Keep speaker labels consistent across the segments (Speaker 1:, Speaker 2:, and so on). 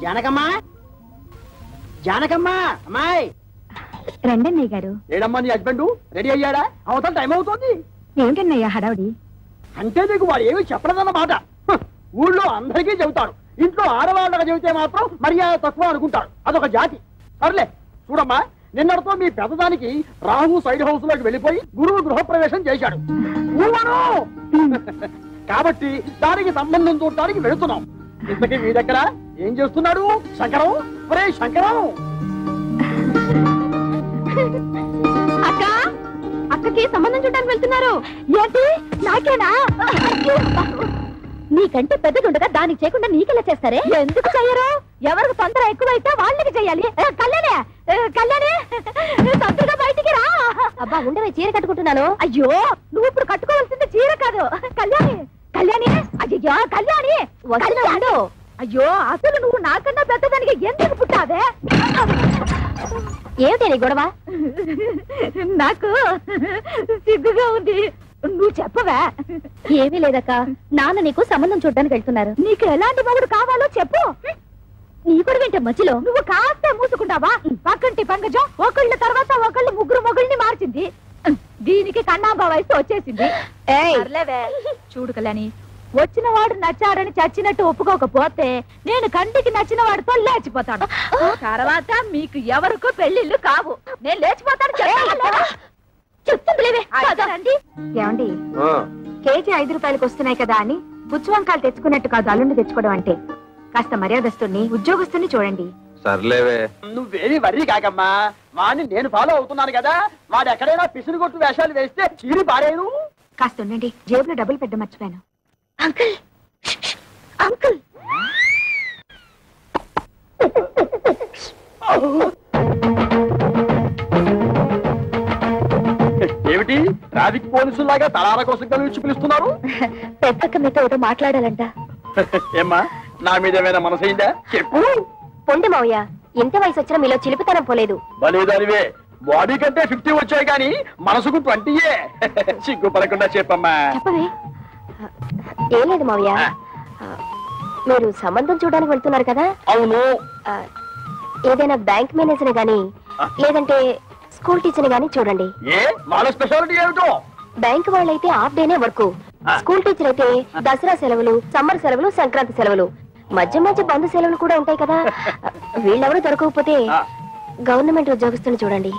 Speaker 1: జానకమ్మా, జానకమ్మా, అమ్మాయి
Speaker 2: రండన్నయ్య గారు.
Speaker 1: ఏడమ్మా నీ హస్బెండ్ రెడీ అయ్యాడా? అవతల టైం అవుతుంది.
Speaker 2: ఏమిటన్నయ్యా హడావుడి?
Speaker 1: అంటే నీకు వాడు ఏమి చెప్పలేదన్నమాట. ఊళ్ళో అందరికీ చెబుతాడు, ఇంట్లో ఆడవాళ్ళగా చెబితే మాత్రం మర్యాద తక్కువ అనుకుంటాడు. అదొక జాతి. సర్లే చూడమ్మా, నిన్నటితో మీ పెద్దదానికి రాహు సైడ్ హౌస్ లోకి వెళ్ళిపోయి గురువు గృహప్రవేశం చేశాడు. కాబట్టి దానికి సంబంధం చూడటానికి వెళుతున్నాం. ఇంతకీ మీ దగ్గర ఏం చేస్తున్నాడు శంకరం? ఒరే శంకరం!
Speaker 2: అక్క, అక్కకి సంబంధం చూడడానికి వెళ్తున్నారు ఏంటి? నాకేనా? నీకంటే పెద్దదుండగా దానికి చేయకుండా నీకెలా చేస్తారే? ఎందుకు చెయ్యరు? ఎవరికి తొందర ఎక్కువైతే వాళ్ళకి చెయ్యాలి. కళ్యాణే, కళ్యాణే, తొందరగా బయటికి రా. అబ్బా ఉండవే, చీర కట్టుకుంటున్నాను. అయ్యో, నువ్వు ఇప్పుడు కట్టుకోవాల్సింది చీర కాదు. కళ్యాణి, కళ్యాణి, అయ్యో కళ్యాణి, వస్తున్నాడు. అయ్యో, అసలు నువ్వు నాకన్నా పెద్దదానికి ఎందుకు పుట్టావే? ఏమిటి నీ గొడవ? నాకు సిగ్గుగా ఉంది. నువ్వు చెప్పవా? ఏమీ లేదక్క, నాన్న నీకు సంబంధం చూడడానికి వెళ్తున్నారు. నీకు ఎలాంటి మొగుడు కావాలో చెప్పు. నీ కూడా వింటే మధ్యలో నువ్వు కాస్తే మూసుకుంటావా? పక్కంటి పంకజం ఒకళ్ళ తర్వాత ఒకళ్ళు ముగ్గురు మొగుల్ని మార్చింది. దీనికి కన్నాంబా వయసు వచ్చేసింది. చూడు కళ్యాణి, వచ్చిన వాడు నచ్చాడని చచ్చినట్టు ఒప్పుకోకపోతే నేను కంటికి నచ్చిన వాడితో లేచిపోతాను. తర్వాత మీకు ఎవరికో పెళ్లిళ్ళు కావు. నేను లేచిపోతాను. ఏమండి, కేజీ 5 రూపాయలకు వస్తున్నాయి కదా అని పుచ్చువంకాయలు తెచ్చుకున్నట్టు కాదు అల్లుండి తెచ్చుకోవడం అంటే. కాస్త మర్యాదస్తుని ఉద్యోగస్తుని చూడండి.
Speaker 3: సర్లేవే,
Speaker 1: నువ్వేమి వర్రీ కాకమ్మా. వాడిని నేను ఫాలో అవుతున్నాను కదా. వాడు ఎక్కడైనా పిసురు కొట్టు వేషాలు వేస్తే చీరి పారేను.
Speaker 2: కాస్త ఉండండి, జేబులో డబ్బులు పెద్ద మర్చిపోయాను. అంకుల్, అంకుల్,
Speaker 1: ఏమిటి ట్రాఫిక్ పోలీసులాగా తలాల కోసం కలిసి పిలుస్తున్నారు?
Speaker 2: పెద్దక్క మీతో ఏదో మాట్లాడాలంట.
Speaker 1: ఏమ్మా, నా మీద ఏమైనా మనసైందా? చెప్పు.
Speaker 2: పొండి మావయ్య, ఇంత వయసు వచ్చినా మీలో చిలిపితనం పోలేదు.
Speaker 1: బలేదానివే, బాడీ కంటే 50 వచ్చాయి కానీ మనసుకు 20. సిగ్గుపడకుండా చెప్పమ్మా.
Speaker 2: చెప్పవే. ఏం లేదు మావయ్య, మీరు సంబంధం చూడడానికి వెళ్తున్నారు కదా?
Speaker 1: అవును.
Speaker 2: ఏదైనా బ్యాంక్ మేనేజర్ గాని లేదంటే స్కూల్ టీచర్ గాని చూడండి.
Speaker 1: ఏ వాళ్ళ స్పెషాలిటీ ఏమిటో?
Speaker 2: బ్యాంక్ వాళ్ళైతే హాఫ్ డేనే వర్క్. స్కూల్ టీచర్ అయితే దసరా సెలవులు, సమ్మర్ సెలవులు, సంక్రాంతి సెలవులు, మధ్య మధ్య బంధు సెలవులు కూడా ఉంటాయి కదా. వీళ్ళెవరూ దొరకకపోతే గవర్నమెంట్ ఉద్యోగస్తుని చూడండి.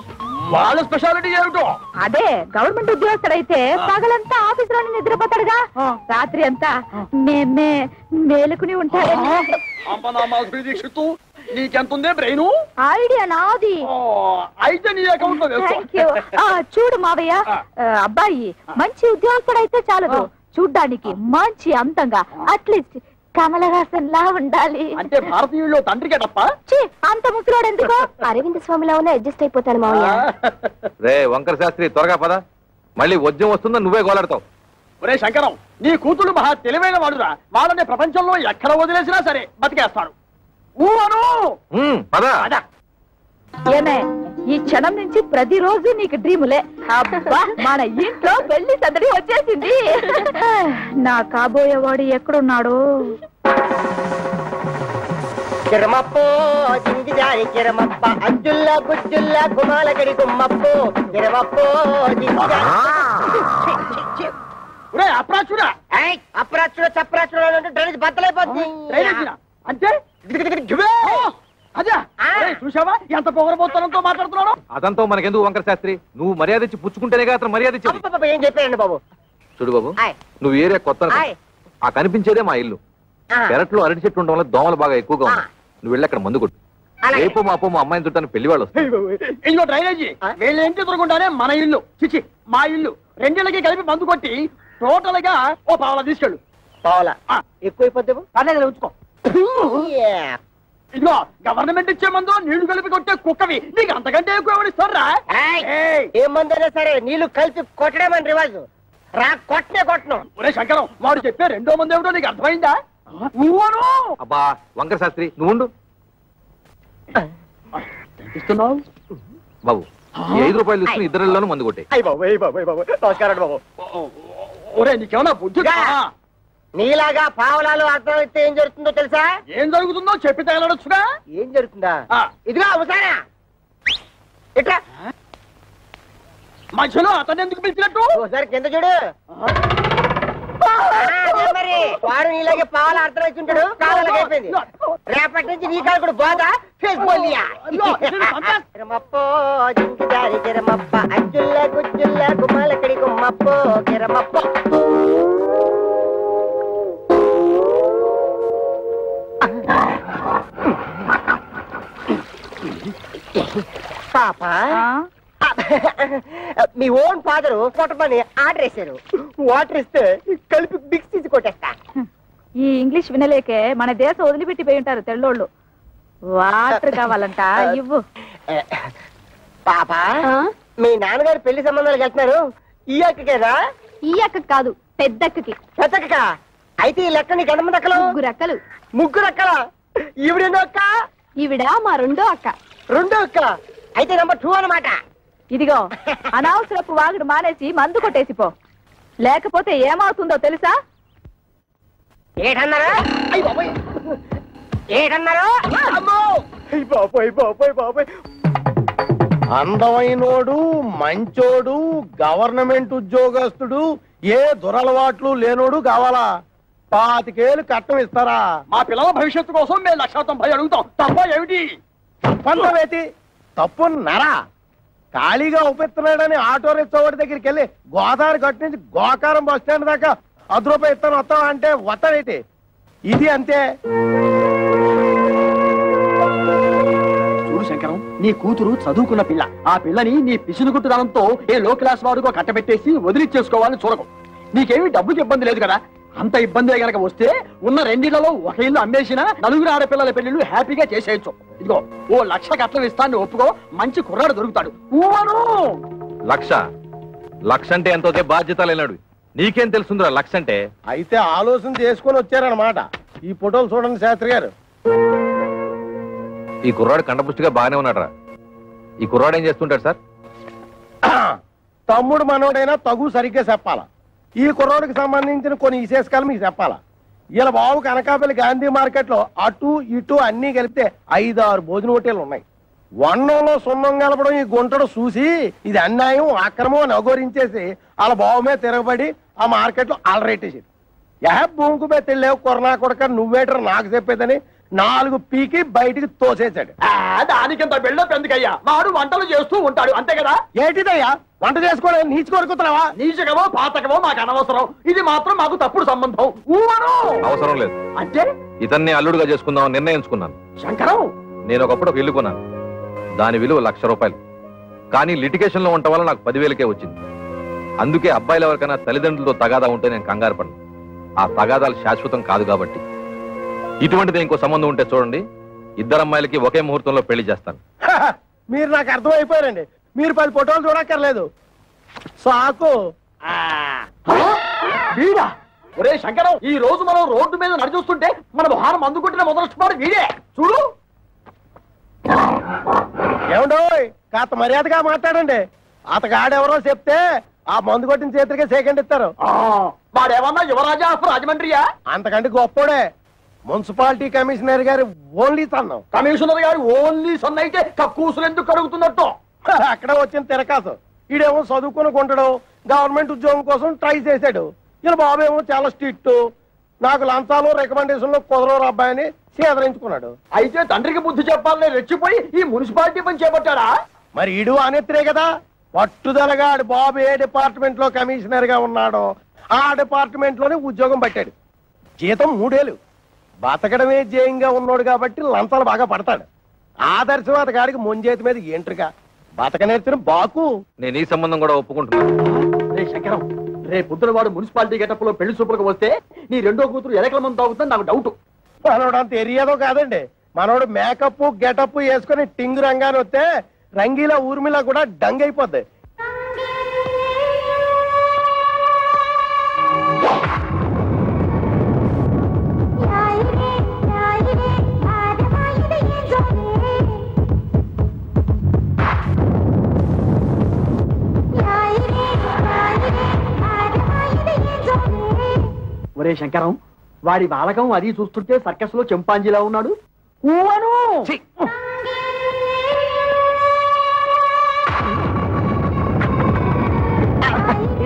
Speaker 1: వాళ్ళ స్పెషాలిటీ ఏమిటో?
Speaker 2: అదే, గవర్నమెంట్ ఉద్యోగస్తుడైతే పగలంతా ఆఫీస్ లోనే నిద్రపోతాడుగా, రాత్రి అంతా మేలుకుని ఉంటాడు.
Speaker 1: నీకెంతుందే బ్రెయిన్?
Speaker 2: ఐడియా నాది.
Speaker 1: అయితే నీ అకౌంట్ లో వేసుకో.
Speaker 2: చూడు మావయ్య, అబ్బాయి మంచి ఉద్యోగస్తుడైతే చాలదు, చూడ్డానికి మంచి అందంగా, అట్లీస్ట్ కమలహాసన్ లా ఉండాలి.
Speaker 1: అంటే భారతీయుల్లో తండ్రికే తప్ప
Speaker 2: అంత ముసలోడు ఎందుకు? అరవింద్ స్వామిలా ఉన్న అడ్జస్ట్ అయిపోతాను మావయ్య.
Speaker 3: రే వంకర శాస్త్రి, త్వరగా పద, మళ్ళీ వద్యం వస్తుందా నువ్వే గోలాడతావు.
Speaker 1: ఒరే శంకరం, నీ కూతురు మహా తెలివైన వాడురా. వాళ్ళని ప్రపంచంలో ఎక్కడ వదిలేసినా సరే బతికేస్తాడు. ఏమే, ఈ క్షణం నుంచి ప్రతిరోజు నీకు డ్రీములే. అబ్బా, మన ఇంట్లో పెళ్లి సందడి వచ్చేసింది. నా కాబోయేవాడు ఎక్కడున్నాడు?
Speaker 4: కిరమప్పో జింజిదారి కిరమప్ప అజ్జుల్లా గుజ్జుల్లా గుమాలగడి గుమ్మప్పో కిరమప్పో
Speaker 1: అప్రాచుడా
Speaker 4: అప్రాచుడ చప్రాచుడ డ్రైనేజ్ బద్దలైపోతుంది.
Speaker 1: అంటే అదే చూసావా ఎంత పొగరబోతనంతో మాట్లాడుతున్నాడు?
Speaker 3: అదంతా మనకెందుకు వంకర శాస్త్రి, నువ్వు మర్యాద ఇచ్చి పుచ్చుకుంటేనే అతను మర్యాద ఇచ్చి.
Speaker 4: ఏం చెప్పారండి బాబు?
Speaker 3: చూడు బాబు, నువ్వు ఏరియా కొత్త, ఆ కనిపించేదే మా ఇల్లు. పెరట్లో అరటి చెట్టు ఉండడం వల్ల దోమలు బాగా ఎక్కువగా ఉన్నాయి. నువ్వు వెళ్ళి అక్కడ మందు కొట్టు. రేపు మాపో మా అమ్మాయిని చుట్టాను పెళ్లి వాళ్ళు వస్తారు.
Speaker 1: ఇదిగో డ్రైనేజీ, వీళ్ళ ఇంటి ఎదురుకుంటానే మన ఇల్లు, చిచి మా ఇల్లు. రెండిళ్ళకి కలిపి మందు కొట్టి టోటల్ గా ఓ పావలా తీసుకెళ్ళు.
Speaker 4: పావలా ఎక్కువైపోద్ది,
Speaker 1: పర్లేదు ఉంచుకో. ఇదిగో గవర్నమెంట్ ఇచ్చే మందు నీళ్లు కలిపి కొట్టే కుక్కవి నీకు అంతకంటే ఎక్కువ ఎవరిస్తారా?
Speaker 4: ఏ మందైనా సరే నీళ్లు కలిపి కొట్టడమని రివాజు, రా కొట్టనే కొట్టను.
Speaker 1: ఒరే శంకరం, వాడు చెప్పే రెండో మంది ఏమిటో నీకు అర్థమైందా?
Speaker 3: అబ్బా వంకర శాస్త్రి, నువ్వు ఉండు బాబు. 5 రూపాయలు తీసుకుని ఇద్దరిలోనూ మందు కొట్టే.
Speaker 1: నమస్కారం బాబు. ఒరే నీకేమన్నా బుద్ధి?
Speaker 4: నీలాగా పావలాలు అర్థం అయితే ఏం జరుగుతుందో తెలుసా?
Speaker 1: ఏం జరుగుతుందో చెప్పి తగలడొచ్చుగా.
Speaker 4: ఏం జరుగుతుందా? ఇదిగా అవసానా ఇట్లా
Speaker 1: మధ్యలో అతను ఎందుకు పిలిచినట్టు?
Speaker 4: ఒకసారి కింద చూడు. మరి వాడు నీలాగే పావాల అర్థం వచ్చి ఉంటాడు. కావాలకి అయిపోయింది. రేపటి నుంచి నీ కాలు కూడా బాధ కిరమప్పో జింకిదారి కిరమప్ప అచ్చుల్ల గుచ్చుల్ల గుమ్మలకడి గుమ్మప్పో కిరమప్పో. పాప మీ ఓన్ ఫాదరు కొట్టమని ఆర్డర్ వేశారు. వాటర్ ఇస్తే కలిపి మిక్స్ తీసి కొట్టేస్తా.
Speaker 2: ఈ ఇంగ్లీష్ వినలేకే మన దేశం వదిలిపెట్టిపోయి ఉంటారు తెల్లోళ్ళు. వాటర్ కావాలంట ఇవ్వు.
Speaker 4: పాప మీ నాన్నగారు పెళ్లి సంబంధాలకు వెళ్తున్నారు. ఈ అక్కకేనా?
Speaker 2: ఈ అక్కకి కాదు, పెద్దక్కకి.
Speaker 4: పెద్దక్క అయితే ఈ లెక్క నీకు ఎంతమంది అక్కలు?
Speaker 2: 3 అక్కలు.
Speaker 4: 3 అక్కలా? ఈవిడెన్నో అక్క?
Speaker 2: ఈవిడ మా రెండో అక్క.
Speaker 4: రెండో అక్క అయితే నెంబర్ 2 అన్నమాట.
Speaker 2: ఇదిగో అనవసరపు వాగుడు మానేసి మందు కొట్టేసిపో, లేకపోతే ఏమవుతుందో తెలుసా?
Speaker 4: ఏటన్నారా? ఏటన్నారా? బాబాయ్ బాబాయ్ బాబాయ్.
Speaker 5: అందమైనోడు, మంచోడు, గవర్నమెంట్ ఉద్యోగస్తుడు, ఏ దురలవాట్లు లేనోడు కావాలా? 25 ఏళ్ళు కట్టం ఇస్తారా?
Speaker 1: మా పిల్లల భవిష్యత్తు కోసం మేము 190 అడుగుతాం. తప్ప ఏమిటి?
Speaker 5: తప్పంతవేతి తప్పు నరా. ఖాళీగా ఉపేస్తున్నాడని ఆటో రిక్షావాడి దగ్గరికి వెళ్ళి గోదావరి గట్టు నుంచి గోకారం బస్ స్టాండ్ దాకా 10 రూపాయలు ఇస్తాను వస్తావా అంటే వస్తాడేటి? ఇది అంతే.
Speaker 1: చూడు శంకరం, నీ కూతురు చదువుకున్న పిల్ల. ఆ పిల్లని నీ పిసినుగుట్టుదనంతో ఏ లో క్లాస్ వాడుకో కట్టబెట్టేసి వదిలిచ్చేసుకోవాలని చూడకు. నీకేమీ డబ్బుకి ఇబ్బంది లేదు కదా. అంత ఇబ్బంది గనక వస్తే ఉన్న 2 ఇళ్లలో ఒక ఇల్లు అమ్మేసినా 4 ఆడపిల్లల పెళ్లిళ్ళు హ్యాపీగా చేసేయచ్చు. ఇదిగో ఓ 1,00,000 కట్నం ఇస్తాను, ఒప్పుకో. మంచి కుర్రాడు దొరుకుతాడు.
Speaker 3: లక్ష అంటే ఎంతో బాధ్యత లేనాడు. నీకేం తెలుసుందిరా 1,00,000 అంటే?
Speaker 5: అయితే ఆలోచన చేసుకుని వచ్చారనమాట. ఈ ఫోటోలు చూడండి శాస్త్రి గారు.
Speaker 3: ఈ కుర్రాడు కండపుష్టిగా బాగానే ఉన్నాడు. ఈ కుర్రాడు ఏం చేస్తుంటాడు సార్?
Speaker 5: తమ్ముడు మనోడైనా తగు సరిగ్గా చెప్పాలా. ఈ కుర్రోడికి సంబంధించిన కొన్ని విశేషకాలు మీకు చెప్పాలా. ఇలా బాబు కనకాపల్లి గాంధీ మార్కెట్ లో అటు ఇటు అన్ని కలిపితే 5-6 భోజన హోటళ్లు ఉన్నాయి. వన్నంలో సున్నం కలపడం ఈ గుంటడు చూసి ఇది అన్యాయం, అక్రమం అని అఘోరించేసి వాళ్ళ బాబు మీద తిరగబడి ఆ మార్కెట్ లో అలరేటేసాడు. భూమికి మీద తెలియవు కొరనా కొడక నువ్వేటర్ నాకు చెప్పేదని 4 పీకి బయటికి తోసేశాడు.
Speaker 1: దానికింత బిల్డప్ ఎందుకయ్యా? వాడు వంటలు చేస్తూ ఉంటాడు అంతే కదా.
Speaker 5: ఏంటిదయ్యా వంట చేసుకోవడం? నీచి కొరుకుతున్నావా?
Speaker 1: నీచకమో పాతకమో మాకు అనవసరం. ఇది మాత్రం మాకు తప్పుడు సంబంధం.
Speaker 3: అవసరం లేదు
Speaker 1: అంటే
Speaker 3: ఇతన్ని అల్లుడుగా చేసుకుందాం నిర్ణయించుకున్నాను.
Speaker 1: శంకరం,
Speaker 3: నేను ఒకప్పుడు ఒక ఇల్లు కొన్నాను. దాని విలువ 1,00,000 రూపాయలు. కానీ లిటిగేషన్ లో ఉండటం వల్ల నాకు 10,000కే వచ్చింది. అందుకే అబ్బాయిలు ఎవరికైనా తల్లిదండ్రులతో తగాదా ఉంటే నేను కంగారు పడను. ఆ తగాదాలు శాశ్వతం కాదు కాబట్టి. ఇటువంటిది ఇంకో సంబంధం ఉంటే చూడండి, 2 అమ్మాయిలకి ఒకే ముహూర్తంలో పెళ్లి చేస్తాను.
Speaker 5: మీరు నాకు అర్థమైపోయారండి. మీరు 10 ఫోటోలు చూడక్కర్లేదు. సాకు.
Speaker 1: వీడా? ఒరే శంకరం, ఈ రోజు మనం రోడ్డు మీద నడిచూస్తుంటే మన భారం అందుకుంటున్న మొదలెట్టుకోవడం వీడే. చూడు.
Speaker 5: ఏమండో కాస్త మర్యాదగా మాట్లాడండి. అతగాడెవరో చెప్తే ఆ మందు కొట్టిన చేతులకే సెకండ్ ఇస్తారు.
Speaker 1: వాడేమన్నా యువరాజా ఆఫ్ రాజమండ్రియా?
Speaker 5: అంతకంటే గొప్పోడే. మున్సిపాలిటీ కమిషనర్ గారి ఓన్లీ సన్నం.
Speaker 1: కమిషనర్ గారు ఓన్లీ సన్ అయితే కక్కూసులు ఎందుకు కడుగుతున్నట్టు?
Speaker 5: అక్కడ వచ్చిన తిరకాసు. ఈడేమో చదువుకుని కొంటాడు, గవర్నమెంట్ ఉద్యోగం కోసం ట్రై చేశాడు. ఇలా బాబేమో చాలా స్ట్రిక్ట్, నాకు లంచాలు రికమెండేషన్లు కుదరరు అబ్బాయిని సేదరించుకున్నాడు.
Speaker 1: అయితే తండ్రికి బుద్ధి చెప్పాలని రెచ్చిపోయి ఈ మున్సిపాలిటీ పని చేపట్టాడా?
Speaker 5: మరి ఈడు అనేత్రే కదా. పట్టుదలగా బాబు ఏ డిపార్ట్మెంట్ లో కమిషనర్ గా ఉన్నాడో ఆ డిపార్ట్మెంట్ లోనే ఉద్యోగం పట్టాడు. జీతం 3 ఏళ్ళు. బతకడమే జయంగా ఉన్నాడు కాబట్టి లంచాలు బాగా పడతాడు. ఆదర్శవాద గారికి ముంజేతి మీద ఏంట్రుగా బతక నేర్చిన బాకు.
Speaker 3: నేను ఈ సంబంధం కూడా ఒప్పుకుంటున్నాను.
Speaker 1: రే శంకరం, రే పొద్దున వాడు మున్సిపాలిటీ గెటప్ లో పెళ్లి చూపులకు వస్తే నీ రెండో కూతురు ఎలకల మంది తాగుతుంది నాకు డౌట్.
Speaker 5: మనోడు అంత ఎరియాదో కాదండి. మనోడు మేకప్ గెటప్ వేసుకుని టింగు రంగాన్ని వస్తే రంగీలా ఊర్మిలా కూడా డంగ్ అయిపోద్ది.
Speaker 1: ఒరే శంకరం, వాడి బాలకం అది చూస్తుంటే సర్కస్ లో చింపాంజీలా ఉన్నాడు. ఊవను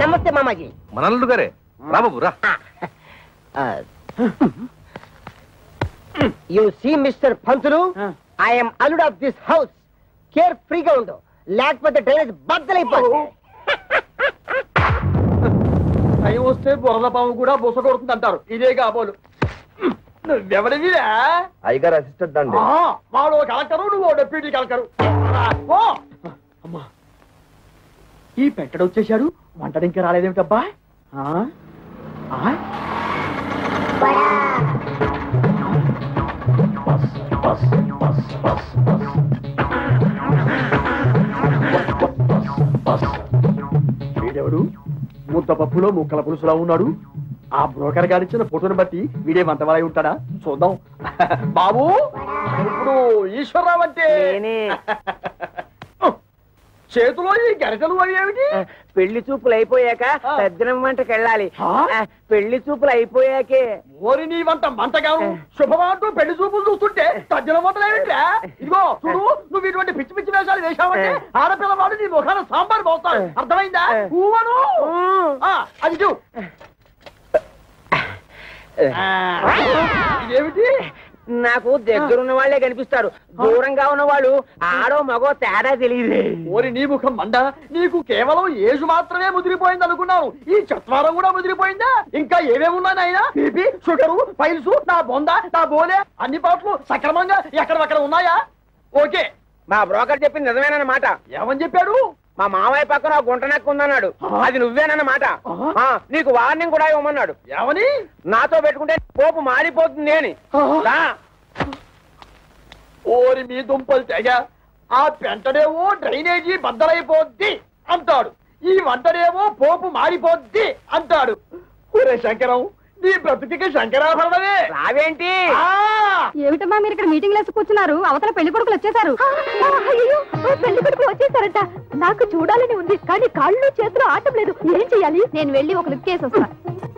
Speaker 4: నమస్తే మామాజీ.
Speaker 3: మనల్లుడు గారే, రా బాబు రా.
Speaker 4: You see mister Pantulu, I'm అల్లుడ్ ఆఫ్ దిస్ హౌస్. కేర్ ఫ్రీగా ఉండు, లేకపోతే డ్రైనేజ్ బద్దలైపోతుంది.
Speaker 1: టైం వస్తే బురద పాము కూడా బుస కొడుతుంది అంటారు. ఇదే కాబోలు. నువ్వెవడివిరా?
Speaker 3: అయ్యగారు అసిస్టెంట్ అండి.
Speaker 1: వాడు కలెక్టరు, నువ్వు డెప్యూటీ కలెక్టరు. అమ్మా, ఈ పెట్టడు వచ్చేసాడు, వంటడు ఇంకా రాలేదేమిటబ్బా? వీడెవడు ముద్ద పప్పులో ముక్కల పులుసులా ఉన్నాడు? ఆ బ్రోకర్ గారిచ్చిన ఫోటోని బట్టి వీడే మంతవాలై ఉంటాడా? చూద్దాం. బాబు, ఇప్పుడు ఈశ్వరరావు అంటే చేతిలో ఈ గరిటలు అయ్యేమిటి?
Speaker 4: పెళ్లి చూపులు అయిపోయాక సజ్జనం వంటకి వెళ్ళాలి. పెళ్లి చూపులు అయిపోయాకే.
Speaker 1: ఓరి నీ వంట మంటగాను శుభమంటూ పెళ్లి చూపులు చూస్తుంటే తజ్జల వంటలేమిట్రా? ఇదిగో చూడు, నువ్వు ఇటువంటి పిచ్చి పిచ్చి వేషాలు వేశావంటే ఆడపిల్లవాడు నీ ముఖాన సాంబార్ పోస్తాడు. అర్థమైందా? ఊవను అది చూ. ఇదేమిటి?
Speaker 4: నాకు దగ్గరున్న వాళ్లే కనిపిస్తారు, దూరంగా ఉన్న వాళ్ళు ఆడో మగో తేడా తెలియదు.
Speaker 1: ఓరి నీ ముఖం మండ, నీకు కేవలం ఏజు మాత్రమే ముదిరిపోయింది అనుకున్నాను. ఈ చత్వారం కూడా ముదిరిపోయిందా? ఇంకా ఏమేమున్నాయి ఆయన? బీపీ, షుగరు, పైల్స్, నా బొంద, నా బోలే అన్ని పాటలు సక్రమంగా ఎక్కడక్కడ ఉన్నాయా? ఓకే.
Speaker 4: మా బ్రోకర్ చెప్పింది నిజమేనన్నమాట.
Speaker 1: ఏమని చెప్పాడు?
Speaker 4: మా మామయ్య పక్కన గుంట నక్కు ఉందన్నాడు. అది నువ్వేనన్నమాట. నీకు వార్నింగ్ కూడా ఇవ్వమన్నాడు.
Speaker 1: ఏమని?
Speaker 4: నాతో పెట్టుకుంటే పోపు మారిపోతుంది అని.
Speaker 1: ఓరి మీ దుంపలు తెగ, ఆ పెంటడేమో డ్రైనేజీ బద్దలైపోద్ది అంటాడు, ఈ వంటడేమో పోపు మారిపోద్ది అంటాడు. ఒరే శంకరం, నీ బ్రతుకి శంకరాభరణమే.
Speaker 4: రావేంటి?
Speaker 2: ఏమిటమ్మా మీరు ఇక్కడ మీటింగ్ లేసి కూర్చున్నారు? అవతల పెళ్లి కొడుకులు వచ్చేసారు. పెళ్లి కొడుకులు వచ్చేసారట. నాకు చూడాలని ఉంది, కానీ కాళ్ళు చేతులు ఆటం లేదు. ఏం చెయ్యాలి? నేను వెళ్ళి ఒక లుక్ వేసి వస్తాను.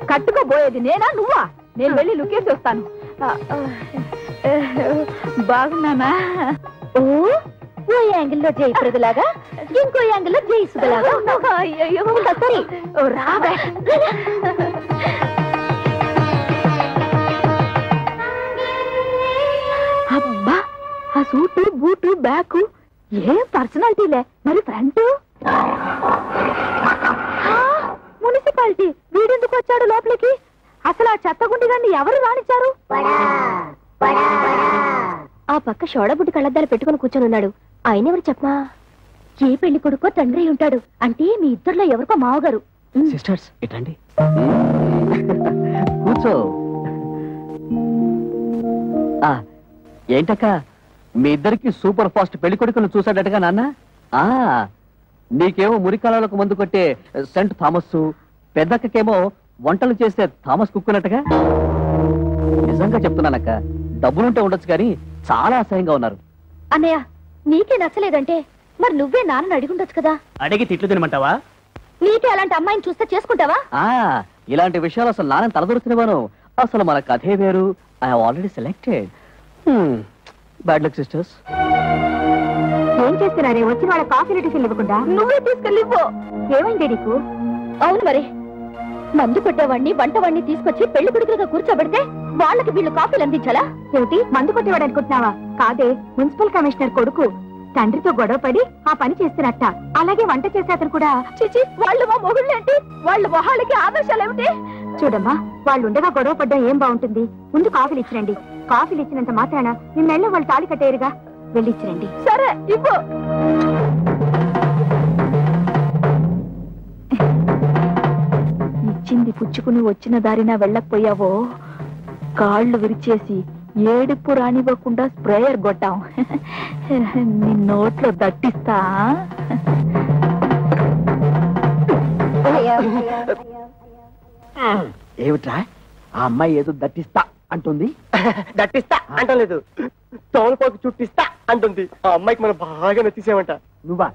Speaker 2: కట్టుకోబోయేది నేనా నువ్వా? నేను వెళ్ళి లుక్ వేసి వస్తాను. బాగున్నానా? ఓ యాంగిల్లో జయప్రదలాగా, ఇంకో యాంగిల్లో జయసుధలాగా. అయ్యో సరే రాబే. అబ్బా, ఆ సూటు బూటు బ్యాగు ఏం పర్సనాలిటీలే. మరి ఫ్రంట్ మున్సిపాలిటీ. వీడెందుకు వచ్చాడు లోపలికి? అసలు ఆ చెత్తగుండి గారిని ఎవరు రానిచ్చారు? ఆ పక్క షోడబుడ్డి కళ్ళద్దాలు పెట్టుకుని కూర్చొని ఉన్నాడు. ఆయన ఎవరు చెప్పమా? ఏ పెళ్లి కొడుకో తండ్రి ఉంటాడు. అంటే మీ ఇద్దరులో ఎవరికో మావగారు.
Speaker 1: సిస్టర్స్ ఇటండి, కూర్చో. ఏంటక్క, మీ ఇద్దరికి సూపర్ ఫాస్ట్ పెళ్లి కొడుకును చూసాడటగా నాన్న? నీకేమో మురికాలకు మందు కొట్టే సెంట్ థామస్, పెద్దక్కకేమో వంటలు చేసే థామస్ కుక్కునట్టుగా. నిజంగా చెప్తున్నానక్క, డబ్బులుంటే ఉండొచ్చు కానీ చాలా అసహ్యంగా ఉన్నారు.
Speaker 2: అన్నయ్య, నీకే నచ్చలేదంటే మరి నువ్వే నాన్నని అడిగుండొచ్చు కదా.
Speaker 1: అడిగి తిట్లు తినమంటావా?
Speaker 2: నీకే అలాంటి అమ్మాయిని చూస్తే చేసుకుంటావా?
Speaker 1: ఇలాంటి విషయాలు అసలు నాన్న తలదొరుతున్నాను. అసలు మన కథే వేరు. I have already selected. Bad luck sisters.
Speaker 2: ఏం చేస్తున్నారే? వచ్చిన వాళ్ళ కాఫీ టిఫిన్ ఇవ్వకుండా నువ్వే తీసుకెళ్ళి ఇవ్వు. ఏమైంది నీకు? అవును మరి, మందు కొట్టేవాడిని వంటవాడిని తీసుకొచ్చి పెళ్లి కొడుకులుగా కూర్చోబెడితే వాళ్ళకి వీళ్ళు కాఫీలు అందించాలా? ఏమిటి, మందు కొట్టేవాడు అనుకుంటున్నావా? కాదే, మున్సిపల్ కమిషనర్ కొడుకు తండ్రితో గొడవ పడి ఆ పని చేస్తున్నట్ట. అలాగే వంట చేసే అతను కూడా. చిచి, వాళ్ళు మా మొగుళ్ళేంటి? వాళ్ళ మొహాలకి ఆదర్శాలు ఏమిటి? చూడమ్మా, వాళ్ళు ఉండగా గొడవ పడ్డం ఏం బాగుంటుంది? ముందు కాఫీలు ఇచ్చిరండి. కాఫీలు ఇచ్చినంత మాత్రాన నిన్నెళ్ళ వాళ్ళు తాళి కట్టేరుగా. వెళ్ళిచ్చిరండి. సరే ఇవ్వు. ఇచ్చింది పుచ్చుకుని వచ్చిన దారిన వెళ్ళకపోయావో కాళ్ళు విరిచేసి ఏడుపు రానివ్వకుండా స్ప్రేయర్ కొట్టాం. నీ నోట్లో దట్టిస్తా.
Speaker 1: ఏమిట్రా, ఆ అమ్మాయి ఏదో దట్టిస్తా అంటుంది?
Speaker 4: దట్టిస్తా అంటలేదు, తోలుపోకి చుట్టిస్తా అంటుంది. ఆ అమ్మాయికి మనం బాగా నచ్చేసామంట.
Speaker 1: నువ్వా?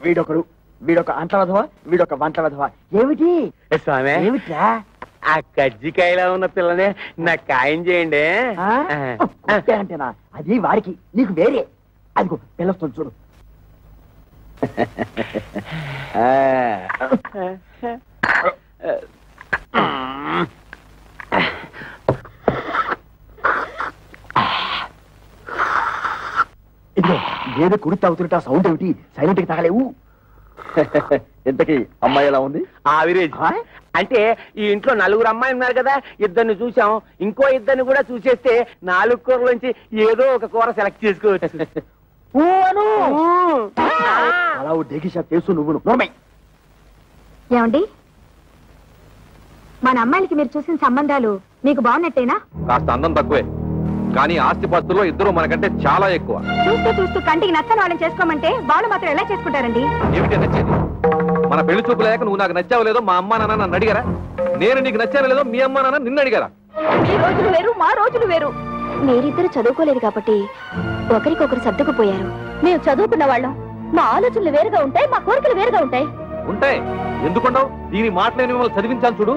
Speaker 1: వీడొకడు వీడొక అంట్ల వెధవ, వీడొక వంట వెధవ. ఏమిటి
Speaker 4: స్వామి
Speaker 1: ఏమిట్రా?
Speaker 4: ఆ కజ్జికాయలా ఉన్న పిల్లనే నాకు ఖాయం చేయండి.
Speaker 1: అంటేనా? అది వారికి, నీకు వేరే. అదిగో పిల్లస్తుంది చూడు. ఇదిగో ఏదో కుడి తాగుతుంటే ఆ సౌండ్ ఏమిటి? సైలెంట్ కి తాగలేవు. ఇంతకీ అమ్మాయి ఎలా ఉంది?
Speaker 4: ఆవిరేజ్. అంటే ఈ ఇంట్లో 4 అమ్మాయిలు ఉన్నారు కదా, 2 చూసాం, ఇంకో 2 కూడా చూసేస్తే 4 కూరలోంచి ఏదో ఒక కూర సెలెక్ట్ చేసుకోవచ్చు.
Speaker 1: అలా డేగిషా తెలుసు నువ్వు. నోర్మై.
Speaker 2: ఏమండి, మన అమ్మాయిలకి మీరు చూసిన సంబంధాలు మీకు బాగున్నట్టేనా?
Speaker 3: కాస్త అందం తక్కువే, కానీ ఆస్తిపాస్తుల్లో ఇద్దరు మనకంటే చాలా ఎక్కువ.
Speaker 2: చూస్తూ చూస్తూ కంటికి నచ్చని వాళ్ళని చేసుకోమంటే వాళ్ళు మాత్రం ఎలా చేసుకుంటారండి?
Speaker 3: ఏమిటి నచ్చేది? మన పెళ్లి చూపు లేక నువ్వు నాకు నచ్చావు లేదో మా అమ్మా నాన్న నన్ను అడిగారా? నేను నీకు నచ్చావు లేదో మీ అమ్మా నాన్న నిన్ను అడిగారా?
Speaker 2: మీ రోజులు వేరు, మా రోజులు వేరు. మీరిద్దరు చదువుకోలేదు కాబట్టి ఒకరికొకరు సర్దుకుపోయారు. మేము చదువుకున్న వాళ్ళం, మా ఆలోచనలు వేరుగా ఉంటాయి, మా కోరికలు వేరుగా ఉంటాయి.
Speaker 3: ఉంటాయి. ఎందుకుండవు? దీని మాటలే మిమ్మల్ని చదివించాను చూడు,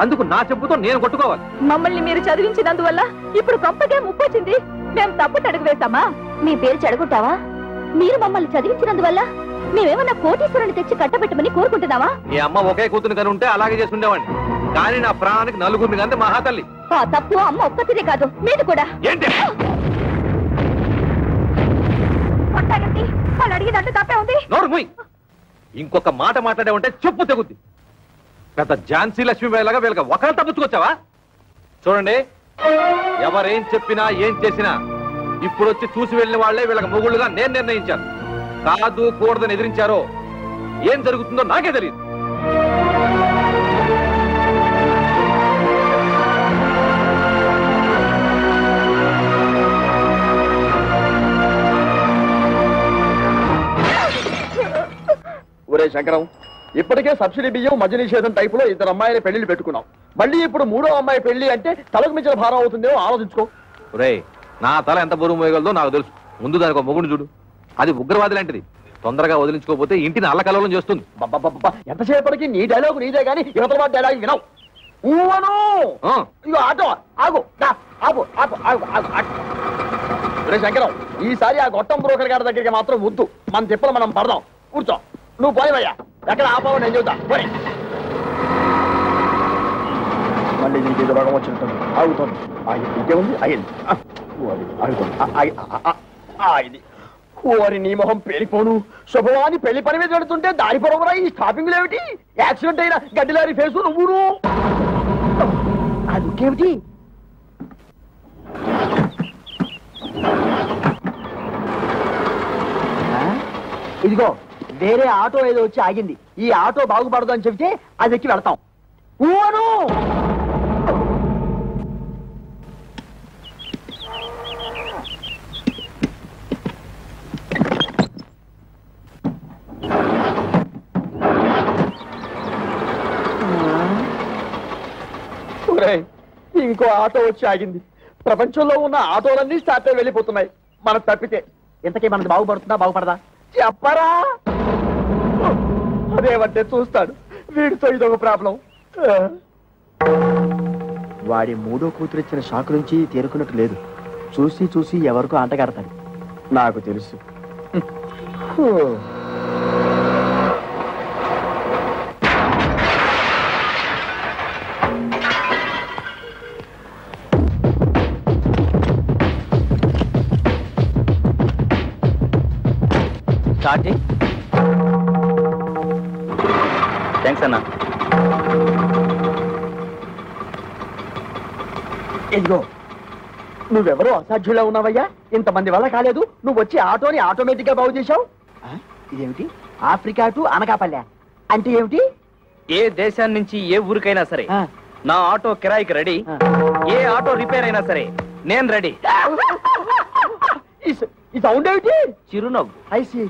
Speaker 3: అందుకు నా చెప్పుతో నేను కొట్టుకోవాలి.
Speaker 2: మమ్మల్ని మీరు చదివించినందువల్ల ఇప్పుడు గొప్పగా ముప్పొచ్చింది. మేము తప్పు అడుగు వేస్తామా? మీ పేరు చెడగొట్టావా? మీరు మమ్మల్ని చదివించినందువల్ల మేమేమన్నా కోటీశ్వరుని తెచ్చి కట్టబెట్టమని కోరుకుంటున్నావా?
Speaker 3: మీ అమ్మ ఒకే కూతురు కని ఉంటే అలాగే చేసుకుండేవాడిని, కానీ నా ప్రాణానికి 4 కంటే మహాతల్లి.
Speaker 2: ఆ తప్పు అమ్మ ఒక్కతిదే కాదు, మీది కూడా.
Speaker 3: ఏంటి
Speaker 2: వాళ్ళు అడిగినట్టు తప్పే ఉంది.
Speaker 3: నోరు మూయ్. ఇంకొక మాట మాట్లాడే ఉంటే చెప్పు తెగుద్ది. పెద్ద ఝాన్సీ లక్ష్మీబాయిలాగా వీళ్ళకి ఒకరు తప్పుచ్చుకొచ్చావా? చూడండి, ఎవరేం చెప్పినా ఏం చేసినా ఇప్పుడు వచ్చి చూసి వెళ్ళిన వాళ్లే వీళ్ళకి మొగుళ్ళుగా నేను నిర్ణయించాను. కాదు కూడదని ఎదిరించారో ఏం జరుగుతుందో నాకే తెలియదు.
Speaker 1: ఒరే శంకరం, ఇప్పటికే సబ్సిడీ బియ్యం, మద్య నిషేధం టైపులో 2 అమ్మాయిల పెళ్లిళ్ళు పెట్టుకున్నాం. మళ్ళీ ఇప్పుడు 3వ అమ్మాయి పెళ్లి అంటే తలకు మించిన భారం అవుతుందేమో ఆలోచించుకో.
Speaker 3: ఒరేయ్, నా తల ఎంత బరువు మోయగలదో నాకు తెలుసు. ముందు దానికి ఒక మొగుడు చూడు. అది ఉగ్రవాది లాంటిది. తొందరగా వదిలించుకోకపోతే ఇంటిని అల్లకల్లోలం చేస్తుంది.
Speaker 1: ఎంతసేపటికి నీ డైలాగు నీదే గానీ యువతల వాడి డైలాగ్ వినవు. ఇగో ఆటో ఆగు, ఆగు ఆగు ఆగు ఆగు ఆగు. ఒరే శంకరం, ఈసారి ఆ గొట్టం బ్రోకర్ గారి దగ్గరికి మాత్రం వద్దు. మన తిప్పలు మనం పడదాం. కూర్చో. నువ్వు పోయివయ్యా, ఎక్కడ ఆపావు నేను చెబుతా. పోయి. మళ్ళీ నీకు ఏదో రోగం వచ్చినట్టుంది. ఆగుతుంది. ఇంకేముంది? అయింది. ఆగింది. ఓరి నీ మొహం పేలిపోను. శుభవాని పెళ్లి పని మీద పెడుతుంటే దారి పొరవరా ఈ స్టాపింగ్లు ఏమిటి? యాక్సిడెంట్ అయిన గడ్డిలారి ఫేసు నువ్వును. అదుకేమిటి? ఇదిగో వేరే ఆటో ఏదో వచ్చి ఆగింది. ఈ ఆటో బాగుపడదు అని చెబితే అది ఎక్కి వెళ్తాం. ఊను ఇంకో ఆటో వచ్చి ఆగింది. ప్రపంచంలో ఉన్న ఆటోలన్నీ స్టార్ట్ అయి వెళ్ళిపోతున్నాయి. మనం తప్పితే ఇంతకీ మనది బాగుపడుతుందా బాగుపడదా చెప్పరా? అదేమంటే చూస్తాడు. వీడితో ఇదొక ప్రాబ్లం. వాడి 3వ కూతురు ఇచ్చిన షాక్ నుంచి తేరుకున్నట్టు లేదు. చూసి చూసి ఎవరికో అంటగడతాడు. నాకు తెలుసు.
Speaker 4: థ్యాంక్స్ అన్నా.
Speaker 1: ఇదిగో నువ్వెవరో అసాధ్యులా ఉన్నావయ్యా. ఇంతమంది వల్ల కాలేదు. నువ్వు వచ్చి ఆటోని ఆటోమేటిక్ గా బాగు చేశావు. ఇదేమిటి? ఆఫ్రికా టు అనకాపల్లె అంటే ఏమిటి?
Speaker 6: ఏ దేశాన్ని నుంచి ఏ ఊరికైనా సరే నా ఆటో కిరాయికి రెడీ. ఏ ఆటో రిపేర్ అయినా సరే నేను రెడీ.
Speaker 1: ఈ సౌండ్ ఏమిటి?
Speaker 6: చిరునవ్వు.
Speaker 1: ఐసి.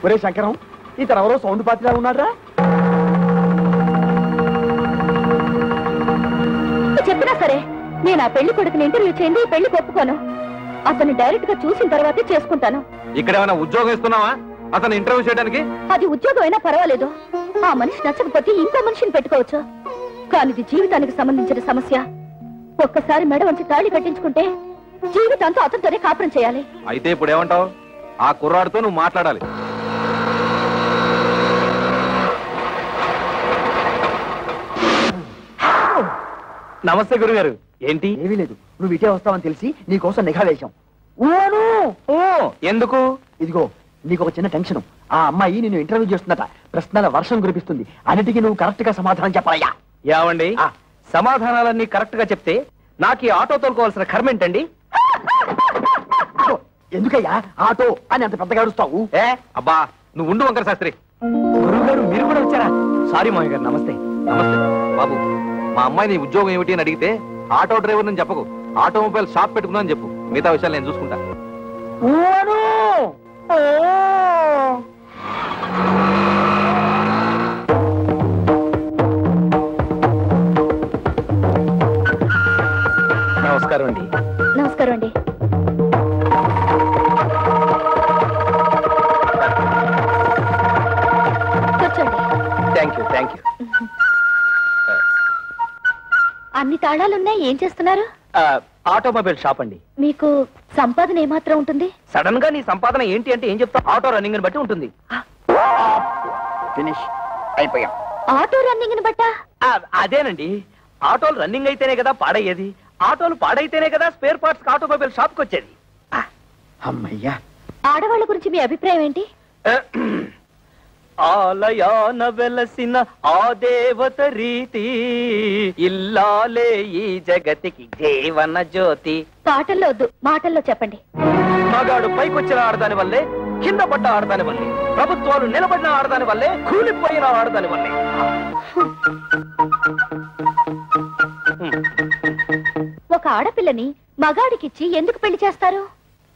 Speaker 1: ఒరే శంకరం, ఇతను ఎవరో సౌండ్ పాత్రలా ఉన్నారా?
Speaker 2: చెప్పినా సరే నేను ఆ పెళ్లి కొడుకుని ఇంటర్వ్యూ చేయండి, పెళ్లి ఒప్పుకోను. అతన్ని డైరెక్ట్ గా చూసిన తర్వాతే చేసుకుంటాను.
Speaker 3: ఇక్కడ ఏమైనా ఉద్యోగం ఇస్తున్నావా? అతను ఇంటర్వ్యూ చేయడానికి?
Speaker 2: అది ఉద్యోగం అయినా పర్వాలేదు, ఆ మనిషి నచ్చకపోతే ఇంకో మనిషిని పెట్టుకోవచ్చు. కానీ ఇది జీవితానికి సంబంధించిన సమస్య. ఒక్కసారి మెడ వంచి తాళి కట్టించుకుంటే జీవితాంతో అతనితోనే కాపురం చేయాలి.
Speaker 3: అయితే ఇప్పుడు ఏమంటావు? ఆ కుర్రాడితో నువ్వు మాట్లాడాలి.
Speaker 6: నమస్తే గురుగారు. ఏంటి?
Speaker 1: ఏమీ లేదు, నువ్వు ఇటే వస్తావని తెలిసి నీకోసం నిఘా వేశాం.
Speaker 6: ఓ ఎందుకు?
Speaker 1: ఇదిగో నీకు ఒక చిన్న టెన్షన్. ఆ అమ్మాయి నిన్ను ఇంటర్వ్యూ చేస్తుందట. ప్రశ్నల వర్షం కురిపిస్తుంది. అన్నిటికీ నువ్వు కరెక్ట్ గా సమాధానం చెప్పాలయ్యా.
Speaker 6: ఏమండి, సమాధానాలన్నీ కరెక్ట్ గా చెప్తే నాకు ఈ ఆటో తోలుకోవాల్సిన కర్మ ఏంటండి?
Speaker 1: ఎందుకయ్యా ఆటో అని అంత పెద్దగా అరుస్తావు?
Speaker 3: అబ్బా నువ్వు ఉండు వంకర శాస్త్రి.
Speaker 6: గురువు గారు మీరు కూడా వచ్చారా? సారీ మామయ్య గారు. నమస్తే.
Speaker 3: నమస్తే బాబు. మా అమ్మాయి నీ ఉద్యోగం ఏమిటి అని అడిగితే ఆటో డ్రైవర్ అని చెప్పకు, ఆటోమొబైల్ షాప్ పెట్టుకున్నాను చెప్పు. మిగతా విషయాలు నేను చూసుకుంటా.
Speaker 6: నమస్కారం అండి.
Speaker 2: నమస్కారం అండి. కూర్చోండి.
Speaker 6: Thank you.
Speaker 2: అన్ని తాళాలున్నాయి, ఏం చేస్తున్నారు?
Speaker 6: ఆటోమొబైల్ షాప్ అండి.
Speaker 2: మీకు సంపాదన ఏమాత్రం ఉంటుంది?
Speaker 6: సడన్ గా నీ సంపాదన ఏంటి అంటే ఏం చెప్తావు? ఆటో రన్నింగ్ బట్టి ఉంటుంది.
Speaker 1: ఫినిష్ అయిపోయాం.
Speaker 2: ఆటో రన్నింగ్ బట్టా?
Speaker 6: అదేనండి, ఆటోలు రన్నింగ్ అయితేనే కదా పాడయ్యేది, ఆటోలు పాడైతేనే కదా స్పేర్ పార్ట్స్ ఆటోమొబైల్ షాప్ కి వచ్చేది.
Speaker 1: అమ్మయ్యా.
Speaker 2: ఆడవాళ్ళ గురించి మీ అభిప్రాయం ఏంటి?
Speaker 6: ఆలయాన వెలసిన ఆ దేవత రీతి, ఇల్లాలే ఈ జగతికి జీవన జ్యోతి.
Speaker 2: పాటల్లో వద్దు, మాటల్లో చెప్పండి.
Speaker 6: మగాడు పైకొచ్చిన ఆడదాని వల్లే, కింద పడ్డ ఆడదాని వల్లే, ప్రభుత్వాలు నిలబడిన ఆడదాని వల్లే, కూలిపోయిన ఆడదాని వల్లే.
Speaker 2: ఒక ఆడపిల్లని మగాడికిచ్చి ఎందుకు పెళ్లి చేస్తారు?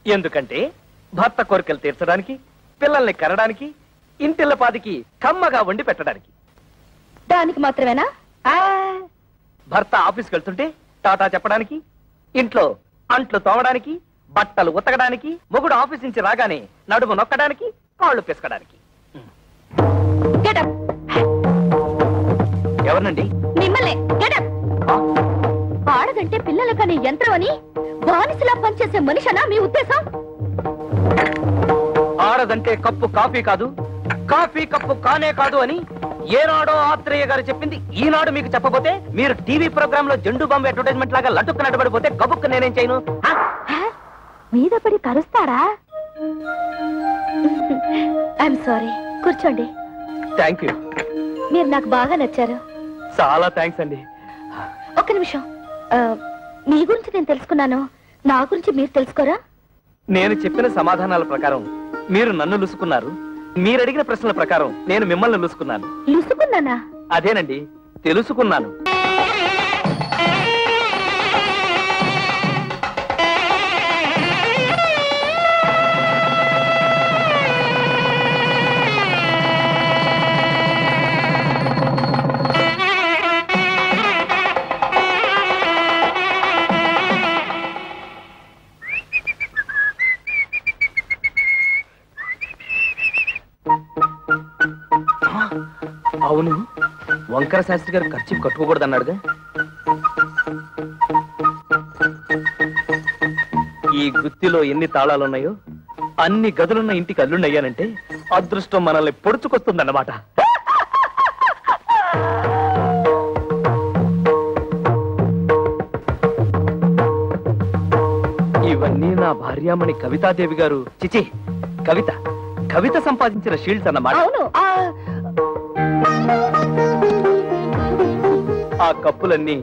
Speaker 6: ఎందుకంటే భర్త కోరికలు తీర్చడానికి, పిల్లల్ని కనడానికి, ఇంటిల్లపాదికి కమ్మగా వండి పెట్టడానికి.
Speaker 2: దానికి మాత్రమేనా?
Speaker 6: భర్త ఆఫీస్కి వెళ్తుంటే టాటా చెప్పడానికి, ఇంట్లో అంట్లు తోమడానికి, బట్టలు ఉతకడానికి, మొగుడు ఆఫీస్ నుంచి రాగానే నడుము నొక్కడానికి, కాళ్ళు పిసకడానికి.
Speaker 2: Get up.
Speaker 6: ఎవరినండి?
Speaker 2: మిమ్మల్ని. Get up. ఆడదంటే పిల్లల కనే యంత్రం అని బానిసలా పనిచేసే మనిషనా మీ ఉద్దేశం?
Speaker 6: ఆడదంటే కప్పు కాఫీ కాదు, కాఫీ కప్పు కానే కాదు అని ఏనాడో ఆత్రేయ గారు చెప్పింది ఈనాడు మీకు చెప్పబోతే, మీరు టీవీ ప్రోగ్రామ్ లో జెండు బాంబు అడ్వర్టైజ్మెంట్ లాగా లట్టుకు నడబడిపోతే గబుక్కు నేనేం చేయను?
Speaker 2: మీద పడి కరుస్తారా? I'm sorry. కూర్చోండి.
Speaker 6: Thank you.
Speaker 2: మీరు నాకు బాగా నచ్చారు.
Speaker 6: చాలా థ్యాంక్స్ అండి.
Speaker 2: ఒక్క నిమిషం. మీ గురించి నేను తెలుసుకున్నాను, నా గురించి మీరు తెలుసుకోరా?
Speaker 6: నేను చెప్పిన సమాధానాల ప్రకారం మీరు నన్ను లుసుకున్నారు, మీరు అడిగిన ప్రశ్నల ప్రకారం నేను మిమ్మల్ని లుసుకున్నాను.
Speaker 2: లుసుకున్నానా?
Speaker 6: అదేనండి, తెలుసుకున్నాను. అవును, వంకర శాస్త్రి గారు ఖర్చు కట్టుకోకూడదు అన్నాడుగా. ఈ గుత్తిలో ఎన్ని తాళాలున్నాయో అన్ని గదులున్న ఇంటికి అల్లుండయ్యానంటే అదృష్టం మనల్ని పొడుచుకొస్తుందన్నమాట. ఇవన్నీ నా భార్యామణి కవితాదేవి గారు, చిచి కవిత కవిత సంపాదించిన షీల్డ్స్ అన్నమాట.
Speaker 2: అవును.
Speaker 6: ఆ కప్పులన్నీ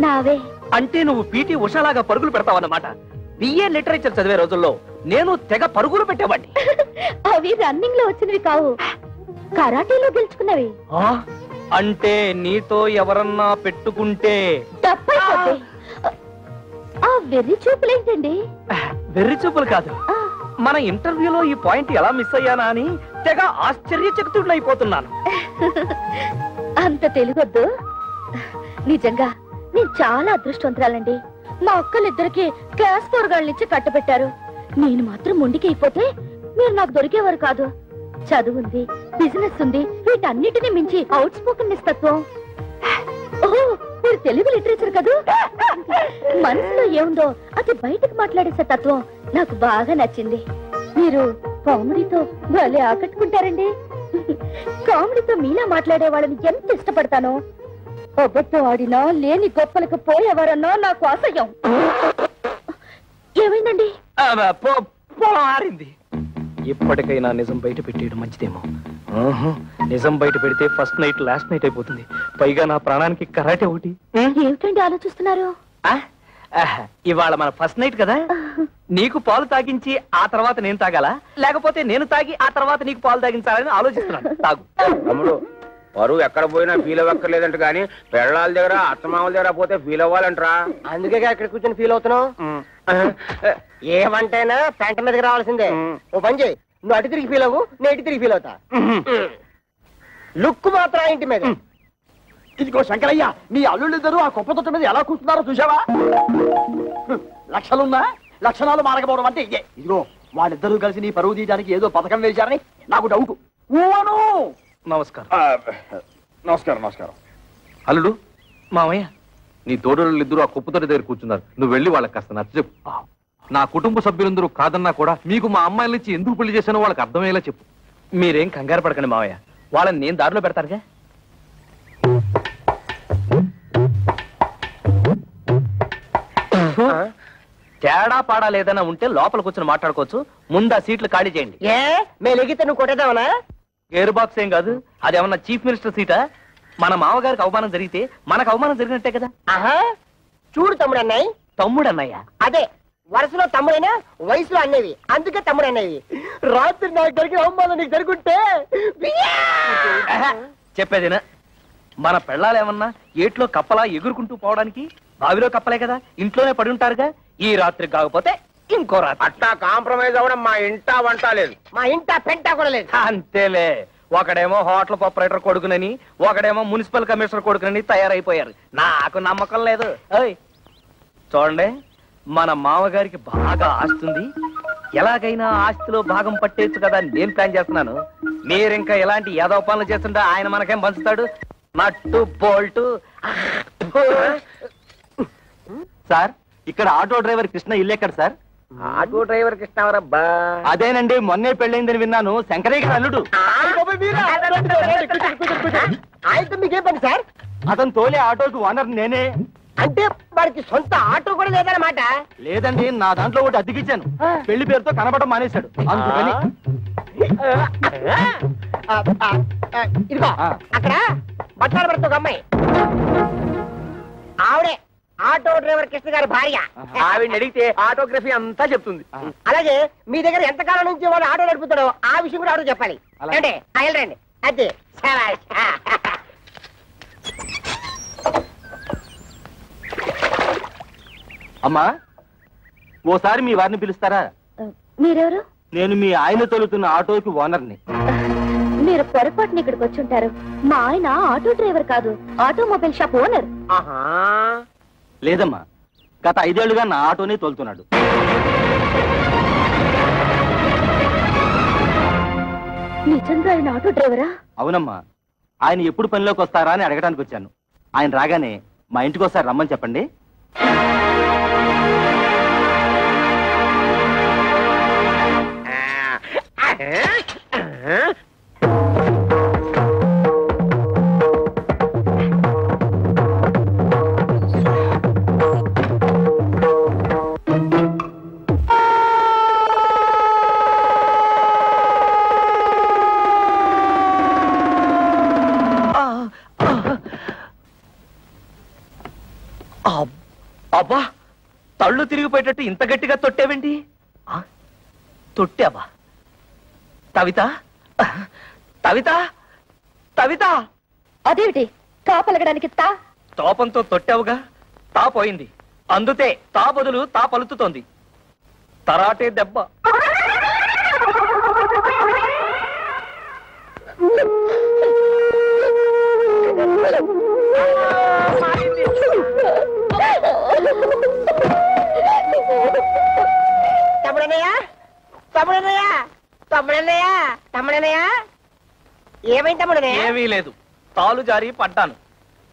Speaker 2: నావే.
Speaker 6: అంటే నువ్వు పీటీ ఉషాలాగా పరుగులు పెడతావన్నమాట. బిఏ లిటరేచర్ చదివే రోజుల్లో నేను తెగ పరుగులు పెట్టేవాడిని.
Speaker 2: అవి రన్నింగ్ లో వచ్చినవి కావు, కరాటీలో గెలుచుకున్నవి.
Speaker 6: అంటే నీతో ఎవరన్నా పెట్టుకుంటే
Speaker 2: తప్పైపోతే. ఆ వెర్రి చూపులేంటండి?
Speaker 6: వెర్రి చూపులు కాదు, మన ఇంటర్వ్యూలో ఈ పాయింట్ ఎలా మిస్ అయ్యానా అని తెగ ఆశ్చర్యచకితుడినైపోతున్నాను.
Speaker 2: అంత తెలుగొద్దు. నిజంగా నేను చాలా అదృష్టవంతురాలండి. మా అక్కలిద్దరికి క్లాస్ 4 నుంచి కట్టబెట్టారు. నేను మాత్రం మొండికి అయిపోతే మీరు నాకు దొరికేవారు కాదు. చదువుంది, బిజినెస్ ఉంది, వీటన్నిటిని మించి అవుట్ స్పోకెన్ తత్వం. ఓహో, మీరు తెలుగు లిటరేచర్ కదూ. మనసులో ఏముందో అది బయటకు మాట్లాడేసే తత్వం నాకు బాగా నచ్చింది. మీరు కామెడీతో భలే ఆకట్టుకుంటారండి. కామెడీతో మీలా మాట్లాడే వాళ్ళని ఎంత ఇష్టపడతానో. అబద్ధం ఆడినా లేని గొప్పలకు పోయేవారన్నా నాకు అసహ్యం. ఏమైందండి?
Speaker 6: మారింది. ఇప్పటికైనా నిజం బయట పెట్టేయడం మంచిదేమో. నిజం బయట పెడితే ఫస్ట్ నైట్ లాస్ట్ నైట్ అయిపోతుంది. పైగా నా ప్రాణానికి కరాటే ఒకటి.
Speaker 2: ఏమిటండి ఆలోచిస్తున్నారు?
Speaker 6: ఇవాళ మన ఫస్ట్ నైట్ కదా, నీకు పాలు తాగించి ఆ తర్వాత నేను తాగాలా, లేకపోతే నేను తాగి ఆ తర్వాత నీకు పాలు తాగించాలని ఆలోచిస్తున్నాను. తాగు.
Speaker 4: తమ్ముడు, పరువు ఎక్కడ పోయినా ఫీల్ అవ్వక్కర్లేదంట, కానీ పెళ్ళాల దగ్గర అత్తమామల దగ్గర పోతే ఫీల్ అవ్వాలంటరా.
Speaker 1: అందుకే ఇక్కడ కూర్చొని ఫీల్ అవుతున్నావు. ఏమంటైనా పెంట మీదకి రావాల్సిందే. ఓ పని చేయి, నువ్వు అటు తిరిగి ఫీల్ అవ్వు, నేను ఇటు తిరిగి ఫీల్ అవుతా. లుక్ మాత్రం ఇంటి మీద. ఇదిగో శంకరయ్య, నీ అల్లుళ్ళిద్దరూ ఆ కుప్ప తొట్ట మీద ఎలా కూర్చున్నారో చూసావా? లక్షలున్నా లక్షణాలు మారకపోవడం అంటే ఇదే. ఇదిగో వాళ్ళిద్దరూ కలిసి నీ పరువు తీయడానికి ఏదో పథకం వేశారని నాకు డౌట్.
Speaker 6: నమస్కారం.
Speaker 3: నమస్కారం. నమస్కారం. అల్లుడు,
Speaker 6: మామయ్య,
Speaker 3: నీ తోడోళ్ళిద్దరూ ఆ కుప్పతోటి దగ్గర కూర్చున్నారు. నువ్వు వెళ్ళి వాళ్ళకి కాస్త నచ్చ చెప్పు. నా కుటుంబ సభ్యులందరూ కాదన్నా కూడా మీకు మా అమ్మాయిల నుంచి ఎందుకు పెళ్లి చేశానో వాళ్ళకి అర్థమయ్యేలా చెప్పు.
Speaker 6: మీరేం కంగారు పడకండి మామయ్య, వాళ్ళని నేను దారిలో పెడతారుగా. తేడా పాడా లేదన్నా ఉంటే లోపల కూర్చొని మాట్లాడుకోవచ్చు. ముందు ఆ సీట్లు ఖాళీ చేయండి.
Speaker 1: మేము ఎగితే నువ్వు కొట్టేదావనా?
Speaker 6: గేర్ బాక్స్ ఏం కాదు, అదేమన్నా చీఫ్ మినిస్టర్ సీటా? మన మామగారికి అవమానం జరిగితే మనకు అవమానం జరిగినట్టే కదా.
Speaker 1: ఆహా, చూడు తమ్ముడు అన్నయ్య.
Speaker 6: తమ్ముడు అన్నయ్య?
Speaker 1: అదే, వరుసలో తమ్ముడైనా వయసులో అన్నవి, అందుకే తమ్ముడు అన్నవి. రాత్రి నాకు జరిగిన అవమానం నీకు జరుగుంటే
Speaker 6: చెప్పేదేనా? మన పెళ్ళాలు ఏమన్నా ఏట్లో కప్పలా ఎగురుకుంటూ పోవడానికి బావిలో కప్పలే కదా, ఇంట్లోనే పడి ఉంటారుగా. ఈ రాత్రి కాకపోతే ఇంకో రాత్రి.
Speaker 4: అట్టా కాంప్రమైజ్ అవ్వడం మా ఇంటా వంట లేదు,
Speaker 1: మా ఇంట పెంట కూడా లేదు.
Speaker 6: అంతేలే. ఒకడేమో హోటల్ ఆపరేటర్ కొడుకునని, ఒకడేమో మున్సిపల్ కమిషనర్ కొడుకునని తయారైపోయారు. నాకు నమ్మకం లేదు. చూడండి, మన మామగారికి బాగా ఆస్తుంది. ఎలాగైనా ఆస్తిలో భాగం పట్టేచ్చు కదా అని నేను ప్లాన్ చేస్తున్నాను. మీరింకా ఎలాంటి యాదవ పనులు చేస్తుంటే ఆయన మనకేం పంచుతాడు? నట్టు బోల్టు. సార్, ఇక్కడ ఆటో డ్రైవర్ కృష్ణ ఇల్లు ఎక్కడ సార్?
Speaker 4: Auto driver కృష్ణవరబ్బా.
Speaker 6: అదేనండి, మొన్నే పెళ్ళైందని విన్నాను. శంకరయ్య గారు అల్లుడు.
Speaker 1: ఆయనతో మీకేం పని సార్?
Speaker 6: అతను తోలే ఆటోకి ఓనర్ నేనే.
Speaker 1: అంటే వాడికి సొంత ఆటో కూడా లేదన్నమాట?
Speaker 6: లేదండి, నా దాంట్లో ఒకటి అద్దెకిచ్చాను. పెళ్లి పేరుతో కనబడడం మానేశాడు, అందుకని.
Speaker 1: ఇదిగో అక్కడ బట్టాల భర్త ఒక అమ్మాయి, ఆవిడే ఆటో డ్రైవర్ కృష్ణ గారి భార్య.
Speaker 4: ఆవిడ అడిగితే ఆటోగ్రఫీ అంతా చెప్తుంది.
Speaker 1: అలాగే మీ దగ్గర ఎంతకాలం నుంచి వాళ్ళు ఆటో నడుపుతాడో ఆ విషయం కూడా ఆటో చెప్పాలి. అంటే వెళ్ళండి. అదే
Speaker 6: అమ్మా, ఓసారి మీ వారిని పిలుస్తారా?
Speaker 2: మీరెవరు?
Speaker 6: నేను మీ ఆయన తోలుతున్న ఆటోకి ఓనర్ని.
Speaker 2: మీరు పొరపాటున ఇక్కడికి వచ్చి ఉంటారు. మా ఆయన ఆటో డ్రైవర్ కాదు, ఆటోమొబైల్ షాప్ ఓనర్.
Speaker 6: లేదమ్మా, గత 5 ఏళ్లుగా నా ఆటోనే తోలుతున్నాడు.
Speaker 2: నిజంగా ఆయన ఆటో డ్రైవరా?
Speaker 6: అవునమ్మా, ఆయన ఎప్పుడు పనిలోకి వస్తారా అని అడగడానికి వచ్చాను. ఆయన రాగానే మా ఇంటికి ఒకసారి రమ్మని చెప్పండి. అబ్బా, తళ్ళు తిరిగిపోయేటట్టు ఇంత గట్టిగా తొట్టేవేంటి? తొట్టావా? తవిత, తవిత, తవిత!
Speaker 2: అదేమిటి తాపలగడానికి తా?
Speaker 6: తోపంతో తొట్టావుగా, తా పోయింది. అందుతే తా బదులు తా పలుకుతోంది. తరాటే దెబ్బ.
Speaker 1: తమ్ముడన్నయ్య, తమ్ముడన్నయ్య,
Speaker 4: తమ్ముడనయ్యా ఏమైంది తమ్ముడనే?
Speaker 6: ఏమీ లేదు, తాలు జారి పడ్డాను.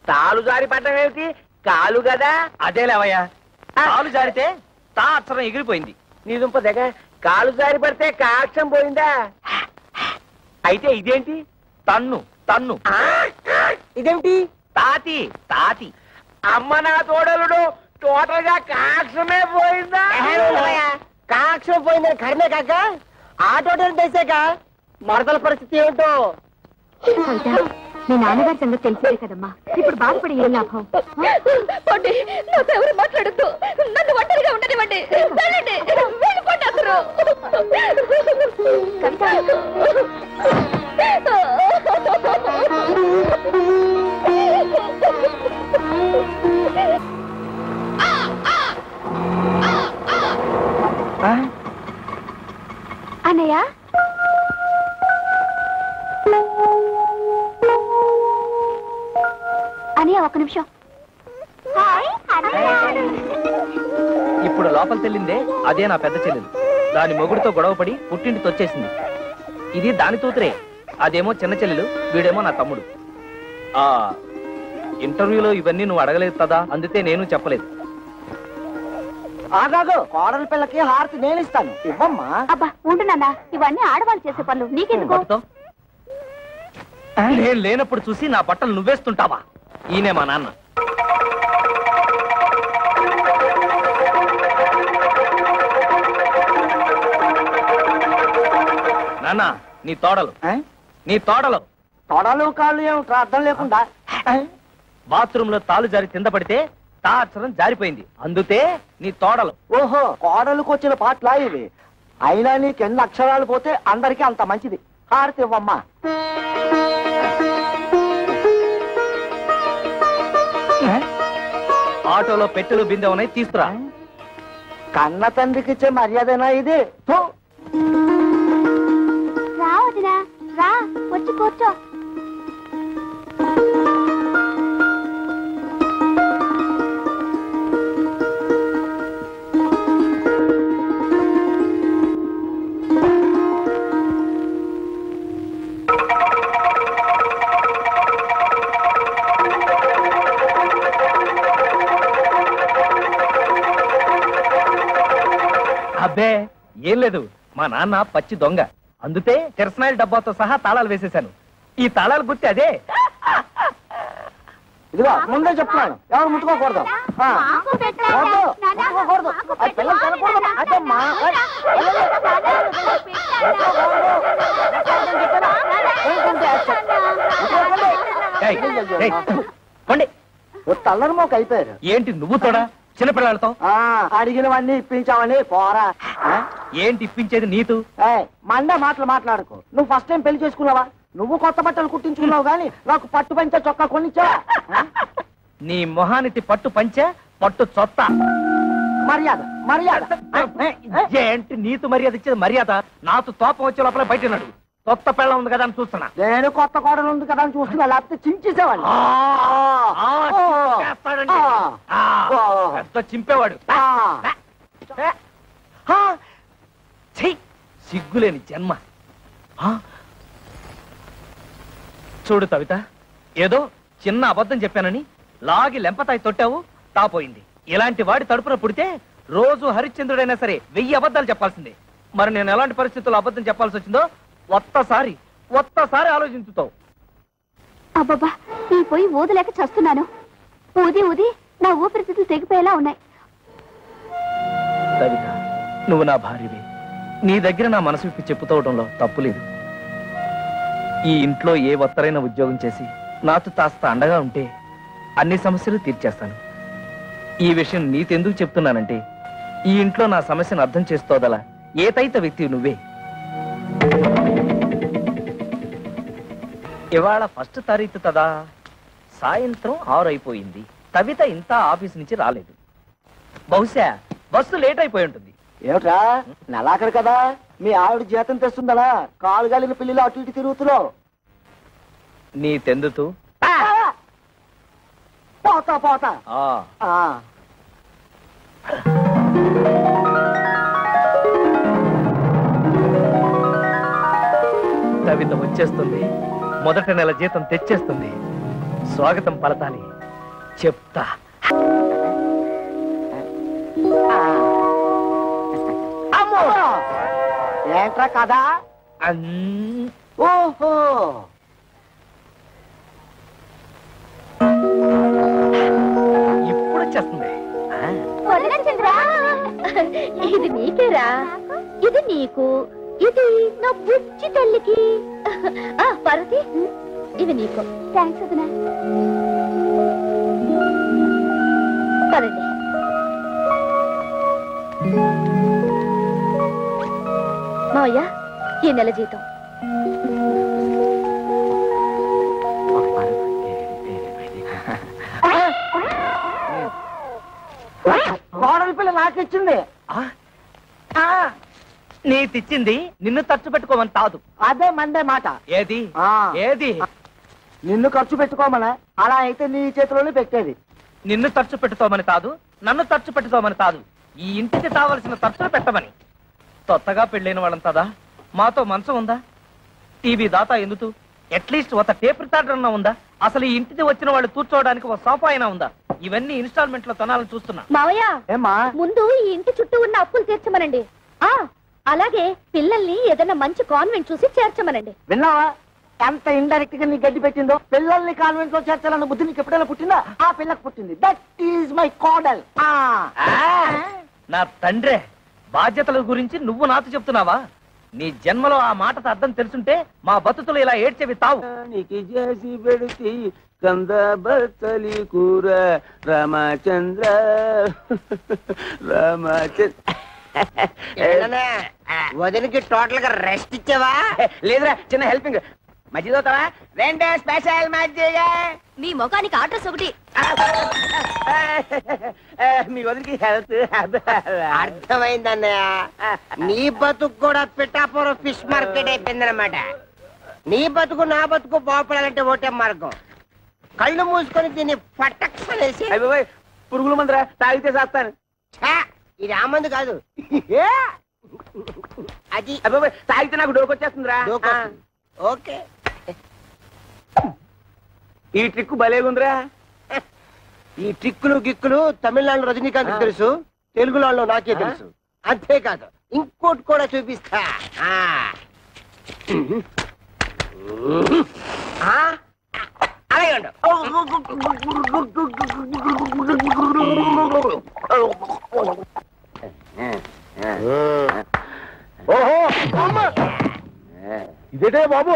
Speaker 4: తాలు జారి పడ్డం ఏమిటి? కాలు కదా.
Speaker 6: అదే లేవయ్యా, తాలు జారితే తా అక్షరం ఎగిరిపోయింది.
Speaker 4: నీ దుంప దగ్గ కాలు జారి పడితే కాక్షం పోయిందా? అయితే ఇదేంటి?
Speaker 6: తన్ను తన్ను.
Speaker 4: ఇదేమిటి?
Speaker 6: తాతి తాతి.
Speaker 4: అమ్మ నా తోడలుడు టోటల్ గా కాక్షమే పోయిందా? కాక్షం పోయిందని కర్మే కాక ఆటోటలు తెసాక మరదల పరిస్థితి ఏమిటో.
Speaker 2: మీ నాన్నగారి సంగతి తెలిసేదే కదమ్మా, ఇప్పుడు బాధపడి ఏం లాభం? నాతో ఎవరు మాట్లాడద్దు, నన్ను ఒంటరిగా ఉండనివ్వండి. వెళ్ళిపోండి అసలు. అన్నయ్య, అన్నయ్య ఒక్క నిమిషం.
Speaker 6: ఇప్పుడు లోపల తెల్లిందే అదే నా పెద్ద చెల్లెలు. దాని మొగుడితో గొడవపడి పుట్టింటికి వచ్చేసింది. ఇది దాని తూతురే, అదేమో చిన్న చెల్లెలు, వీడేమో నా తమ్ముడు. ఆ ఇంటర్వ్యూలో ఇవన్నీ నువ్వు అడగలేదు కదా, అందుకే నేను చెప్పలేదు.
Speaker 4: ఆగాగు, కోడల పిల్లకి హారతి నేను ఇస్తాను, ఇవ్వమ్మా.
Speaker 2: అబ్బా ఉంటున్నా, ఇవన్నీ ఆడవాళ్ళు చేసే పనులు, నీకెందుకు?
Speaker 6: పట్టుతో. నేను లేనప్పుడు చూసి నా బట్టలు నువ్వేస్తుంటావా? ఈయనే మా నాన్న. నాన్న, నీ తోడలు నీ తోడలు
Speaker 4: తొడలు కాళ్ళు ఏమిట్రా అర్థం లేకుండా?
Speaker 6: బాత్రూమ్ లో తాలు జారి కింద పడితే తా అక్షరం జారిపోయింది, అందుతే నీ తోడలు.
Speaker 4: ఓహో, కోడలకు వచ్చిన పాటలా ఇవి. అయినా నీకు ఎన్ని అక్షరాలు పోతే అందరికీ అంత మంచిది. హారతి ఇవ్వమ్మా.
Speaker 6: ఆటోలో పెట్టెలు బిందె ఉన్నాయి, తీసుకురా.
Speaker 4: కన్న తండ్రికి ఇచ్చే మర్యాదనా ఇది?
Speaker 2: రా వదినా, రా వచ్చి కూర్చో.
Speaker 6: అబ్బే ఏం లేదు, మా నాన్న పచ్చి దొంగ, అందుతే కిరసనాయిల డబ్బాతో సహా తాళాలు వేసేశాను. ఈ తాళాలు గుర్తి అదే.
Speaker 4: ఇదిగో ముందే చెప్తున్నాను, ఎవరు ముట్టుకోకూడదు. ముట్టుకోకూడదు, ఆ పిల్లలు తినకూడదు. అదమ్మా, తల్లరి మోక అయిపోయారు.
Speaker 6: ఏంటి నువ్వు తోడా చిన్నపిల్లలతో?
Speaker 4: అడిగినవన్నీ ఇప్పించావని పోరా.
Speaker 6: ఏంటి ఇప్పించేది నీతు?
Speaker 4: మండే మాటలు మాట్లాడుకో. నువ్వు ఫస్ట్ టైం పెళ్లి చేసుకున్నావా? నువ్వు కొత్త బట్టలు కుట్టించుకున్నావు గానీ నాకు పట్టు పంచ చొక్కా కొనిచ్చా.
Speaker 6: నీ మొహానికి పట్టు పంచ పట్టు చొత్త.
Speaker 4: మర్యాద మర్యాద
Speaker 6: ఏంటి నీతు మర్యాద ఇచ్చేది? మర్యాద నాతో తోపం వచ్చే లోపల బయట నాడు. కొత్త పిల్ల ఉంది కదా అని చూస్తున్నా.
Speaker 4: నేను కొత్త కోడలు ఉంది కదా అని చూస్తున్నా, లేకపోతే చించేసేవాళ్ళు.
Speaker 6: చింపేవాడు. సిగ్గులేని జన్మ. చూడు కవిత, ఏదో చిన్న అబద్ధం చెప్పానని లాగి లెంపతాయి తొట్టావు, తాపోయింది. ఇలాంటి వాడి తడుపున పుడితే రోజు హరిశ్చంద్రుడైనా సరే 1000 అబద్ధాలు చెప్పాల్సిందే. మరి నేను ఎలాంటి పరిస్థితుల్లో అబద్ధం చెప్పాల్సి వచ్చిందో ఒక్కసారి ఆలోచించుతావు.
Speaker 2: అబ్బబ్బా, ఈ పోయి ఊదలేక చస్తున్నాను. ఊది ఊది నా ఊపిరితిత్తులు తెగిపోయేలా ఉన్నాయి.
Speaker 6: కవిత, నువ్వు నా భార్యవి. నీ దగ్గర నా మనసు విప్పి చెప్పుకోవడంలో తప్పులేదు. ఈ ఇంట్లో ఏ ఒత్తరైన ఉద్యోగం చేసి నాతో కాస్త అండగా ఉంటే అన్ని సమస్యలు తీర్చేస్తాను. ఈ విషయం నీతెందుకు చెప్తున్నానంటే, ఈ ఇంట్లో నా సమస్యను అర్థం చేసుకోదలా ఏతైత వ్యక్తి నువ్వే. ఇవాళ 1వ తారీఖు కదా, సాయంత్రం 6 అయిపోయింది. కవిత ఇంత ఆఫీస్ నుంచి రాలేదు. బహుశా బస్సు లేట్ అయిపోయి ఉంటుంది.
Speaker 4: ఏమిట్రా, నెలాఖరు కదా, మీ ఆవిడ జీతం తెస్తుందలా కాలు గాలిన పిల్లలు అటు ఇటు తిరుగుతున్నావు.
Speaker 6: నీ తెందుతూ
Speaker 4: పోతా పోతా.
Speaker 6: కవిత వచ్చేస్తుంది, మొదటి నెల జీతం తెచ్చేస్తుంది. స్వాగతం పలతాలి, చెప్తా.
Speaker 4: అమ్మో ఏంట్రా కదా? ఓహో
Speaker 6: ఇప్పుడు వచ్చేస్తుంది.
Speaker 2: ఇది నీకేరా, ఇది నీకు, ఇది నా బుజ్జి తల్లికి. పార్వతి, ఇది నీకు. థ్యాంక్స్ వదినా. పదండి. మావయ్య, ఈ నెల జీతం.
Speaker 4: కోడలి పిల్ల నాకిచ్చింది.
Speaker 6: నీ తెచ్చింది నిన్ను ఖర్చు పెట్టుకోమని కాదు.
Speaker 4: అదే మండే మాట.
Speaker 6: ఏది ఏది?
Speaker 4: నిన్ను ఖర్చు పెట్టుకోమనా? అలా అయితే నీ చేతిలోనే పెట్టేది.
Speaker 6: నిన్ను ఖర్చు పెట్టుకోమని కాదు, నన్ను ఖర్చు పెట్టుకోమని కాదు, ఈ ఇంటికి కావలసిన ఖర్చులు పెట్టమని. కొత్తగా పెళ్ళైన వాళ్ళంతదా మాతో మంచం ఉందా? టీవీ దాతా ఎందుకు? అట్లీస్ట్ ఒక టేప్ రికార్డర్ అన్నా ఉందా? అసలు ఈ ఇంటికి వచ్చిన వాళ్ళు కూర్చోవడానికి ఒక సోఫా అయినా ఉందా? ఇవన్నీ ఇన్స్టాల్మెంట్ లో కొనాలని చూస్తున్నా.
Speaker 2: మావయ్య,
Speaker 4: ఏమా
Speaker 2: ముందు ఈ ఇంటి చుట్టూ ఉన్న అప్పులు తీర్చమనండి. అలాగే పిల్లల్ని ఏదైనా మంచి కాన్వెంట్ చూసి చేర్చమనండి.
Speaker 4: విన్నావా ఎంత ఇండైరెక్ట్ గా నీ గడ్డి పెట్టిందో? పిల్లల్ని కాన్వెంట్ లో చేర్చాలన్న బుద్ధి నీకు ఎప్పుడైనా పుట్టిందా? ఆ పిల్లకు పుట్టింది. దట్ ఈజ్ మై కోడల్.
Speaker 6: నా తండ్రే, బాధ్యతల గురించి నువ్వు నాతో చెప్తున్నావా? నీ జన్మలో ఆ మాటకు అర్థం తెలుసుంటే మా బతుకులు ఇలా ఏడ్చేవి తావు.
Speaker 7: నీకి చేసి పెడితే కంద బత్తలి కూర రామచంద్ర రామచంద్ర.
Speaker 4: వదిలికి టోటల్ గా రెస్ట్ ఇచ్చావా?
Speaker 7: లేదురా, చిన్న హెల్పింగ్. మధ్యలో రెండే స్పెషల్ మజ్జిగ.
Speaker 2: మీ ముఖానికి అడ్రస్ ఒకటి.
Speaker 7: మీ వదిలికి హెల్త్.
Speaker 4: అర్థమైందన్నయ్య, నీ బతుకు కూడా పిఠాపురం ఫిష్ మార్కెట్ అయిపోయిందన్నమాట. నీ బతుకు నా బతుకు బాగుపడాలంటే ఒకటే మార్గం. కళ్ళు మూసుకొని దీన్ని పట్టక్షలేసి.
Speaker 7: పురుగుల మందురా, తాగితే చేస్తాను.
Speaker 4: ఇది ఆ మందు కాదు, అది
Speaker 7: తాగితే నాకు డోకొచ్చేస్తుందిరా.
Speaker 4: ఓకే,
Speaker 7: ఈ ట్రిక్ భలేగుందిరా.
Speaker 4: ఈ ట్రిక్కులు గిక్కులు తమిళనాడు రజనీకాంత్ తెలుసు, తెలుగులో నాకే తెలుసు. అంతేకాదు ఇంకోటి కూడా చూపిస్తా. అలాగే ఉండు.
Speaker 5: ఓహో ఇదేటే బాబు?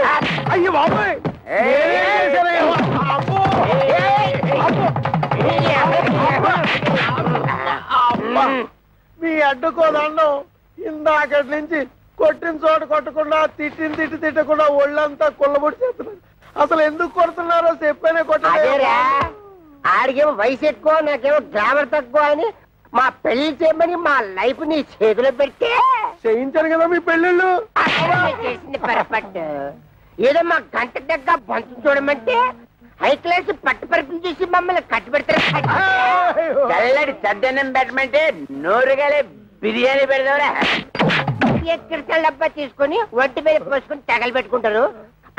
Speaker 5: అయ్యో బాబు, మీ అడ్డుకోదండం ఇందాకటి నుంచి కొట్టిన చోట కొట్టకుండా తిట్టిన తిట్టకుండా ఒళ్ళంతా కుళ్ళబొడి చేస్తున్నారు. అసలు ఎందుకు కొడుతున్నారో చెప్పేనే కొట్టలేరా?
Speaker 4: ఆడికేమో వయసు ఎక్కువ, నాకేమో గ్రామర్ తక్కువ అని మా పెళ్లి చేయమని మా లైఫ్ నీ చేతిలో పెడితే
Speaker 5: చేయించాను కదా మీ పెళ్ళిళ్ళు.
Speaker 4: చేసింది పొరపాటు. ఏదో మా గంట దగ్గర బంతు చూడమంటే హై క్లాస్ పట్టు పరిపులు చూసి మమ్మల్ని కట్టు పెడతారు. చల్లడి చద్దనం పెట్టమంటే నోరుగాలే బిర్యానీ పెడదావరా. ఎక్కడికి డబ్బా తీసుకొని ఒంటి మీద పోసుకొని తగలు పెట్టుకుంటారు.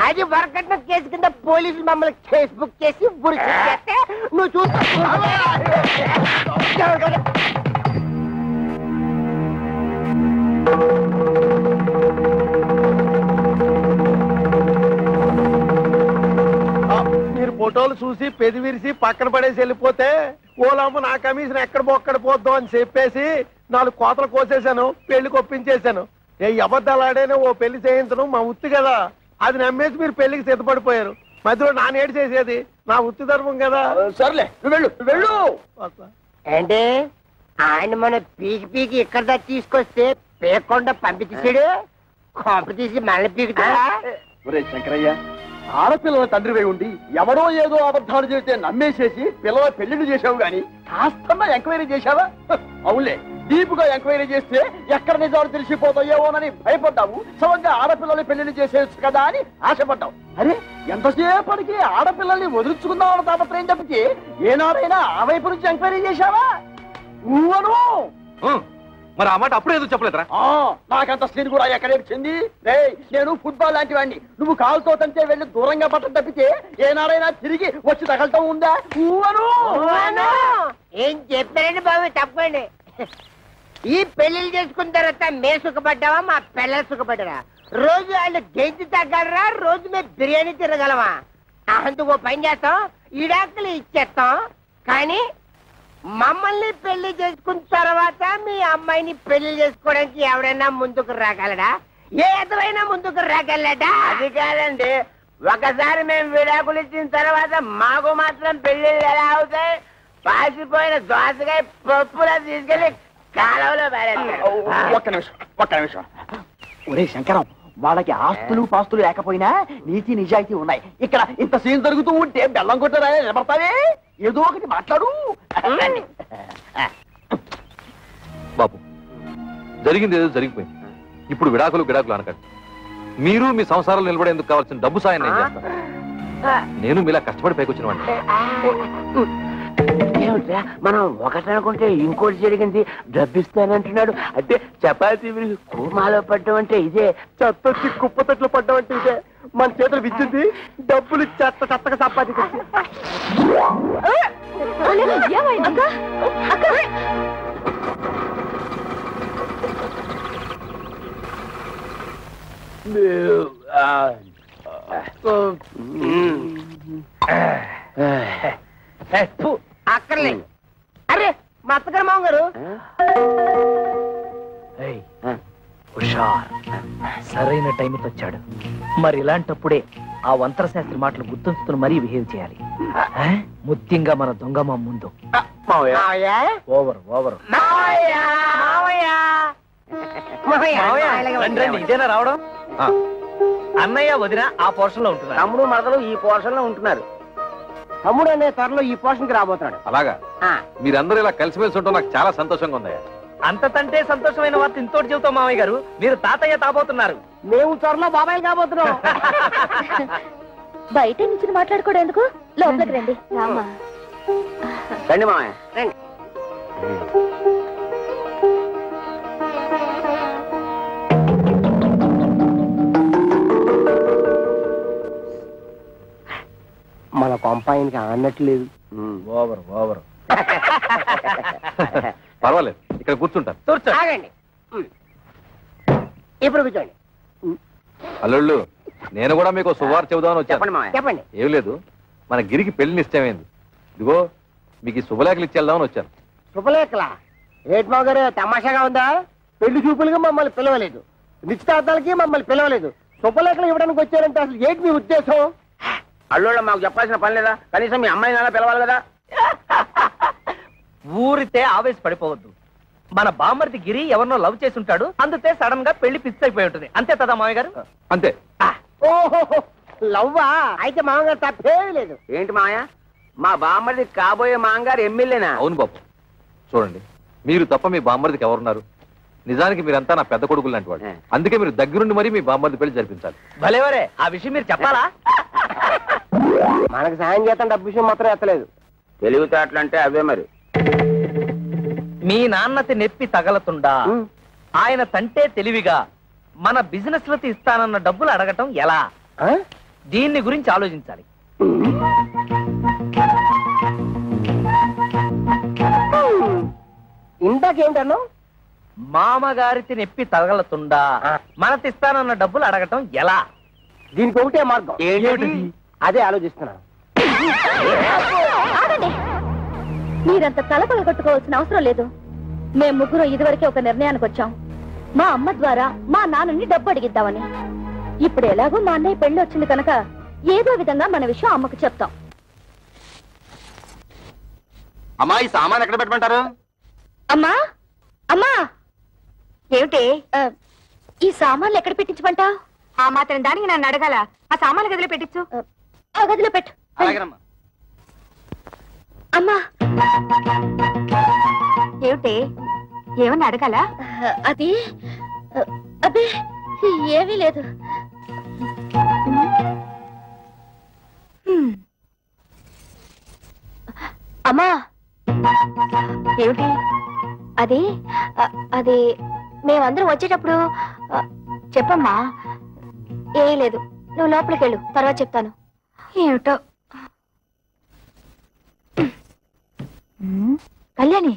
Speaker 4: అది వరకట్న కేసు కింద పోలీసులు మమ్మల్ని కేసు బుక్ చేసి ఉరి చేస్తే నువ్వు చూస్తా.
Speaker 5: మీరు ఫోటోలు చూసి పెది విరిసి పక్కన పడేసి వెళ్ళిపోతే ఓలమ్మ నా కమిషన్ ఎక్కడ బొక్కడ పోద్దాం అని చెప్పేసి 4 కోతలు కోసేశాను, పెళ్లికి ఒప్పించేశాను. ఏ అబద్ధాలాడేనే ఓ పెళ్లి చేయించడం మా ఉత్తి కదా, అది నమ్మేసి మీరు పెళ్లికి సిద్ధపడిపోయారు. మధ్యలో నానేడు చేసేది నా వృత్తి ధర్మం కదా.
Speaker 1: సర్లే, నువ్వు వెళ్ళు, నువ్వు వెళ్ళు.
Speaker 4: అంటే ఆయన మన పీకి పీకి ఇక్కడ దాకా తీసుకొస్తే పేకుండా పంపించేసాడు. కాంప తీసి మళ్ళీ పీకుతాడా?
Speaker 1: ఒరే శంకరయ్య, ఆడపిల్లల తండ్రివై ఉండి ఎవడో ఏదో అబద్ధాలు చేస్తే నమ్మేసేసి పిల్లల పెళ్లిళ్ళు చేసావు గాని కాస్తన్నా ఎంక్వైరీ చేశావా? అవునులే, డీపుగా ఎంక్వైరీ చేస్తే ఎక్కడ నిజాలు తెలిసిపోతాయేమోనని భయపడ్డావు. సమంగా ఆడపిల్లల్ని పెళ్లిళ్ళు చేసేయచ్చు కదా అని ఆశపడ్డావు. అరే, ఎంతసేపటికి ఆడపిల్లల్ని వదులుచుకుందామని తాపత్రయం తప్పితే ఏనాడైనా ఆ వైపు నుంచి ఎంక్వైరీ చేశావా? నువ్వను
Speaker 3: మరి ఆ మాట అప్పుడే ఎందుకు చెప్పలేదురా?
Speaker 1: నాకంత సీన్ కూడా ఎక్కడేచింది. నేను ఫుట్బాల్ లాంటి వాడిని. నువ్వు కాలుతో తంటే వెళ్ళి దూరంగా పట్టం తప్పితే ఏనాడైనా తిరిగి వచ్చి తగలటం ఉందా?
Speaker 4: ఏం చెప్పారండి బాబు? తప్పండి. ఈ పెళ్లిళ్ళు చేసుకున్న తర్వాత మే సుఖపడ్డావా, మా పిల్లలు సుఖపడ్డారా? రోజు వాళ్ళు గెంజి తగ్గలరా, రోజు మేము బిర్యానీ తిరగలమా? అందుకో పని చేస్తాం, ఈడాకులు ఇచ్చేస్తాం. కానీ మమ్మల్ని పెళ్లి చేసుకున్న తర్వాత మీ అమ్మాయిని పెళ్లి చేసుకోవడానికి ఎవరైనా ముందుకు రాగలడా? ఏ ఎదురైనా ముందుకు రాగలడా? అది కాదండి, ఒకసారి మేము విడాకులు ఇచ్చిన తర్వాత మాకు మాత్రం పెళ్లిళ్ళు ఎలా అవుతాయి? పాసిపోయిన దోసకాయ పప్పులా తీసుకెళ్లి కాలంలో
Speaker 1: ఒక్క నిమిషం. ఒరే శంకరం, వాళ్ళకి ఆస్తులు పాస్తులు లేకపోయినా నీతి నిజాయితీ ఉన్నాయి. ఇక్కడ ఇంత సీన్ జరుగుతూ ఉంటే బెల్లం కొట్టరా నిలబడతావే? ఏదో ఒకటి మాట్లాడు.
Speaker 3: బాబు, జరిగింది ఏదో జరిగిపోయింది. ఇప్పుడు విడాకులు అనకండి. మీరు మీ సంసారాలు నిలబడేందుకు కావాల్సిన డబ్బు సాయం నేను చేస్తాను. నేను మీలా కష్టపడి పైకొచ్చిన వాడిని.
Speaker 4: ఏమిట్రా మనం ఒకటి అనుకుంటే ఇంకోటి జరిగింది. డబ్బిస్తానంటున్నాడు అంటే చపాతీ కూమాలో పడ్డం అంటే ఇదే,
Speaker 1: చెత్తొచ్చి కుప్పతట్లు పడ్డం అంటే ఇదే. మన చేతులు విచ్చింది, డబ్బులు చెత్తగా సంపాదించి.
Speaker 4: అక్కర్లేదు. అరే మా అత్తగారు మామగారు.
Speaker 6: హుషార్, సరైన టైంకి వచ్చాడు. మరి ఇలాంటప్పుడే ఆ వంతర శాస్త్రి మాటలు గుర్తుంచుకుని మరీ బిహేవ్ చేయాలి. ముఖ్యంగా మన దొంగమ్మ ముందు. ఓవర్ ఇదేనా రావడం? అన్నయ్య వదిన ఆ పోర్షన్ లో ఉంటున్నారు,
Speaker 4: తమ్ముడు మరదలు ఈ పోర్షన్ లో ఉంటున్నారు. తమ్ముడు అనే త్వరలో ఈ పోర్షన్ కి రాబోతున్నాడు.
Speaker 3: అలాగా? మీరందరూ ఇలా కలిసిమెలిసి ఉంటాం నాకు చాలా సంతోషంగా ఉంది.
Speaker 6: అంతకంటే సంతోషమైన వార్త ఇంతోటి చెబుతాం మామయ్య గారు. మీరు తాతయ్య తాబోతున్నారు.
Speaker 4: మేము త్వరలో బాబాయ్ కాబోతున్నాం.
Speaker 2: బయట నుంచి మాట్లాడుకోవడం ఎందుకు? లోపలికి రండి. రామా
Speaker 4: రండి మామయ్య రండి. మన కొంపాయనికి అన్నట్లేదు.
Speaker 6: ఓవర్
Speaker 3: పర్వాలేదు, ఇక్కడ కూర్చుంటాను.
Speaker 4: ఆగండి, ఇప్పుడు కూర్చోండి.
Speaker 3: అల్లుళ్ళు, నేను కూడా మీకు శుభవార్త చెబుదామని వచ్చాను.
Speaker 4: చెప్పండి.
Speaker 3: ఏం లేదు, మన గిరికి పెళ్లి నిశ్చయమైంది. ఇదిగో మీకు ఈ శుభలేఖలు ఇచ్చేద్దామని వచ్చాను.
Speaker 4: శుభలేఖలా? రేట్మావు గారు తమాషాగా ఉందా? పెళ్లి చూపులుగా మమ్మల్ని పిలవలేదు, నిశ్చితార్థాలకి మమ్మల్ని పిలవలేదు, శుభలేఖలు ఇవ్వడానికి వచ్చారంటే అసలు ఏంటి మీ ఉద్దేశం? అల్లుళ్ళ మాకు చెప్పాల్సిన పని లేదా? కనీసం మీ అమ్మాయిని అలా పిలవాలి కదా.
Speaker 6: ఊరితే ఆవేశపడిపోవద్దు. మన బామ్మర్ది గిరి ఎవరినో లవ్ చేసి ఉంటాడు, అందుకే సడన్ గా పెళ్లి ఫిక్స్ అయిపోయి ఉంటుంది. అంతే కదా మామయ్య గారు?
Speaker 3: అంతే.
Speaker 4: ఓహో, లవ్వా? అయితే మామగారు తప్పేమీ లేదు. ఏంటి మామయ్య, మా బామ్మర్ది కాబోయే మామగారు ఎమ్మెల్యేనా?
Speaker 3: అవును బాబు. చూడండి, మీరు తప్ప మీ బామ్మర్దికి ఎవరున్నారు? నిజానికి మీరంతా నా పెద్ద కొడుకులు లాంటి వాడు. అందుకే మీరు దగ్గరుండి మరీ మీ బామ్మర్ది పెళ్లి జరిపించాలి.
Speaker 6: భలేవరే, ఆ విషయం మీరు చెప్పాలా?
Speaker 4: మనకు సాయం చేస్తాం, డబ్బు విషయం మాత్రం ఎత్తలేదు. తెలివితేటలు అంటే అవే మరి.
Speaker 6: మీ నాన్నతి నెప్పి తగలతుండా ఆయన తంటే తెలివిగా మన బిజినెస్ లకి ఇస్తానన్న డబ్బులు అడగటం ఎలా? దీన్ని గురించి ఆలోచించాలి.
Speaker 4: ఇందాకేంటన్నా?
Speaker 6: మామగారికి నెప్పి తగలతుండా మనతిస్తానన్న డబ్బులు అడగటం ఎలా?
Speaker 4: దీనికి ఒకటే మార్గం. అదే ఆలోచిస్తున్నాను.
Speaker 2: మీరంత తలపలు కట్టుకోవాల్సిన అవసరం లేదు. మేము ముగ్గురు ఇదివరకే ఒక నిర్ణయానికి వచ్చాం. మా అమ్మ ద్వారా మా నాన్నని డబ్బు అడిగిద్దామని. ఇప్పుడు ఎలాగో మా అన్నయ్య పెళ్లి వచ్చింది కనుక ఏదో విధంగా మన విషయం అమ్మకు చెప్తాం.
Speaker 7: అమ్మా, ఈ సామాన్ ఎక్కడ పెట్టమంటారు?
Speaker 2: అమ్మా అమ్మా,
Speaker 8: ఏమిటి
Speaker 2: ఈ సామాన్లు ఎక్కడ పెట్టించమంటా?
Speaker 8: ఆ మాత్రం దానికి నన్ను అడగాల? ఆ సామాన్లు గదిలో పెట్టించు.
Speaker 2: ఆ గదిలో పెట్టు. అమ్మా,
Speaker 8: ఏమిటి, ఏమన్నా అడగాల?
Speaker 2: అది అబ్బే ఏమీ లేదు. అమ్మా,
Speaker 8: ఏమిటి
Speaker 2: అది అది మేమందరం వచ్చేటప్పుడు చెప్పమ్మా. ఏ లేదు, నువ్వు లోపలికి వెళ్ళు, తర్వాత చెప్తాను. ఏమిటో. కళ్యాణి,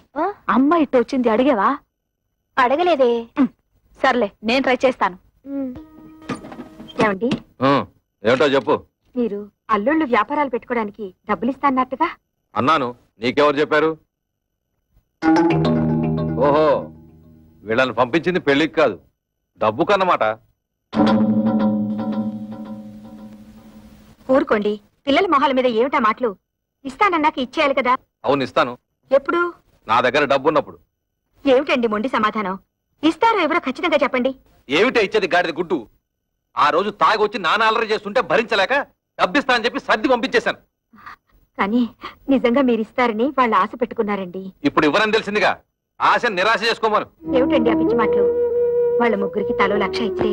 Speaker 2: అమ్మ ఇట్టు వచ్చింది, అడిగావా? అడగలేదే. సర్లే, నేను ట్రై చేస్తాను. ఏమండి?
Speaker 3: ఏమిటో చెప్పు.
Speaker 8: మీరు అల్లుళ్ళు వ్యాపారాలు పెట్టుకోవడానికి డబ్బులు ఇస్తాన్నట్టుగా
Speaker 3: అన్నాను. నీకెవరు చెప్పారు? ఓహో, వీళ్ళని పంపించింది పెళ్లికి కాదు, డబ్బు కన్నమాట.
Speaker 8: ఊరుకోండి, పిల్లల మొహాల మీద ఏమిటా మాటలు? ఇస్తానన్నాక ఇచ్చేయాలి కదా.
Speaker 3: అవును, ఇస్తాను.
Speaker 8: ఎప్పుడు?
Speaker 3: నా దగ్గర డబ్బు ఉన్నప్పుడు.
Speaker 8: ఏమిటండి మొండి సమాధానం? ఇస్తారో ఎవరో ఖచ్చితంగా చెప్పండి.
Speaker 3: ఏమిటో ఇచ్చేది గాడిద గుడ్డు. ఆ రోజు తాగి వచ్చి నాన్న అల్లరి చేస్తుంటే భరించలేక డబ్బిస్తా అని చెప్పి సర్ది పంపించేశాను.
Speaker 8: కానీ నిజంగా మీరు ఇస్తారని వాళ్ళు ఆశ పెట్టుకున్నారండి.
Speaker 3: ఇప్పుడు ఇవ్వరని తెలిసిందిగా, ఆశ నిరాశ చేసుకోమను.
Speaker 8: ఏమిటండి ఆ పిచ్చి మాటలు? వాళ్ళ ముగ్గురికి తలో 1,00,000 ఇస్తే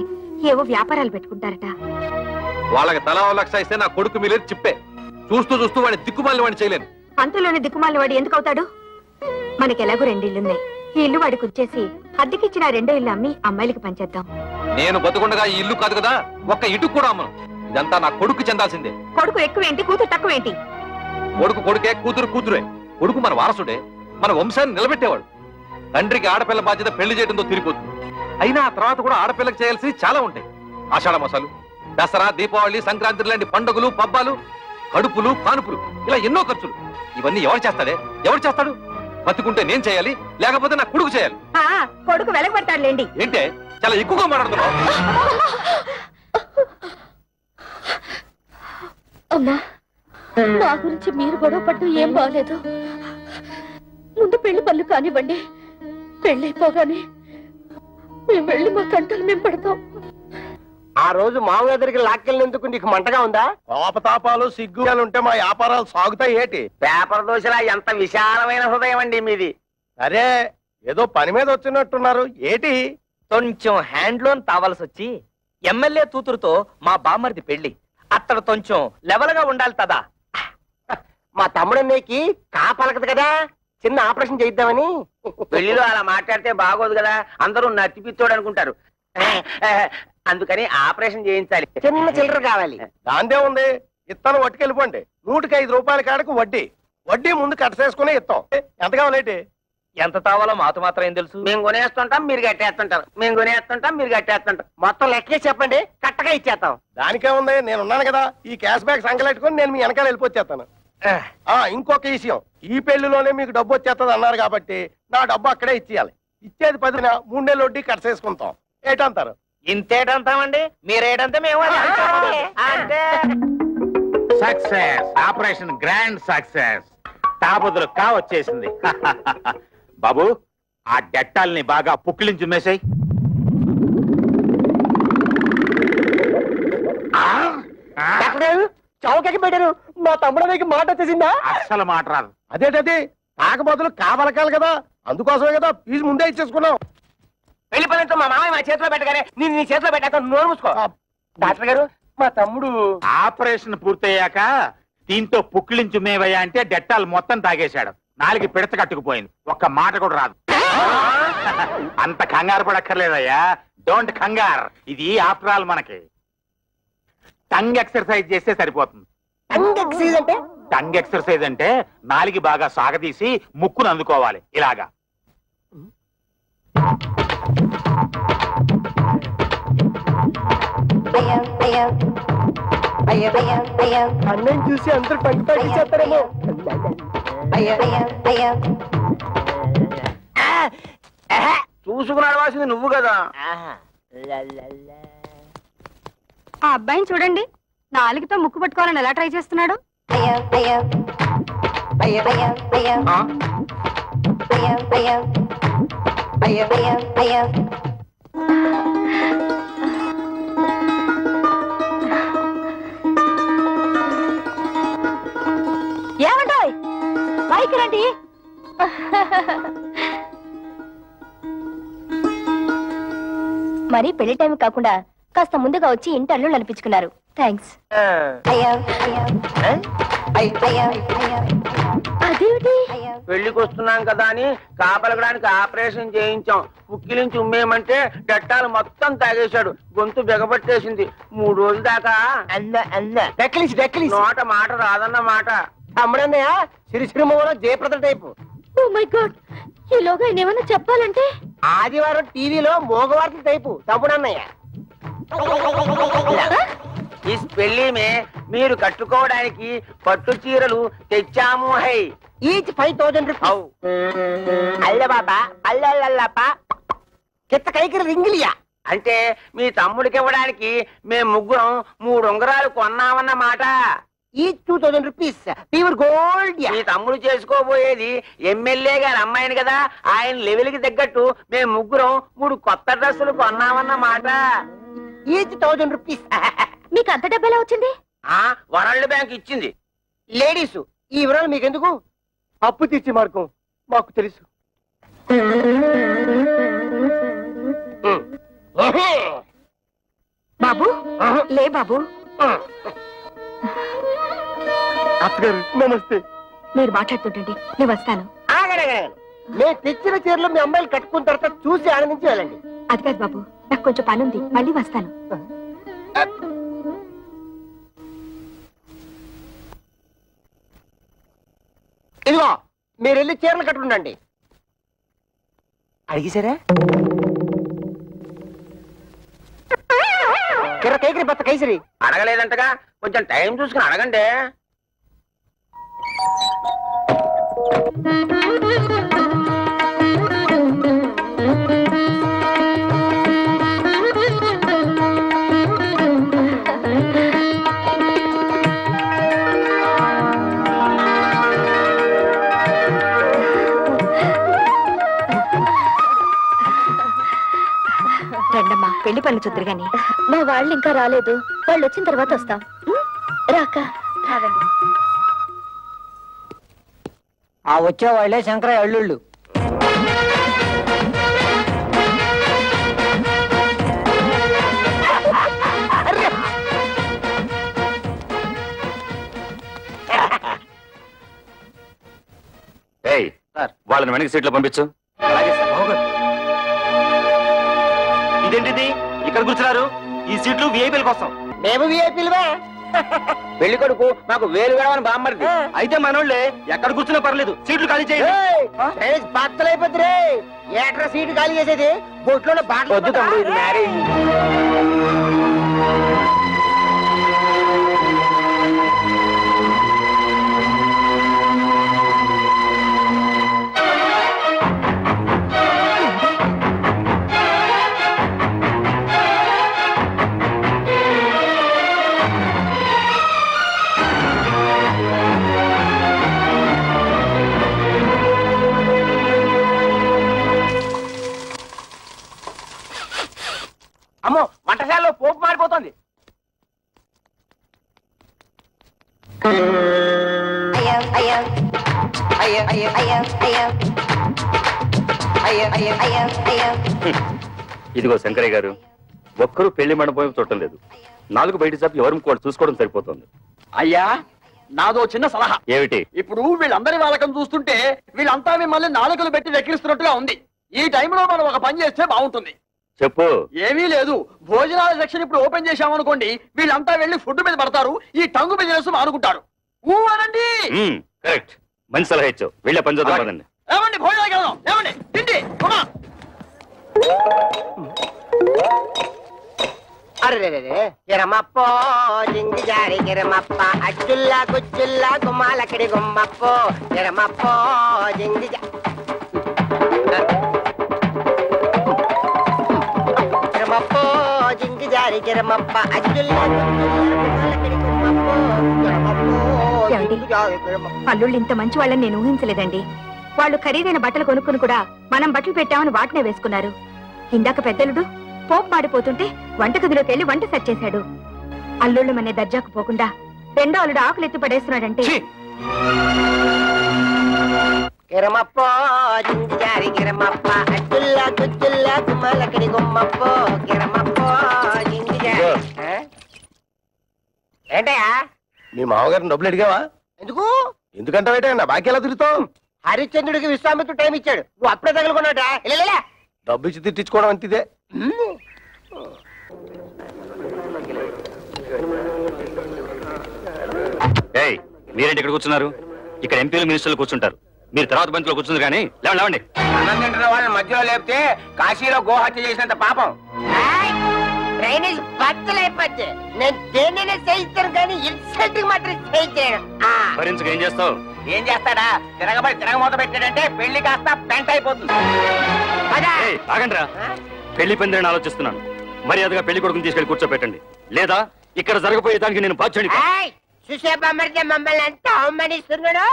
Speaker 8: ఏవో వ్యాపారాలు పెట్టుకుంటారట.
Speaker 3: వాళ్ళకి తలా 1,00,000 ఇస్తే నా కొడుకు మీలేదు చిప్పే. చూస్తూ చూస్తూ వాడిని దిక్కుమాలి వాడిని చేయలేను.
Speaker 8: అంతలోనే దిక్కుమాలిన వాడు ఎందుకు అవుతాడు? మనకి ఎలాగో 2 ఇళ్లున్నాయి. ఈ ఇల్లు వాడికి వచ్చేసి అద్దెకిచ్చిన 2వ ఇల్లు అమ్మి అమ్మాయిలకి పంచేద్దాం.
Speaker 3: నేను బతుకుండగా ఈ ఇల్లు కాదు కదా, ఒక్క ఇటుకు కూడా అమ్మను. ఇదంతా నా కొడుకు చెందాల్సిందే.
Speaker 8: కొడుకు ఎక్కువేంటి, కూతురు తక్కువేంటి?
Speaker 3: కొడుకు కొడుకే, కూతురు కూతురే. కొడుకు మన వారసుడే, మన వంశాన్ని నిలబెట్టేవాడు. తండ్రికి ఆడపిల్ల బాధ్యత పెళ్లి చేయడంతో తిరిగిపోతుంది. అయినా ఆ తర్వాత కూడా ఆడపిల్లకి చేయాల్సి చాలా ఉంటాయి. ఆషాఢ మాసాలు, దసరా, దీపావళి, సంక్రాంతి లాంటి పండుగలు, పబ్బాలు, కడుపులు, కానుపులు, ఇలా ఎన్నో ఖర్చులు. ఇవన్నీ ఎవరు చేస్తాడే? ఎవరు చేస్తాడు? బతుకుంటే నేను చేయాలి, లేకపోతే నా కొడుకు చేయాలి.
Speaker 8: కొడుకు వెలగబడతాడులేండి.
Speaker 3: ఏంటే చాలా ఎక్కువగా మాట్లాడుతున్నావు?
Speaker 2: అమ్మా, మా గురించి మీరు గొడవ పట్టు ఏం బాగలేదు. ముందు పెళ్లి పనులు కానివ్వండి. పెళ్ళైపోగానే మేము వెళ్ళి మా కంటలు మేము పడతాం.
Speaker 5: ఆ రోజు మామూలు దగ్గరికి లాక్కెళ్ళినందుకు నీకు మంటగా ఉందా? కోపతాపాలు సిగ్గులు ఉంటే మా వ్యాపారాలు సాగుతాయి ఏటి?
Speaker 4: పేపర్ దోశలా ఎంత విశాలమైన హృదయం అండి మీది.
Speaker 5: అరే, ఏదో పని మీద వచ్చినట్టున్నారు ఏటి?
Speaker 6: కొంచెం హ్యాండ్ లోన్ తావాల్సి వచ్చి ఎమ్మెల్యే కూతురుతో మా బామ్మర్ది పెళ్లి. అతడు కొంచెం లెవెల్ గా ఉండాలి కదా.
Speaker 4: మా తమ్ముడన్నయ్యకి కాపలకదు కదా, చిన్న ఆపరేషన్ చేయిద్దామని. పెళ్లిలో అలా మాట్లాడితే బాగోదు కదా, అందరూ నత్తిపిత్తోడు అనుకుంటారు. అందుకని ఆపరేషన్ చేయించాలి, చిన్న చిల్లర కావాలి.
Speaker 5: దాందే ఉంది, ఇత్తనం వట్టుకెళ్ళిపోండి. 105 రూపాయల కాడకు వడ్డీ. వడ్డీ ముందు కట్టసేసుకుని ఇస్తాం. ఎంత కావాలేటి?
Speaker 6: ఎంత తావాలో మాతో మాత్రం ఏం తెలుసు?
Speaker 4: మేము కొనేస్తుంటాం, మీరు కట్టేస్తుంటారు. మేము కొనేస్తుంటాం, మీరు కట్టేస్తుంటాం. మొత్తం లెక్కే చెప్పండి, కట్టగా ఇచ్చేస్తాం.
Speaker 5: దానికే ఉంది, నేనున్నాను కదా. ఈ క్యాష్ బ్యాక్ సంకలెట్టుకుని నేను మీ వెనకాల వెళ్ళిపోచ్చేస్తాను. ఇంకొక విషయం, ఈ పెళ్లిలోనే మీకు డబ్బు వచ్చేస్తుంది అన్నారు కాబట్టి నా డబ్బు అక్కడే ఇచ్చేయాలి. ఇచ్చేది 10న 3 నెలలు వడ్డీ కట్టసేసుకుంటాం. ఏటంటారు?
Speaker 6: ఇంతేటంతామండి, మీరేటంటే మేము అంటే.
Speaker 9: Success, operation grand success. తాబుదులు కా వచ్చేసింది. బాబు, ఆ డెట్టాల్ని బాగా పుక్కిలించి మేసాయి.
Speaker 5: చౌకకి పెట్టారు. మా తమ్ముడికి మాట వచ్చేసిందా?
Speaker 9: అస్సలు మాట రాదు.
Speaker 5: అదేటది, కాకపోతే కావలకాలి కదా, అందుకోసమే కదా ఫీజు ముందే ఇచ్చేసుకున్నాం.
Speaker 4: పెళ్లి పనులతో మా మామయ్య మా చేతిలో పెట్టగానే నేను నీ చేతిలో పెట్టాక నోరు మూసుకో. డాక్టర్ గారు, మా తమ్ముడు
Speaker 9: ఆపరేషన్ పూర్తయ్యాక దీంతో పుక్కిలించు మేవయ్యా అంటే డెట్టాల్ మొత్తం తాగేశాడు. 4 పిడత కట్టుకుపోయింది, ఒక్క మాట కూడా రాదు. అంత కంగారు పడక్కర్లేదయ్యా, డోంట్ కంగార్. ఇది ఆఫ్టర్ ఆల్ మనకి టంగ్ ఎక్సర్సైజ్ చేస్తే సరిపోతుంది. టంగ్ ఎక్సర్సైజ్ అంటే నాలుగు బాగా సాగదీసి ముక్కును అందుకోవాలి ఇలాగా.
Speaker 5: అన్నయ్య చూసి అందరూ టంగ్ చేస్తారేమో.
Speaker 4: చూసుకుని అడవాల్సింది నువ్వు కదా.
Speaker 8: ఆ అబ్బాయిని చూడండి, 4తో ముక్కు పట్టుకోవాలని ఎలా ట్రై చేస్తున్నాడు.
Speaker 2: ఏమంటాయ్ పైకి రండి. మరి పెళ్లి టైం కాకుండా కాస్త ముందుగా వచ్చి ఇంటర్లు నడిపించుకున్నారు. థ్యాంక్స్. అదేమిటి
Speaker 4: పెళ్లికి వస్తున్నాం కదా అని కాపలగడానికి ఆపరేషన్ చేయించాం. పుక్కిలించి ఉమ్మేయమంటే డట్టాలు మొత్తం తాగేశాడు. గొంతు బిగబట్టేసింది. 3 రోజుల దాకా నోట మాట రాదన్న మాట.
Speaker 5: అమ్మడన్నయ్య సిరిసిరిమూల Jayaprada type.
Speaker 2: Oh my god, ఈలోగా ఆయన ఏమన్నా చెప్పాలంటే
Speaker 5: ఆదివారం టీవీలో మోగవార్తల టైపు తమ్ముడన్నయ్య.
Speaker 4: ఈ పెళ్లి మీరు కట్టుకోవడానికి పట్టు చీరలు తెచ్చాము. హై
Speaker 5: ఈచ్ 5000 రూపాయలు. అల్ల బాబా అల్లల్లప్ప కిత్త కైకి రింగిలియా
Speaker 4: అంటే మీ తమ్ముడికి ఇవ్వడానికి మేము ముగ్గురం 3 ఉంగరాలు కొన్నామన్నమాట.
Speaker 5: Each 2000 rupees pure gold.
Speaker 4: మీ తమ్ముడు చేసుకోబోయేది ఎమ్మెల్యే గారి అమ్మాయిని కదా, ఆయన లెవెల్ కి తగ్గట్టు మేము ముగ్గురం 3 కొత్త డ్రెస్సులు కొన్నామన్నమాట.
Speaker 5: Each 1000 rupees.
Speaker 2: మీకు అంత డబ్బెలా వచ్చింది?
Speaker 4: వరల్డ్ బ్యాంక్ ఇచ్చింది.
Speaker 5: లేడీస్ ఈ వివరాలు మీకెందుకు? అప్పు తీర్చి మార్గం మాకు తెలుసు.
Speaker 8: బాబు లే బాబు.
Speaker 5: అత్తగారు నమస్తే.
Speaker 8: మీరు మాట్లాడుతుంటండి, నేను వస్తాను.
Speaker 5: నేను తెచ్చిన చీరలు మీ అమ్మాయిలు కట్టుకున్న తర్వాత చూసి ఆనందించి వెళ్ళండి.
Speaker 8: అది కాదు బాబు, నాకు కొంచెం పని ఉంది, మళ్ళీ వస్తాను.
Speaker 5: ఇదిగో మీరు వెళ్ళి చీరలు కట్టుకుండండి. అడిగిసారా? కిర కైకిరి బత్త కైసరి
Speaker 4: అడగలేదంటగా, కొంచెం టైం చూసుకుని అడగండి.
Speaker 8: రండమ్మా, పెళ్లి పనులు చూద్దరు గాని.
Speaker 2: మా వాళ్ళు ఇంకా రాలేదు, వాళ్ళు వచ్చిన తర్వాత వస్తాం. రాక రావండి.
Speaker 5: ఆ వచ్చే వాళ్ళే శంకరయ్య అల్లుళ్ళు.
Speaker 3: వాళ్ళని వెనక్కి సీట్లో పంపించు.
Speaker 6: ఇదేంటిది ఇక్కడ కూర్చున్నారు? ఈ సీట్లు విఐపీల కోసం.
Speaker 5: మేము విఐపీలువే.
Speaker 4: పెళ్లి కొడుకు మాకు వేలు వేడమని బామ్మరిది.
Speaker 6: అయితే మనోళ్ళే ఎక్కడ కూర్చున్నా పర్లేదు, సీట్లు ఖాళీ చేయండి.
Speaker 5: బట్టలైపోతురే. ఏట్రా సీటు ఖాళీ చేసేది? బొట్లో బాటలు.
Speaker 4: వద్దు తమ్ముడు, ఇది మ్యారేజ్.
Speaker 5: అమ్మో, వంటశాలలో పోపు మారిపోతుంది.
Speaker 3: ఇదిగో శంకరయ్య గారు, ఒక్కరూ పెళ్లి మండపం చూడటం లేదు. 4 బయట చెప్పి ఎవరు కూడా చూసుకోవడం సరిపోతుంది.
Speaker 1: అయ్యా, నాదో చిన్న సలహా.
Speaker 3: ఏమిటి?
Speaker 1: ఇప్పుడు వీళ్ళందరి వాళ్ళకం చూస్తుంటే వీళ్ళంతా మిమ్మల్ని నాలుకలు పెట్టి వెక్కిరిస్తున్నట్టుగా ఉంది. ఈ టైంలో మనం ఒక పని చేస్తే బాగుంటుంది.
Speaker 3: చెప్పు.
Speaker 1: ఏమీ లేదు, భోజనాల సెక్షన్ ఇప్పుడు ఓపెన్ చేశామనుకోండి, వీళ్ళంతా వెళ్లి ఫుడ్ మీద పడతారు, ఈ టంగు బిజినెస్ మానుకుంటారు. అనండి.
Speaker 3: కరెక్ట్, మంచి సలహా ఇచ్చావు. వెళ్ళే పని చేద్దాం పదండి.
Speaker 1: ఏమండి, భోజనాలకు వెళ్దాం. ఏమండి, తిండి.
Speaker 5: అరే గిరమప్పో జింగి జారి గిరమప్ప అచ్చుల్లా గుచ్చుల్లా గుమ్మాలక్కడి గుమ్మప్పో గిరమప్పో జింగి గిరమప్పో జింగి జారి గిరమప్ప అచ్చుల్లా గుమ్మాలక్కడి గుమ్మప్పో గిరమప్పో జింగి జారి గిరమప్ప.
Speaker 8: అల్లుళ్ళు ఇంత మంచి వాళ్ళని నేను ఊహించలేదండి. వాళ్ళు ఖరీదైన బట్టలు కొనుక్కుని కూడా మనం బట్టలు పెట్టామని వాటినే వేసుకున్నారు. ఇందాక పెద్దలుడు పోపు మాడిపోతుంటే వంటగదిలోకి వెళ్లి వంట సెట్ చేశాడు. అల్లుళ్ళు మనే దర్జాకు పోకుండా రెండో అల్లుడు ఆకులు ఎత్తి పడేస్తున్నాడంటే.
Speaker 5: గిరమప్పో జింగి జారి గిరమప్ప అచ్చుల్లా గుచ్చుల్లా గుమ్మాలక్కడి గుమ్మప్పో గిరమప్పో జింగి జారి. ఏంటయ్యా?
Speaker 10: మీ మామగారిని డబ్బులు అడిగావా?
Speaker 5: ఎందుకు?
Speaker 10: ఎందుకంటే నా బాకీ ఎలా తిరుగుతావు?
Speaker 4: హరిశ్చంద్రుడికి విశ్వామిత్రుడు టైం ఇచ్చాడు, నువ్వు అప్పుడే తగులుకున్నాడా?
Speaker 5: డబ్బు ఇచ్చి తిట్టించుకోవడం అంతిదే.
Speaker 10: మీరేంటి ఇక్కడ కూర్చున్నారు? ఇక్కడ ఎంపీలు మినిస్టర్లు కూర్చుంటారు, మీరు తర్వాత బంతిలో కూర్చుంది. కానీ లేవండి.
Speaker 4: అన్నం తింటున్న వాళ్ళని మధ్యలో లేపితే కాశీలో గోహత్య చేసినంత పాపం. డ్రైనేజ్ బద్దలైపోద్ది. నేను దేన్నైనా చేయిస్తాను కానీ ఇన్సల్ట్ మాత్రం చేయించాను.
Speaker 10: భరించక ఏం చేస్తావు?
Speaker 4: ఏం చేస్తాడా? తిరగమూత పెట్టాడంటే పెళ్లి కాస్త పెంట అయిపోతుంది.
Speaker 10: ఆగండ్రా, పెళ్లి పందిరని ఆలోచిస్తున్నాను. మర్యాదగా పెళ్లి కొడుకుని తీసుకెళ్లి కూర్చోబెట్టండి, లేదా ఇక్కడ జరగబోయేదానికి నేను బాధ్యుడి.
Speaker 4: సుశేపమర్జీ మమ్మల్ని ఎంత అవమానిస్తున్నాడు.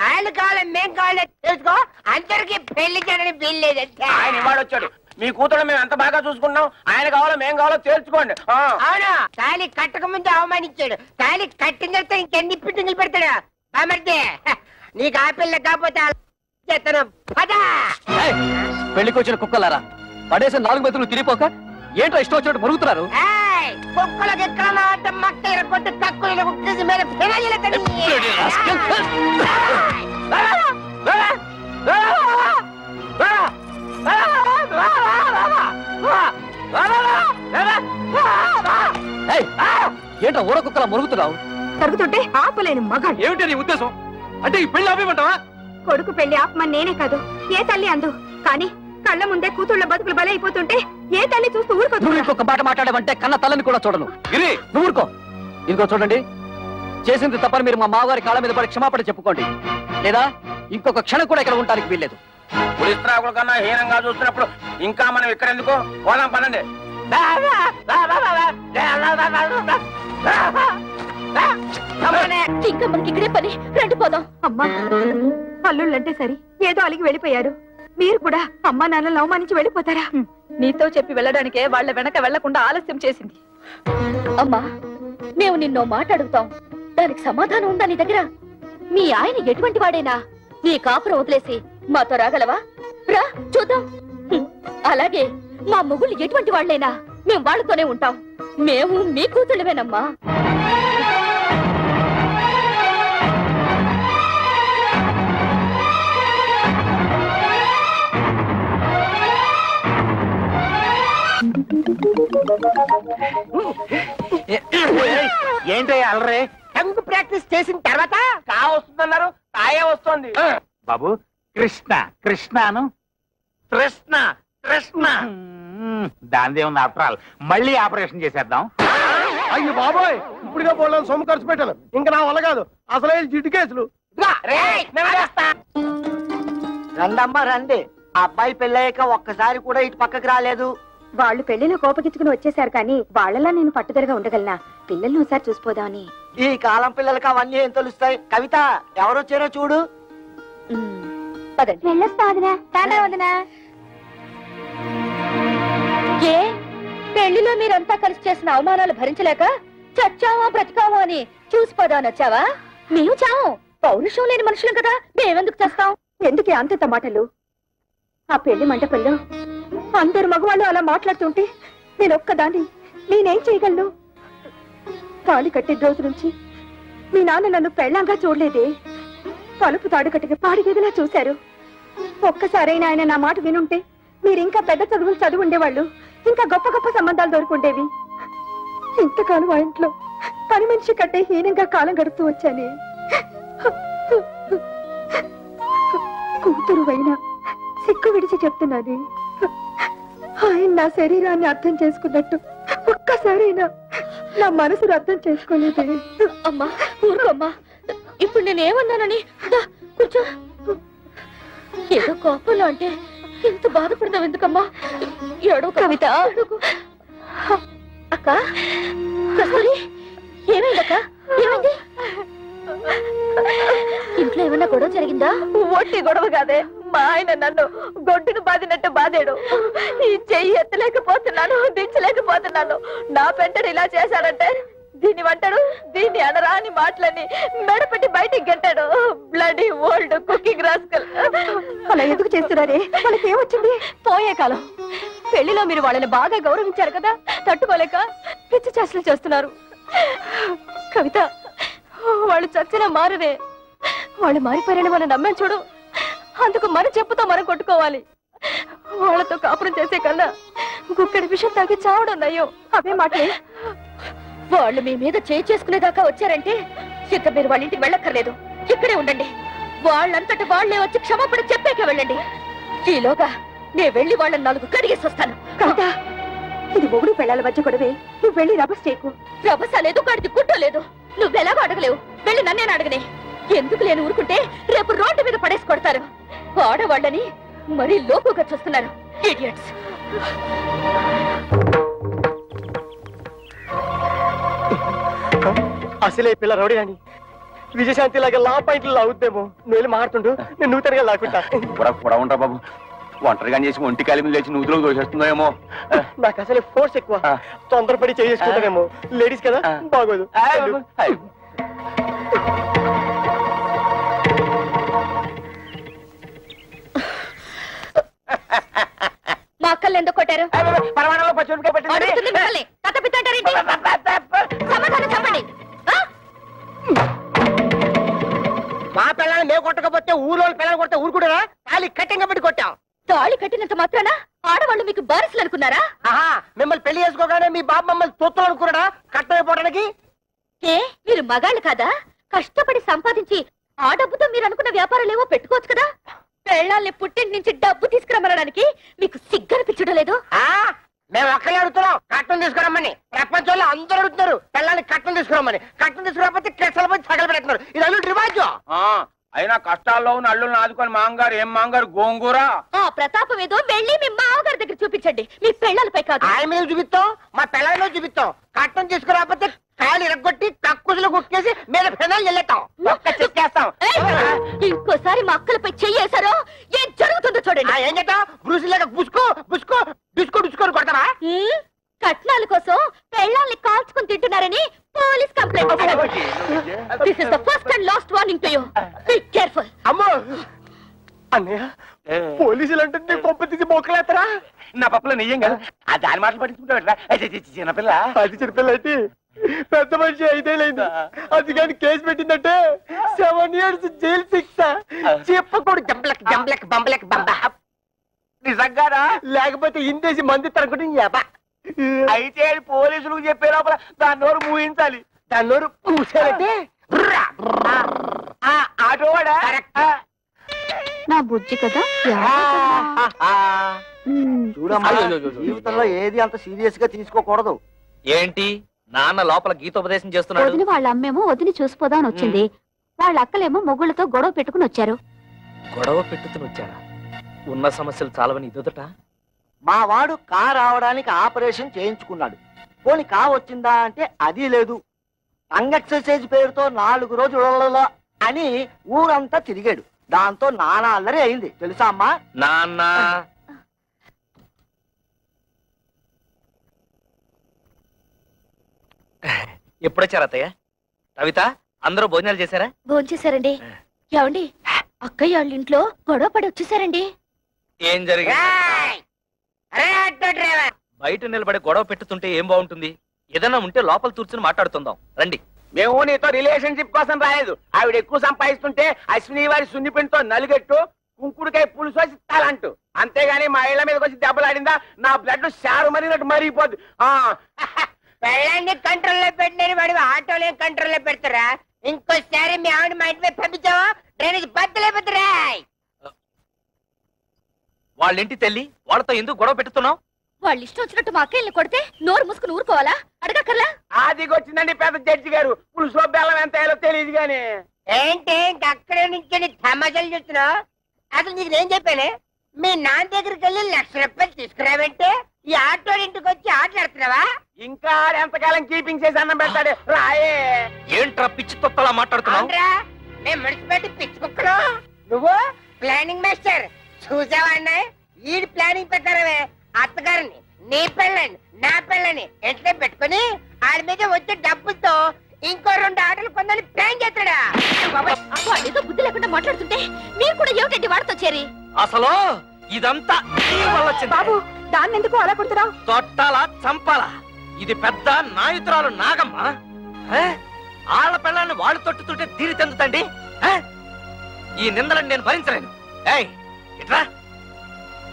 Speaker 4: ఆయన కావాలి మేం కావాలి తెలుసుకో. అందరికి పెళ్లి చేయడానికి వీల్లేదంటే ఆయన ఇవాడు వచ్చాడు. మీ కూతురు మేము ఎంత బాగా చూసుకున్నాం. ఆయన కావాలో మేం కావాలో తేల్చుకోండి. అవును, తాళి కట్టక ముందు అవమానించాడు. తాళి కట్టిన తర్వాత ఇంకెన్ని పిట్టింగులు పెడతాడు. బామర్జీ నీకు ఆ పిల్ల కాకపోతే చేస్తాను.
Speaker 6: పెళ్లికి వచ్చిన కుక్కలారా, పడేసి 4 మెతులు తిరిగిపోక ఏంటో ఇష్టం వచ్చినట్టు మరుగుతున్నారు.
Speaker 4: కుక్కలకి ఎక్కడ మక్క కొట్టి తక్కువ కుక్కేసి మీద
Speaker 6: ఏంటో ఊర కుక్కలా మరుగుతున్నావు?
Speaker 8: తరుగుతుంటే ఆపలేని మగాడు.
Speaker 6: ఏమిటి నీ ఉద్దేశం? అంటే ఈ పెళ్లి ఆపేమంటావా?
Speaker 8: కొడుకు పెళ్లి ఆపమని నేనే కాదు, ఏ తల్లి అందు. కానీ కళ్ళ ముందే కూతుళ్ళ బతుకులు బలైపోతుంటే ఏ తల్లి చూస్తూ ఊరుకోదు.
Speaker 6: నువ్వు ఇంకొక మాట మాట్లాడమంటే కన్న తల్లని కూడా చూడను. గిరి, నువ్వు ఊరుకో. ఇంకో చూడండి, చేసింది తప్పని మీరు మా మామగారి కాళ్ళ మీద పడి క్షమాపణ చెప్పుకోండి, లేదా ఇంకొక క్షణం కూడా ఇక్కడ ఉండడానికి వీల్లేదు.
Speaker 4: పులిస్త్రాకుల కన్నా హీనంగా చూస్తున్నప్పుడు ఇంకా మనం ఇక్కడ ఎందుకు? పోదాం పనండి.
Speaker 2: ఇంకా మనకి ఇక్కడే పని, రండి పోదాం.
Speaker 8: అమ్మా, అల్లుళ్ళంటే సరి ఏదో అలిగి వెళ్ళిపోయారు. మీరు కూడా అమ్మా నాన్నలు అవమానించి వెళ్ళిపోతారా?
Speaker 2: నీతో చెప్పి వెళ్ళడానికే వాళ్ళ వెనక వెళ్లకుండా ఆలస్యం చేసింది. అమ్మా, మేము నిన్నో మాట అడుగుతాం, దానికి సమాధానం ఉందా నీ దగ్గర? మీ ఆయన ఎటువంటి వాడైనా నీ కాపురం వదిలేసి మాతో రాగలవా? రా చూద్దాం. అలాగే మా మొగుళ్ళు ఎటువంటి వాళ్ళైనా మేము వాళ్ళతోనే ఉంటాం. మేము మీ కూతుళ్ళమేనమ్మా.
Speaker 4: ఏంటో అలరే? టంగు ప్రాక్టీస్ చేసిన తర్వాత కా వస్తుందన్నారు, కాయే వస్తుంది.
Speaker 9: బాబు కృష్ణ కృష్ణను కృష్ణ కృష్ణ దానిదే ఉంది. ఆఫ్టర్ ఆల్ మళ్ళీ ఆపరేషన్ చేసేద్దాం.
Speaker 5: అయ్యో బాబోయ్, ఇప్పుడుగా పోలేని సొమ్ము ఖర్చు పెట్టాను. ఇంకా నా వల్ల కాదు. అసలే జిడ్డు కేసులు.
Speaker 1: రండమ్మా రండి. అబ్బాయి పెళ్ళయ్యాక ఒక్కసారి కూడా ఇటు పక్కకి రాలేదు.
Speaker 8: వాళ్ళు పెళ్లిలో కోపగించుకుని వచ్చేసారు, కానీ వాళ్ళలా నేను పట్టుదలగా ఉండగలనా? పిల్లల్ని ఒకసారి చూసిపోదామని.
Speaker 1: ఈ కాలం పిల్లలకి అవన్నీ ఏం తెలుస్తాయి? కవిత, ఎవరొచ్చారో చూడు.
Speaker 2: ఏ పెళ్లిలో మీరంతా కలిసి చేసిన అవమానాలు భరించలేక చచ్చావా బ్రతికావా అని చూసిపోదానొచ్చావా? మేము చావు, పౌరుషం లేని మనుషులం కదా, మేమెందుకు చేస్తాం?
Speaker 8: ఎందుకే అంత మాటలు? ఆ పెళ్లి మంటపంలో అందరు మగవాళ్ళు అలా మాట్లాడుతుంటే నేను ఒక్కదాన్ని నేనేం చేయగలను? తాళి కట్టే రోజు నుంచి మీ నాన్న నన్ను పెళ్ళంగా చూడలేదే. తలుపు తాడు కట్టిన పాడిగేదిలా చూశారు. ఒక్కసారైనా ఆయన నా మాట వినుంటే మీరు ఇంకా పెద్ద చదువులు చదువు ఉండేవాళ్ళు, ఇంకా గొప్ప గొప్ప సంబంధాలు దొరుకుండేవి. ఇంతకాలం ఆ ఇంట్లో పని మనిషి కంటే హీనంగా కాలం గడుపుతూ వచ్చానే. కూతురు అయినా సిక్కు విడిచి చెప్తున్నాను, ఆయన నా శరీరాన్ని అర్థం చేసుకున్నట్టు ఒక్కసారైనా నా మనసును అర్థం చేసుకోలేదే.
Speaker 2: అమ్మా ఊరుకోమ్మా, ఇప్పుడు నేనేమన్నానని? కూర్చో. ఏదో కోపంలో అంటే ఇంత బాధపడతావు ఎందుకమ్మా? ఏడో కవిత. అక్క కస్తూరి, ఏమైందక్క? ఏమైంది? ఇంట్లో ఏమన్నా గొడవ జరిగిందా? ఒట్టి గొడవ కాదే, మా ఆయన నన్ను గొడ్డును బాదినట్టు బాధాడు. ఈ చెయ్యి ఎత్తలేకపోతున్నాను, దించలేకపోతున్నాను. నా పెంటడు ఇలా చేశాడంటే దీన్ని వంటాడు, దీన్ని అనరా అని మాటలని మెడపెట్టి బయటికి గంటాడు. Bloody old cooking rascal.
Speaker 8: అలా ఎందుకు చేస్తున్నారే? వాళ్ళకి ఏమొచ్చింది?
Speaker 2: పోయే కాలం పెళ్లిలో మీరు వాళ్ళని బాగా గౌరవించారు కదా, తట్టుకోలేక పిచ్చి చేష్టలు చేస్తున్నారు. కవిత, వాళ్ళు చచ్చిన మారరే. వాళ్ళు మారిపోయారని మనం నమ్మాం చూడు, అందుకు మన చెప్పుతో మనం కొట్టుకోవాలి. వాళ్ళతో కాపురం చేసే కన్నా గుక్కడి విషయం తాగి చావడం నయ్యో. అవే మాటలే. వాళ్ళు మీ మీద చేసుకునేదాకా వచ్చారంటే ఇక మీరు వాళ్ళ ఇంటికి వెళ్ళక్కర్లేదు, ఇక్కడే ఉండండి. వాళ్ళంతటి వాళ్లే వచ్చి క్షమాపణ చెప్పాక వెళ్ళండి. ఈలోగా నేను వెళ్ళి వాళ్ళని 4 కడిగేసి వస్తాను. కాదా, ఇది మొగుడు పెళ్ళాల మధ్య గొడవే. నువ్వు వెళ్ళి రభస చేయకు. రభస లేదు, కడిది గుడ్డ లేదు. నువ్వెలాగో అడగలేవు, వెళ్ళి నన్నేనా అడగనే. ఎందుకు లేని ఊరుకుంటే రేపు రోడ్డు మీద పడేసి కొడతారు. ఆడవాళ్ళని మరీ లోకుగా చూస్తున్నారు. ఇడియట్స్.
Speaker 1: అసలే పిల్ల రౌడీ అని విజయశాంతి లాగా లా పాయింట్లు లాగుద్దేమో. నువ్వు వెళ్ళి మారుతుండు, నేను నూతనగా లాక్కుంటా.
Speaker 9: కూడా ఉంటా బాబు. ఒంటరిగా చేసి ఒంటి కాలి మీద లేచి నూతులు దోషేస్తుందేమో.
Speaker 1: నాకు అసలే ఫోర్స్ ఎక్కువ, తొందరపడి చేసుకుంటానేమో. లేడీస్ కదా, బాగోదు.
Speaker 2: మా అక్కల్ని ఎందుకు కొట్టారు?
Speaker 4: పరమాణంలో పచ్చిమిరపకాయ పెట్టింది.
Speaker 2: సమాధానం చెప్పండి.
Speaker 4: మా పిల్లల్ని మేము కొట్టకపోతే ఊళ్ళో పిల్లలు కొడితే ఊరుకుంటారా? తాళి కట్టింగ్ పెట్టి కొట్టాం.
Speaker 2: తాళి కట్టినంత మాత్రాన ఆడవాళ్ళు మీకు బారసులు అనుకున్నారా?
Speaker 4: ఆహా, మిమ్మల్ని పెళ్లి చేసుకోగానే మీ బాబు మమ్మల్ని తొత్తులు అనుకున్నాడా కట్టమైపోవడానికి?
Speaker 2: ఏ మీరు మగాళ్ళు కాదా? కష్టపడి సంపాదించి ఆ డబ్బుతో మీరు అనుకున్న వ్యాపారాలేవో పెట్టుకోవచ్చు కదా. పెళ్ళాల్ని పుట్టింటి నుంచి డబ్బు తీసుకురమ్మనడానికి మీకు సిగ్గనిపించడం లేదు?
Speaker 4: మేము ఒక్కలే అడుగుతున్నాం కట్టం తీసుకురమ్మని. ప్రపంచంలో అందరూ అడుగుతున్నారు పిల్లల్ని కట్టం తీసుకురమ్మని. కట్టం తీసుకురాకపోతే కెసలు పోయి సగలు పెడుతున్నారు. ఇది అల్లుడు రివాజు.
Speaker 9: అయినా కష్టాల్లో ఉన్న అల్లుల్ని ఆదుకొని మాంగారు ఏం మాంగారు గోంగూర.
Speaker 2: ఆ ప్రతాపం ఏదో వెళ్ళి మీ మామగారి దగ్గర చూపించండి, మీ పెళ్ళాలపై కాదు.
Speaker 4: ఆయన మీద చూపిస్తాం, మా పిల్లల మీద చూపిస్తాం. కట్టం తీసుకురాకపోతే కాయలు ఇరగొట్టి కక్కుసులు కుక్కేసి మీద ఫెనాలు వెళ్ళేస్తాం. చెక్కేస్తాం.
Speaker 2: ఇంకోసారి మా అక్కలపై చెయ్యేశారో ఏం జరుగుతుందో చూడండి.
Speaker 4: ఏం చేస్తాం? బ్రూసిలాగా బుసుకో బుసుకో డిస్కో డిస్కోని కొడతారా?
Speaker 2: కట్నాల కోసం పెళ్ళాల్ని కాల్చుకుని తింటున్నారని పోలీస్ కంప్లైంట్ ఇచ్చారు. This is the first and last warning to you. Be careful.
Speaker 1: అమ్మో అన్నయ్య, పోలీసులు అంటే కొంప తీసి మోకలేస్తారా?
Speaker 9: నా పప్పులో నెయ్యం కదా, ఆ దాని మాటలు పట్టించుకుంటా. చిన్నపిల్ల
Speaker 1: అది చిన్నపిల్ల అయితే పెద్ద మనిషి 5 ఏళ్ళైంది. అది కానీ కేసు పెట్టిందంటే 7 years జైలు శిక్ష.
Speaker 4: చెప్పకూడదు. జంబలక్ జంబలక్ బంబలక్ బంబ.
Speaker 9: నిజంగారా?
Speaker 1: లేకపోతే ఇందేసి మంది తరగడం.
Speaker 9: అయితే పోలీసులకు చెప్పే లోపల దాని నోరు మూయించాలి.
Speaker 4: దాని నోరు మూసారంటే
Speaker 9: ఆటోవాడా?
Speaker 2: నా బుజ్జి కదా.
Speaker 1: చూడమ్మా, జీవితంలో ఏది అంత సీరియస్ గా తీసుకోకూడదు.
Speaker 6: ఏంటి నాన్న లోపల గీతోపదేశం చేస్తున్నాడు?
Speaker 2: వదిన వాళ్ళ అమ్మేమో వదిని చూసిపోదామని వచ్చింది. వాళ్ళ అక్కలేమో మొగుళ్ళతో గొడవ పెట్టుకుని వచ్చారు.
Speaker 6: గొడవ పెట్టుకుని వచ్చారా? ఉన్న సమస్యలు చాలవని ఇదొదట.
Speaker 1: మా వాడు కా రావడానికి ఆపరేషన్ చేయించుకున్నాడు. పోనీ కా వచ్చిందా అంటే అది లేదు. టంగ్ ఎక్సర్సైజ్ పేరుతో 4 రోజులలో అని ఊరంతా తిరిగాడు. దాంతో నానా అల్లరి అయింది తెలుసా అమ్మా?
Speaker 6: నాన్న ఎప్పుడొచ్చారు అత్తయ్య? కవిత, అందరూ భోజనాలు చేశారా?
Speaker 2: భోంచేశారండి. ఏమండి, అక్కయ్య వాళ్ళ ఇంట్లో గొడవ పడి వచ్చేసారండి.
Speaker 6: ఏం జరిగింది? బయట నిలబడి గొడవ పెట్టుతుంటే ఏం బాగుంటుంది? ఏదైనా ఉంటే లోపల కూర్చుని మాట్లాడుతుందాం రండి.
Speaker 9: మేము నీతో రిలేషన్షిప్ కోసం రాలేదు. ఆవిడ ఎక్కువ సంపాదిస్తుంటే అశ్విని వారి సున్నిపిండితో నలుగెట్టు కుంకుడుకాయ పులుసు వచ్చి తలంటూ, అంతేగాని మా ఇళ్ల మీదకి వచ్చి దెబ్బలాడిందా నా బ్లడ్ షారు మరినట్టు మరిగిపోద్ది.
Speaker 4: పెళ్ళాన్ని కంట్రోల్లో పెట్టినని వాడి ఆటోలో కంట్రోల్లో పెడతారా? ఇంకోసారి మీ ఆవిడ మా ఇంటి మీద పంపించావా డ్రైనేజ్ బద్దలేపోతారా?
Speaker 6: వాళ్ళ ఇంటి తల్లి, వాళ్ళతో ఎందుకు గొడవ పెట్టుతున్నావు?
Speaker 2: వాళ్ళు ఇష్టం వచ్చినట్టు మా అక్కయ్యని కొడితే నోరు మూసుకుని ఊరుకోవాలా? అడగక్కర్లా?
Speaker 9: ఆదిగొచ్చిందండి పెద్ద జడ్జి గారు. పులుసులో బెల్లం ఎంత వేయాలో తెలియదు గాని.
Speaker 4: ఏంటి అక్కడే నుంచి తమాషాలు చూస్తున్నావు? అసలు నీకు నేను చెప్పానే, మీ నాన్న దగ్గరికి వెళ్ళి 1,00,000 రూపాయలు తీసుకురావంటే ఈ ఆటో ఇంటికి వచ్చి ఆటలాడుతున్నావా?
Speaker 9: ఇంకా ఎంతకాలం కీపింగ్ చేసి అన్నం పెడతాడు రాయే.
Speaker 6: ఏంట్రా పిచ్చి తొక్కలా మాట్లాడుతున్నావు?
Speaker 4: మేము మున్సిపాలిటీ పిచ్చి కుక్కలు, నువ్వు ప్లానింగ్ మాస్టర్. చూసావా అన్నాయి? ఈ ప్లానింగ్ ప్రకారమే అత్తగారిని, నీ పెళ్ళని, నా పెళ్ళని ఎంట్లో పెట్టుకుని ఆడి మీద వచ్చే డబ్బులతో ఇంకో 2 ఆటలు కొందని ప్లాన్ చేస్తాడా?
Speaker 2: ఏదో బుద్ధి లేకుండా మాట్లాడుతుంటే మీరు కూడా ఏమిటండి వాడితో చేరి?
Speaker 6: అసలు ఇదంతా బాబు,
Speaker 2: దాన్ని ఎందుకు అలా కొడుతున్నావు?
Speaker 6: తొట్టాలా చంపాలా? ఇది పెద్ద నాయుతురాలు నాగమ్మ. ఆళ్ల పిల్లల్ని వాళ్ళు తొట్టుతుంటే తీరి తెందుతండి. ఈ నిందలను నేను భరించలేను. ఇట్లా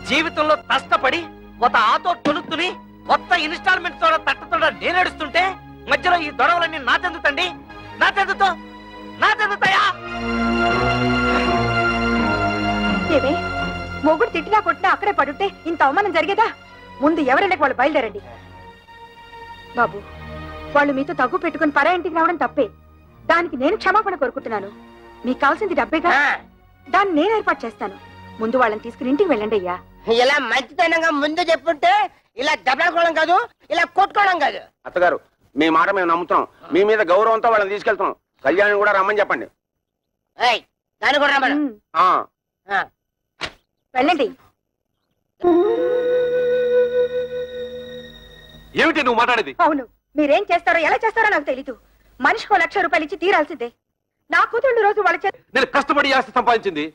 Speaker 6: జీవితంలో కష్టపడి ఒక ఆటో కొనుక్కుని కొత్త ఇన్స్టాల్మెంట్ తోడ తట్టతోడ నేనేడుస్తుంటే మధ్యలో ఈ దొడవలన్నీ నా చెందుతండి, నా చెందుతాయా?
Speaker 8: ఏమే మొగుడు తిట్టినా కొట్టినా అక్కడే పడుంటే ఇంత అవమానం జరిగేదా? ముందు ఎవరైనా వాళ్ళు బయలుదేరండి. బాబు, వాళ్ళు మీతో తగ్గు పెట్టుకుని పరా ఇంటికి రావడం తప్పే. దానికి నేను క్షమాపణ కోరుకుంటున్నాను. మీకు కావాల్సింది డబ్బేగా, దాన్ని నేను ఏర్పాటు చేస్తాను. ముందు వాళ్ళని తీసుకుని ఇంటికి వెళ్ళండి అయ్యా.
Speaker 4: ఇలా మంచితనంగా ముందు చెప్పుంటే ఇలా దెబ్బలాడుకోవడం కాదు, ఇలా కొట్టుకోవడం కాదు.
Speaker 5: అత్తగారు, మీ మాట మేము నమ్ముతున్నాం. మీ మీద గౌరవంతో వాళ్ళని తీసుకెళ్తున్నాం. కళ్యాణ్ కూడా రమ్మని చెప్పండి.
Speaker 4: దాన్ని కూడా రమ్మను.
Speaker 8: వెళ్ళండి.
Speaker 3: ఏమిటి నువ్వు మాట్లాడేది?
Speaker 8: అవును, మీరేం చేస్తారో ఎలా చేస్తారో నాకు తెలీదు. మనిషికి 1,00,000 రూపాయలు ఇచ్చి తీరాల్సిందే. నా కూతుళ్ళు రోజు వాళ్ళ
Speaker 3: నేను కష్టపడి ఆస్తి సంపాదించింది.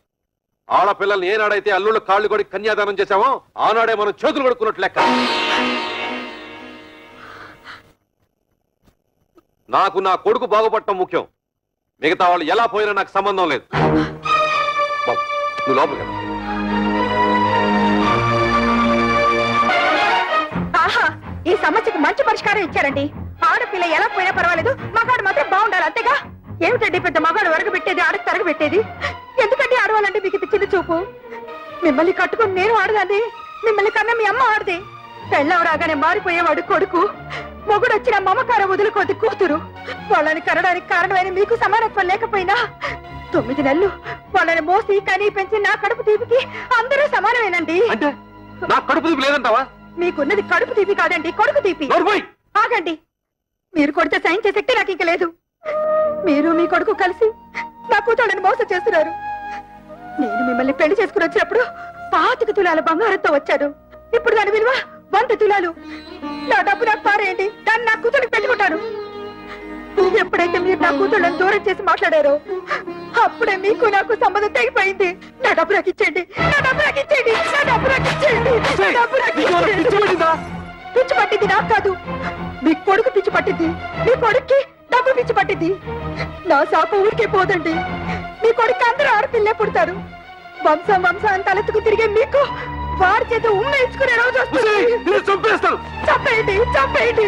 Speaker 3: ఆడపిల్లల్ని ఏనాడైతే అల్లుళ్ళు కాళ్ళు కొడి కన్యాదానం చేశామో ఆనాడే మనం చేతులు కొడుకున్నట్లు లెక్క. నాకు నా కొడుకు బాగుపడటం ముఖ్యం. మిగతా వాళ్ళు ఎలా పోయినా నాకు సంబంధం లేదు. నువ్వు లోపలికి.
Speaker 8: ఆహా, ఈ సమస్యకు మంచి పరిష్కారం ఇచ్చారండి. ఆడపిల్ల ఎలా పోయినా పర్వాలేదు, మగాడు మాత్రం బాగుండాలి, అంతేగా. ఏమిటండి పెద్ద మగాడు వరగబెట్టేది, ఆడకు తరగబెట్టేది? ఎందుకంటే ఆడవాలంటే మీకు ఇది చిన్న చూపు? మిమ్మల్ని కట్టుకుని నేను ఆడదాన్ని, మిమ్మల్ని కన్నా మీ అమ్మ ఆడది. పెళ్ళం రాగానే మారిపోయేవాడు కొడుకు, మొగుడు వచ్చిన మమకారం వదులుకోది కూతురు. వాళ్ళని కనడానికి కారణమైన మీకు సమానత్వం లేకపోయినా 9 నెలలు వాళ్ళని మోసి కనీ పెంచి నా కడుపు తీపికి అందరూ సమానమేనండి.
Speaker 3: అంటే నా కడుపు తీపి లేదంటావా?
Speaker 8: మీకున్నది కడుపు తీపి కాదండి, కొడుకు తీపి. ఆగండి, మీరు కొడితే సైన్ చేసే శక్తి నాకు ఇంక లేదు. మీరు మీ కొడుకు కలిసి నా కూతుళ్ళని మోసం చేస్తున్నారు. నేను మిమ్మల్ని పెళ్లి చేసుకుని వచ్చినప్పుడు 25 తులాల బంగారంతో వచ్చాడు. ఇప్పుడు దాని విలువ 100 తులాలు. నా డబ్బు నాకు పారేయండి, దాన్ని నా కూతురికి పెట్టుకుంటాను. ఎప్పుడైతే మీరు నా కూతుళ్ళని దూరం చేసి మాట్లాడారో అప్పుడే మీకు నాకు సంబంధం తెగిపోయింది. నా డబ్బు నాకు ఇచ్చేయండి, నా డబ్బు నాకు ఇచ్చేయండి, నా డబ్బు నాకు ఇచ్చేయండి, నా డబ్బు నాకు ఇచ్చేయండి. పిచ్చి పట్టింది నాకు కాదు, మీ కొడుకు పిచ్చి పట్టింది. మీ కొడుక్కి డబ్బు పిచ్చి పట్టింది. నా శాప ఊరికే పోదండి. మీ కొడుకు అందరూ ఆడపిల్లే పుడతారు. వంశం తలెత్తుకు తిరిగే మీకు వారి చేత ఉమ్మ ఇచ్చుకునే రోజు చంపేయండి, చంపేయండి.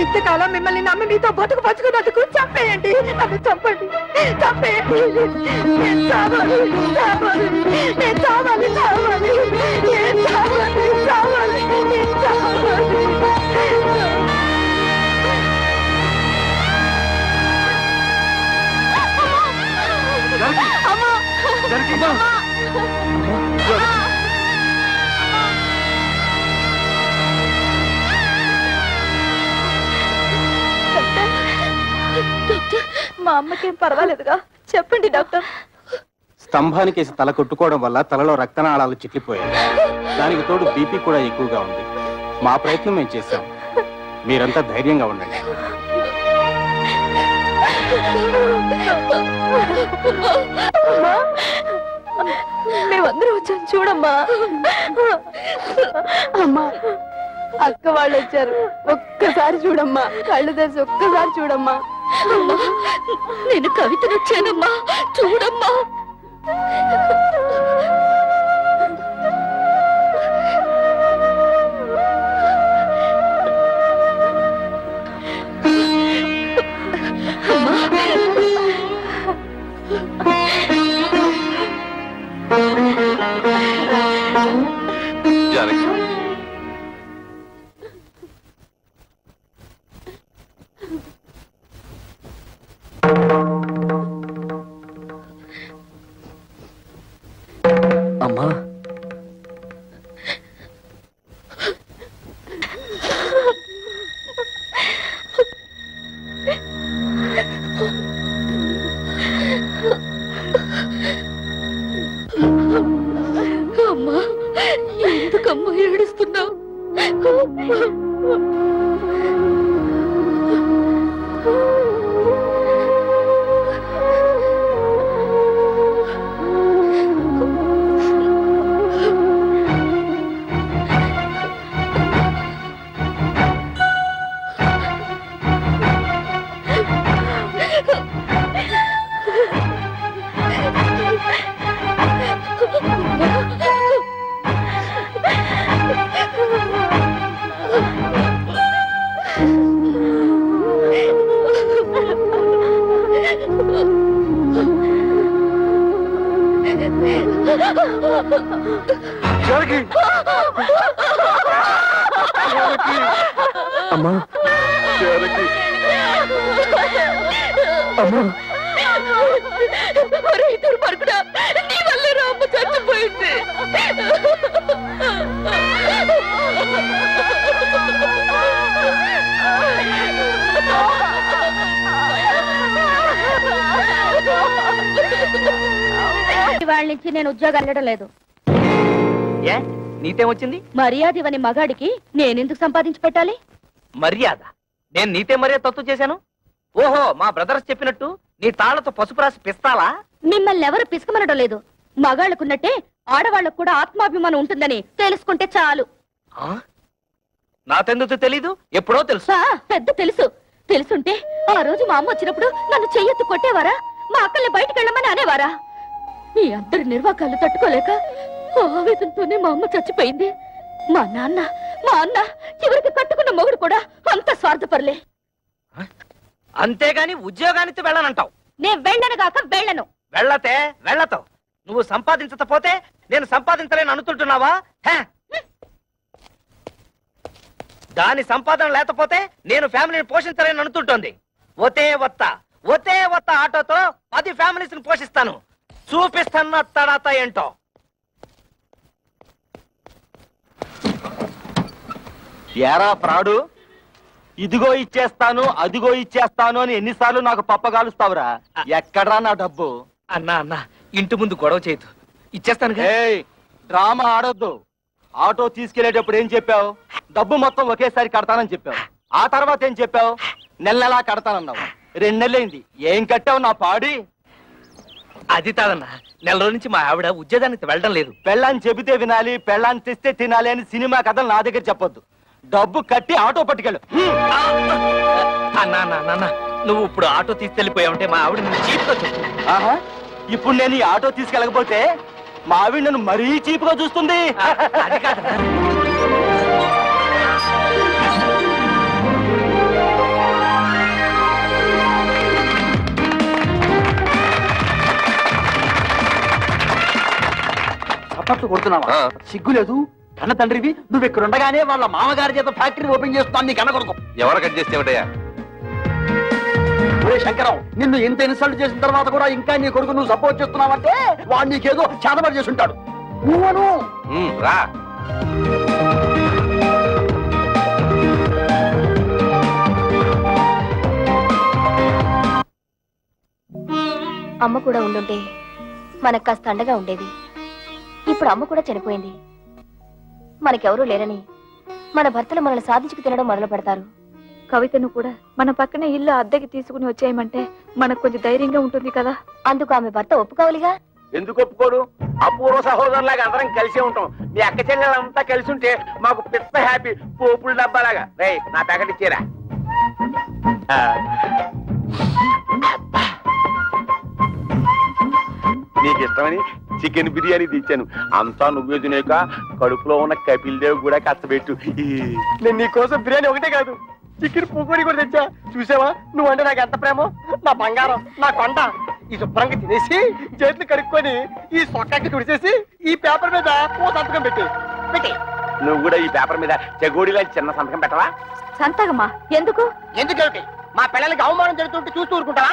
Speaker 8: ఇంతకాలం మిమ్మల్ని నమ్మి మీతో బతుకున్నందుకు చంపేయండి, నన్ను చంపండి, చంపేయండి. నేను చావాలి, చావాలి, నేను చావాలి, చావాలి, నేను చావాలి, చావాలి, నేను చావాలి. మా అమ్మకేం పర్వాలేదుగా? చెప్పండి డాక్టర్.
Speaker 11: స్తంభానికేసి తల కొట్టుకోవడం వల్ల తలలో రక్తనాళాలు చిట్లిపోయాయి. దానికి తోడు బీపీ కూడా ఎక్కువగా ఉంది. మా ప్రయత్నం మేము చేశాం. మీరంతా ధైర్యంగా ఉండండి.
Speaker 2: మేమందరూ వచ్చాం, చూడమ్మా. అమ్మా, అక్క వాళ్ళు వచ్చారు, ఒక్కసారి చూడమ్మా. కళ్ళు తెరిచి ఒక్కసారి చూడమ్మా. నేను కవితను వచ్చానమ్మా, చూడమ్మా.
Speaker 11: అమ్మా,
Speaker 2: అమ్మా, ఎందుకమ్మా ఏడుస్తున్నావు?
Speaker 5: అమ్మా అమ్మా
Speaker 2: దుర్మార్గుడా, నీ వల్ల రామ్మ చచ్చిపోయింది. వాళ్ళ నుంచి నేను ఉద్యోగం వెళ్ళడం లేదు.
Speaker 6: ఏ నీతేం వచ్చింది?
Speaker 2: మర్యాద ఇవని మగాడికి నేనెందుకు సంపాదించి పెట్టాలి?
Speaker 6: మర్యాద? నేను నీతే మర్యాద తత్వ చేశాను? ఓహో, మా బ్రదర్స్ చెప్పినట్టు నీ తాళ్లతో పసుపు రాసి పిస్తాలా?
Speaker 2: మిమ్మల్ని ఎవరు పిసుకమనడం లేదు. మగాళ్ళకున్నట్టే ఆడవాళ్ళకు కూడా ఆత్మాభిమానం ఉంటుందని తెలుసుకుంటే చాలు.
Speaker 6: నాకెందుకు తెలీదు? ఎప్పుడో తెలుసా?
Speaker 2: పెద్ద తెలుసు. తెలుసుంటే ఆ రోజు మా అమ్మ వచ్చినప్పుడు నన్ను చెయ్యెత్తు కొట్టేవారా? మా అక్కల్ని బయటకు వెళ్ళమని అనేవారా? మీ అందరి నిర్వాకాలు తట్టుకోలేక ఆవేదనతోనే మా అమ్మ చచ్చిపోయింది. మా అన్న చివరికి కట్టుకున్న మొగుడు కూడా అంత స్వార్థపరలే.
Speaker 6: అంతేగాని ఉద్యోగానికి వెళ్ళనంటావు?
Speaker 2: నేను వెళ్ళను గాక వెళ్ళను.
Speaker 6: వెళ్ళతావు. నువ్వు సంపాదించకపోతే నేను సంపాదించలేను అనుకుంటున్నావా? దాని సంపాదన లేకపోతే నేను ఫ్యామిలీని పోషించలేను అనుకుంటోంది. ఒతే వత్త ఆటోతో 10 ఫ్యామిలీస్ ని పోషిస్తాను. చూపిస్తాను తడాత ఏంటో.
Speaker 10: ఏరా ప్రాడు, ఇదిగో ఇచ్చేస్తాను అదిగో ఇచ్చేస్తాను అని ఎన్నిసార్లు నాకు పప్పగాలుస్తావురా? ఎక్కడ్రా నా డబ్బు?
Speaker 6: అన్నా ఇంటి ముందు గొడవ చేయదు, ఇచ్చేస్తాను.
Speaker 10: డ్రామా ఆడొద్దు. ఆటో తీసుకెళ్లేటప్పుడు ఏం చెప్పావు? డబ్బు మొత్తం ఒకేసారి కడతానని చెప్పావు. ఆ తర్వాత ఏం చెప్పావు? నెలలా కడతానన్నావు. 2 నెలలైంది, ఏం కట్టావు నా పాడి?
Speaker 6: అది కాదన్నా, నెల రోజు నుంచి మా ఆవిడ ఉద్యోగానికి వెళ్ళడం లేదు.
Speaker 10: పెళ్ళాన్ని చెబితే వినాలి, పెళ్ళాన్ని తెస్తే తినాలి అని సినిమా కథలు నా దగ్గర చెప్పొద్దు. డబ్బు కట్టి ఆటో పట్టుకెళ్ళు.
Speaker 6: అన్నా నువ్వు ఇప్పుడు ఆటో తీసుకెళ్లిపోయావుంటే మా ఆవిడ నువ్వు చీప్గా చెప్పు.
Speaker 10: ఇప్పుడు నేను ఈ ఆటో తీసుకెళ్ళకపోతే మా ఆవిడ నన్ను మరీ చీప్గా చూస్తుంది.
Speaker 6: అది కాదన్నా.
Speaker 1: చప్పట్లు కొడుతున్నావా? సిగ్గులేదు? కన్న తండ్రివి నువ్వు ఇక్కడ ఉండగానే వాళ్ళ మామగారి చేత ఫ్యాక్టరీ ఓపెన్ చేస్తున్నాను నీ కన్న కొడుకు.
Speaker 3: ఎవరు కట్ చేస్తే ఏమిటయ్యా?
Speaker 1: శంకరం, నిన్ను ఇంత ఇన్సల్ట్ చేసిన తర్వాత కూడా ఇంకా నీ కొడుకు నువ్వు సపోర్ట్ చేస్తున్నావంటే వాడు నీకేదో చేతబడి చేసి ఉంటాడు. నువ్వను
Speaker 3: రా.
Speaker 2: అమ్మ కూడా ఉండుంటే మనకు కాస్త అండగా ఉండేది. ఇప్పుడు అమ్మ కూడా చనిపోయింది. మనకెవరూ లేరని మన భర్తలు మనల్ని సాధించుకు తినడం మొదలు పెడతారు.
Speaker 8: కవితను కూడా మన పక్కనే ఇల్లు అద్దెకి తీసుకుని వచ్చేయమంటే మనకు కొంచెం ధైర్యంగా ఉంటుంది కదా.
Speaker 2: అందుకు ఆమె భర్త ఒప్పుకోవాలిగా.
Speaker 5: ఎందుకు ఒప్పుకోడు? అపూర్వ సహోదరులాగా అందరం కలిసే ఉంటాం. మీ అక్క చెల్లెలంతా కలిసి ఉంటే మాకు పెద్ద హ్యాపీ. పోపుల డబ్బాలాగా. రేయ్, నా ప్యాకెట్ ఇచ్చేరా. నీకు ఇష్టమని చికెన్ బిర్యానీ తెచ్చాను. అంతా నువ్వే తినేక కడుపులో ఉన్న కపిల్ దేవ్ కూడా కష్టపెట్టు. నేను నీకోసం బిర్యానీ ఒకటే కాదు, చికెన్ పూకోడి కూడా తెచ్చా. చూసావా నువ్వంటే నాకు ఎంత ప్రేమో? నా బంగారం, నా కొండ. ఈ శుభ్రంగా తినేసి చేతులు కడుక్కొని ఈ సొక్కకి తుడిచేసి ఈ పేపర్ మీద ఓ సంతకం పెట్టి నువ్వు కూడా ఈ పేపర్ మీద చెగోడిలా చిన్న సంతకం పెట్టవా?
Speaker 2: సంతకమా? ఎందుకు?
Speaker 5: ఎందుకేమిటి? మా పిల్లలకి అవమానం జరుగుతుంటే చూస్తూ ఊరుకుంటావా?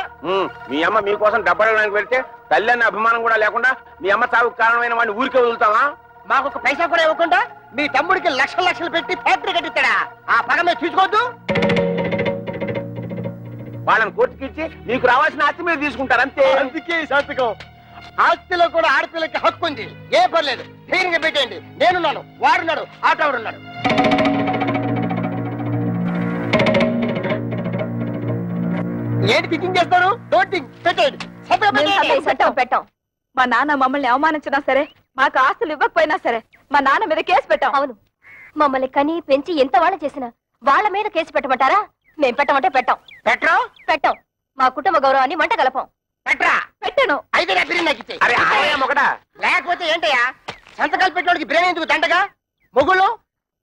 Speaker 5: మీ అమ్మ మీకోసం డబ్బడానికి వెళ్తే తల్లి అన్న అభిమానం కూడా లేకుండా మీ అమ్మ చావుకు కారణమైన వాడిని ఊరికే వదులుతావా? మాకు ఒక పైసా కూడా ఇవ్వకుండా మీ తమ్ముడికి లక్షలు పెట్టి ఫ్యాక్టరీ కట్టిస్తాడా? ఆ పగ మీద తీసుకోవద్దు. వాళ్ళని కోర్టుకి ఇచ్చి మీకు రావాల్సిన ఆస్తి మీరు తీసుకుంటారు అంతే. అందుకే సంతకం. ఆస్తిలో కూడా ఆడపిల్లకి హక్కు ఉంది. ఏ పర్లేదు, ధైర్యంగా పెట్టేయండి. నేనున్నాను, వాడున్నాడు, ఆటోడున్నాడు. ఏంటి థింకింగ్ చేస్తారు? డోంట్ థింక్, పెట్టండి.
Speaker 8: పెట్టాం. మా నాన్న మమ్మల్ని అవమానించినా సరే, మాకు ఆస్తులు ఇవ్వకపోయినా సరే మా నాన్న మీద కేసు పెట్టాం.
Speaker 2: అవును, మమ్మల్ని కని పెంచి ఎంత వాళ్ళ చేసినా వాళ్ళ మీద కేసు పెట్టమంటారా? మేం పెట్టమంటే పెట్టాం. పెట్టాం. మా కుటుంబ గౌరవాన్ని మంట కలపం.
Speaker 8: పెట్టాను.
Speaker 5: అయితే నా బిర్యానీ నాకు ఇచ్చేయ్. లేకపోతే ఏంటయ్యా సంతకాలు పెట్టడానికి బ్రెయిన్ ఎందుకు దండగా? మొగుళ్ళు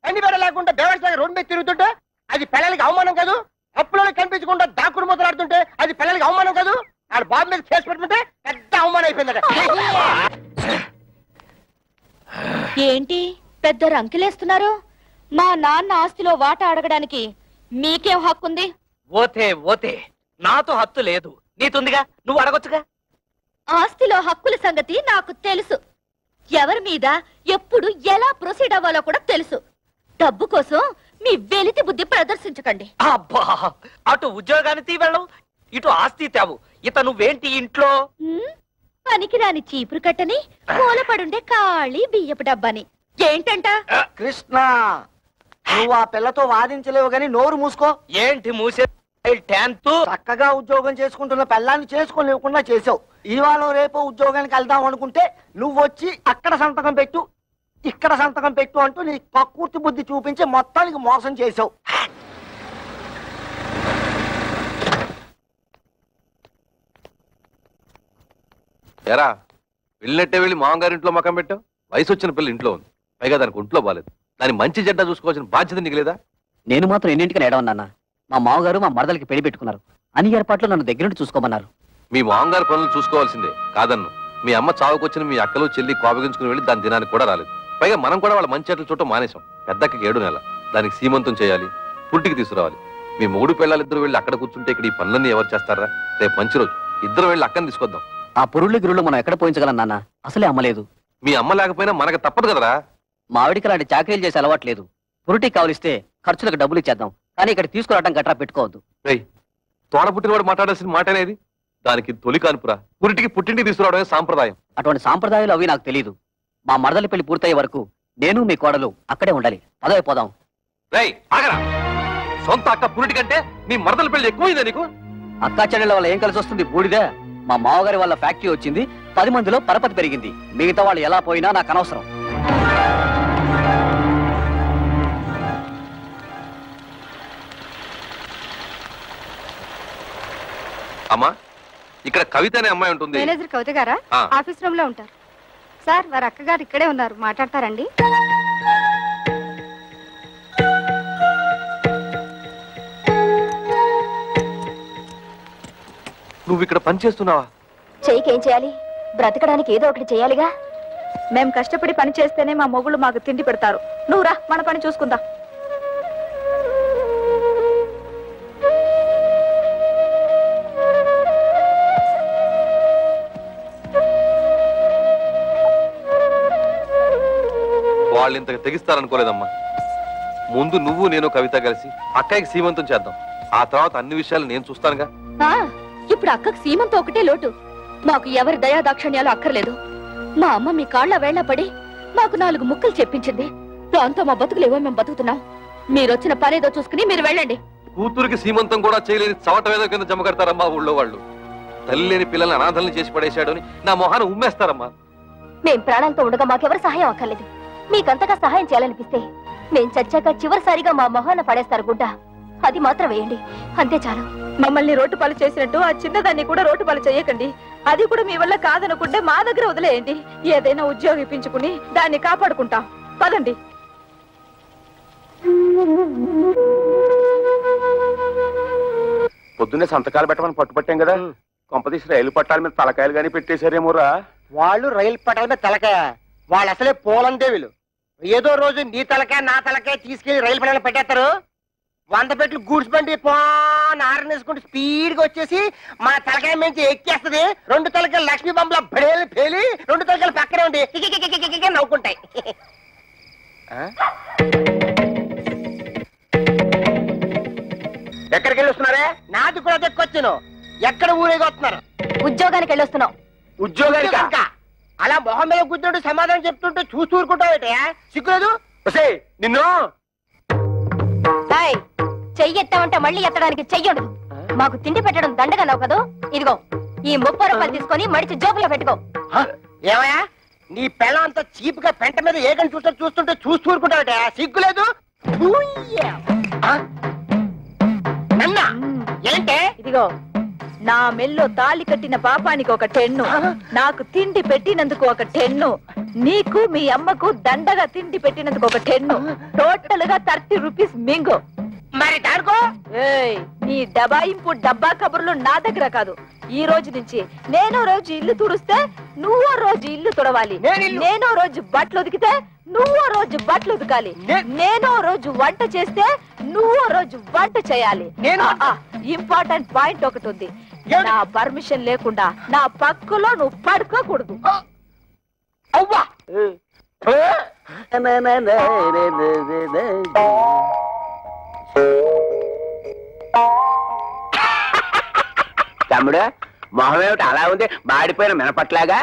Speaker 5: అన్ని బెడ లేకుండా దేవస్థానం రోడ్డు మీద తిరుగుతుంటే అది పిల్లలకి అవమానం కాదు? అప్పులో కనిపించకుండా దాక్కుడు మొదలాడుతుంటే అది పిల్లలకి అవమానం కాదు? ఆడ బాబు మీద కేసు పెట్టుకుంటే పెద్ద అవమానం అయిపోయిందట.
Speaker 2: ఏంటి పెద్ద రంకిలేస్తున్నారు? మా నాన్న ఆస్తిలో వాటా అడగడానికి మీకేం హక్కుంది?
Speaker 6: ఓతే ఓతే, నాతో హత్తు లేదు, నీతుందిగా, నువ్వు అడగొచ్చుగా.
Speaker 2: ఆస్తిలో హక్కుల సంగతి నాకు తెలుసు. ఎవరి మీద ఎప్పుడు ఎలా ప్రొసీడ్ అవ్వాలో కూడా తెలుసు. డబ్బు కోసం మీ వెలితి బుద్ధి ప్రదర్శించకండి.
Speaker 6: అబ్బా, అటు ఉద్యోగాన్ని తీవెళ్ళం, ఇటు ఆస్తి తేవు. ఇత నువ్వేంటి ఇంట్లో?
Speaker 2: పనికిరాని చీపురు కట్టని, మూలపడుండే ఖాళీ బియ్యపు డబ్బాని. ఏంటంట?
Speaker 12: కృష్ణ, నువ్వు ఆ పిల్లతో వాదించలేవు గాని నోరు మూసుకో.
Speaker 6: ఏంటి మూసే?
Speaker 12: చక్కగా ఉద్యోగం చేసుకుంటున్న పిల్లాన్ని చేసుకోలేకుండా చేసావు. ఇవాళ రేపు ఉద్యోగానికి వెళ్దాం అనుకుంటే నువ్వు వచ్చి అక్కడ సంతకం పెట్టు, ఇక్కడ సంతకం పెట్టు అంటూ నీ కక్కుర్తి బుద్ధి చూపించి మొత్తానికి మోసం చేసావు.
Speaker 3: ఎరా వెళ్ళినట్టే వెళ్ళి మామగారింట్లో మకం పెట్టావు. వయసు వచ్చిన పిల్ల ఇంట్లో ఉంది, పైగా దానికి ఒంట్లో బాలేదు. దాని మంచి చెడ్డ చూసుకోవాల్సిన బాధ్యత నీకు లేదా?
Speaker 13: నేను మాత్రం ఎన్నింటికి ఏడవన్నా? మా మామగారు మా మరదలకి పెళ్లి పెట్టుకున్నారు. అన్ని ఏర్పాట్లు నన్ను దగ్గర నుండి చూసుకోమన్నారు.
Speaker 3: మీ మామగారు పనులు చూసుకోవాల్సిందే కాదన్ను. మీ అమ్మ చావుకొచ్చిన మీ అక్కలు చెల్లి కోపగించుకుని వెళ్ళి దాని దినానికి కూడా రాలేదు. పైగా మనం కూడా వాళ్ళ మంచి చెట్లు చూడటం మానేశాం. పెద్దకి 7 నెల, దానికి సీమంతం చేయాలి, పుట్టికి తీసుకురావాలి. మీ మూడు పిల్లలిద్దరు వెళ్ళి అక్కడ కూర్చుంటే ఇక్కడ ఈ పనులన్నీ ఎవరు చేస్తారా? రేపు మంచి రోజు, ఇద్దరు వెళ్ళి అక్కని తీసుకొద్దాం.
Speaker 13: ఆ పురుళ్ళు గిరుళ్ళు మనం ఎక్కడ పోయించగలం నాన్న? అసలే అమ్మలేదు.
Speaker 3: మీ అమ్మ లేకపోయినా మనకు తప్పదు కదరా.
Speaker 13: మా ఆవిడికి అలాంటి చాకరీలు చేసి అలవాట్లేదు. పురుటికి కావలిస్తే ఖర్చులకు డబ్బులు ఇచ్చేద్దాం, కానీ ఇక్కడ తీసుకురావడం గట్రా పెట్టుకోవద్దు.
Speaker 3: తోడ పుట్టినవాడు మాట్లాడాల్సిన మాటనేది. దానికి తొలి కానుపురా, పురిటికి పుట్టింటికి తీసుకురావడమే సాంప్రదాయం.
Speaker 13: అటువంటి సాంప్రదాయాలు అవి నాకు తెలీదు. మా మరదలి పెళ్లి పూర్తయ్యే వరకు నేను మీ కోడలు అక్కడే ఉండాలి. పదవి పోదాం.
Speaker 3: ఆగరా, సొంత అక్క పురిటి కంటే నీ మరదల పెళ్లి ఎక్కువైందా నీకు?
Speaker 13: అక్కా చెల్లెల వల్ల ఏం కలిసి వస్తుంది? బూడిదే. మా మామగారి వాళ్ళ ఫ్యాక్టరీ వచ్చింది, 10 మందిలో పరపతి పెరిగింది. మిగతా వాళ్ళు ఎలా పోయినా నాకు అనవసరం.
Speaker 3: అమ్మా, ఇక్కడ కవిత అనే అమ్మాయి ఉంటుంది.
Speaker 8: మేనేజర్ కవిత గారా? ఆఫీస్ రూమ్ లో ఉంటారు సార్. వారి అక్కగారు ఇక్కడే ఉన్నారు, మాట్లాడతారండి.
Speaker 3: నువ్వు ఇక్కడ పని చేస్తున్నావా?
Speaker 2: చెయ్యికేం చేయాలి? బ్రతకడానికి ఏదో ఒకటి చేయాలిగా.
Speaker 8: మేము కష్టపడి పని చేస్తేనే మా మొగుళ్ళు మాకు తిండి పెడతారు. నువ్వు రా, మన పని చూసుకుందాం.
Speaker 3: వాళ్ళు ఇంతకు తెగిస్తారనుకోలేదమ్మా. ముందు నువ్వు నేను కవిత కలిసి అక్కయ్యకి సీమంతం చేద్దాం. ఆ తర్వాత అన్ని విషయాలు నేను చూస్తానుగా.
Speaker 2: ఇప్పుడు అక్కకు సీమంతం ఒకటే లోటు. మాకు ఎవరి దయా దాక్షణ్యాలు అక్కర్లేదు. మా అమ్మ మీ కాళ్ళ వేళ్ల పడి మాకు 4 ముక్కలు చెప్పించింది. దాంతో మా బతుకులేవో మేము బతుకుతున్నాం. మీరొచ్చిన పనేదో చూసుకుని మీరు వెళ్ళండి.
Speaker 3: కూతురికి సీమంతం కూడా చేయలేని చవటవేదో కింద జమ కడతారమ్మా ఊళ్ళో వాళ్ళు. తల్లి లేని పిల్లల్ని అనాథల్ని చేసి పడేశాడు అని నా మొహాన్ని ఉమ్మేస్తారమ్మా.
Speaker 2: మేం ప్రాణాలతో ఉండగా మాకెవరు సహాయం అక్కర్లేదు. మీకంతగా సహాయం చేయాలనిపిస్తే మేం చచ్చాక చివరిసారిగా మా మొహాన పడేస్తారు గుడ్డ. అది మాత్రం వేయండి, అంతే చాలు.
Speaker 8: మమ్మల్ని రోడ్డు పాలు చేసినట్టు ఆ చిన్నదాన్ని కూడా రోడ్డు పాలు చేయకండి. అది కూడా మీ వల్ల కాదనుకుంటే మా దగ్గర వదిలేయండి. ఏదైనా ఉద్యోగం ఇప్పించుకుని దాన్ని కాపాడుకుంటాం. పదండి.
Speaker 9: పొద్దున్నే సంతకాలు పెట్టమని పట్టుపట్టాం కదా, కొంపదీసి రైలు పట్టాల మీద తలకాయలు గానీ పెట్టేశారేమోరా.
Speaker 12: వాళ్ళు రైలు పట్టాల మీద తలకాయ, వాళ్ళు అసలే పోలందేవులు. ఏదో రోజు నీ తలకాయ నా తలకాయ తీసుకెళ్లి రైలు పట్టాల పెట్టేస్తారు. 100 పెట్లు గూడ్స్ బండి ఆరనేసుకుంటూ స్పీడ్ గా వచ్చేసి మా తలకాయ నుంచి ఎక్కేస్తుంది. 2 తలకాయలు లక్ష్మీ బొమ్మల బడేలు పేలి 2 తలకాయలు పక్కనే ఉండి నవ్వుకుంటాయి. ఎక్కడికి వెళ్ళి వస్తున్నారే? నాది కూడా దక్కొచ్చాను. ఎక్కడ ఊరేగి వస్తున్నారు?
Speaker 2: ఉద్యోగానికి వెళ్ళొస్తున్నాం.
Speaker 12: ఉద్యోగానికి? అలా మొహం మీద కూర్చుంటూ సమాధానం చెప్తుంటే చూస్తూ ఊరుకుంటావు. సిగ్గులేదు?
Speaker 9: నిన్ను
Speaker 2: చెయ్యి ఎత్తామంటే మళ్ళీ ఎత్తడానికి చెయ్యడు. మాకు తిండి పెట్టడం దండగన్నావు కదా, ఇదిగో ఈ 30 రూపాయలు తీసుకొని మడిచి జోబులో పెట్టుకో.
Speaker 12: ఏమయ్యా, నీ పిల్ల అంత చీప్ గా పెంట మీద ఏకని చూస్తుంటే చూస్తూ ఊరుకుంటావుట. సిగ్గులేదు? ఏంటే?
Speaker 8: ఇదిగో నా మెల్లో తాళి కట్టిన పాపానికి ఒక 10, నాకు తిండి పెట్టినందుకు ఒక 10, నీకు మీ అమ్మకు దండగా తిండి పెట్టినందుకు ఒక 10, టోటల్ గా 30 రూపీస్ మింగు.
Speaker 12: మరి దానికో?
Speaker 8: నీ డబాయింపు డబ్బా కబుర్లు నా దగ్గర కాదు. ఈ రోజు నుంచి నేనో రోజు ఇల్లు తుడిస్తే నువ్వో రోజు ఇల్లు తుడవాలి. నేనో రోజు బట్టలు ఉతికితే
Speaker 2: నువ్వు రోజు బట్టలు ఉతకాలి, నేను రోజు వంట చేస్తే నువ్వు రోజు వంట చేయాలి. ఇంపార్టెంట్ పాయింట్ ఒకటి ఉంది, నా పర్మిషన్ లేకుండా నా పక్కలో నువ్వు పడుకోకూడదు.
Speaker 4: అవ్వా తమ్ముడు మొహం ఏమిటి అలా ఉంది? మాడిపోయిన మినపట్లాగా.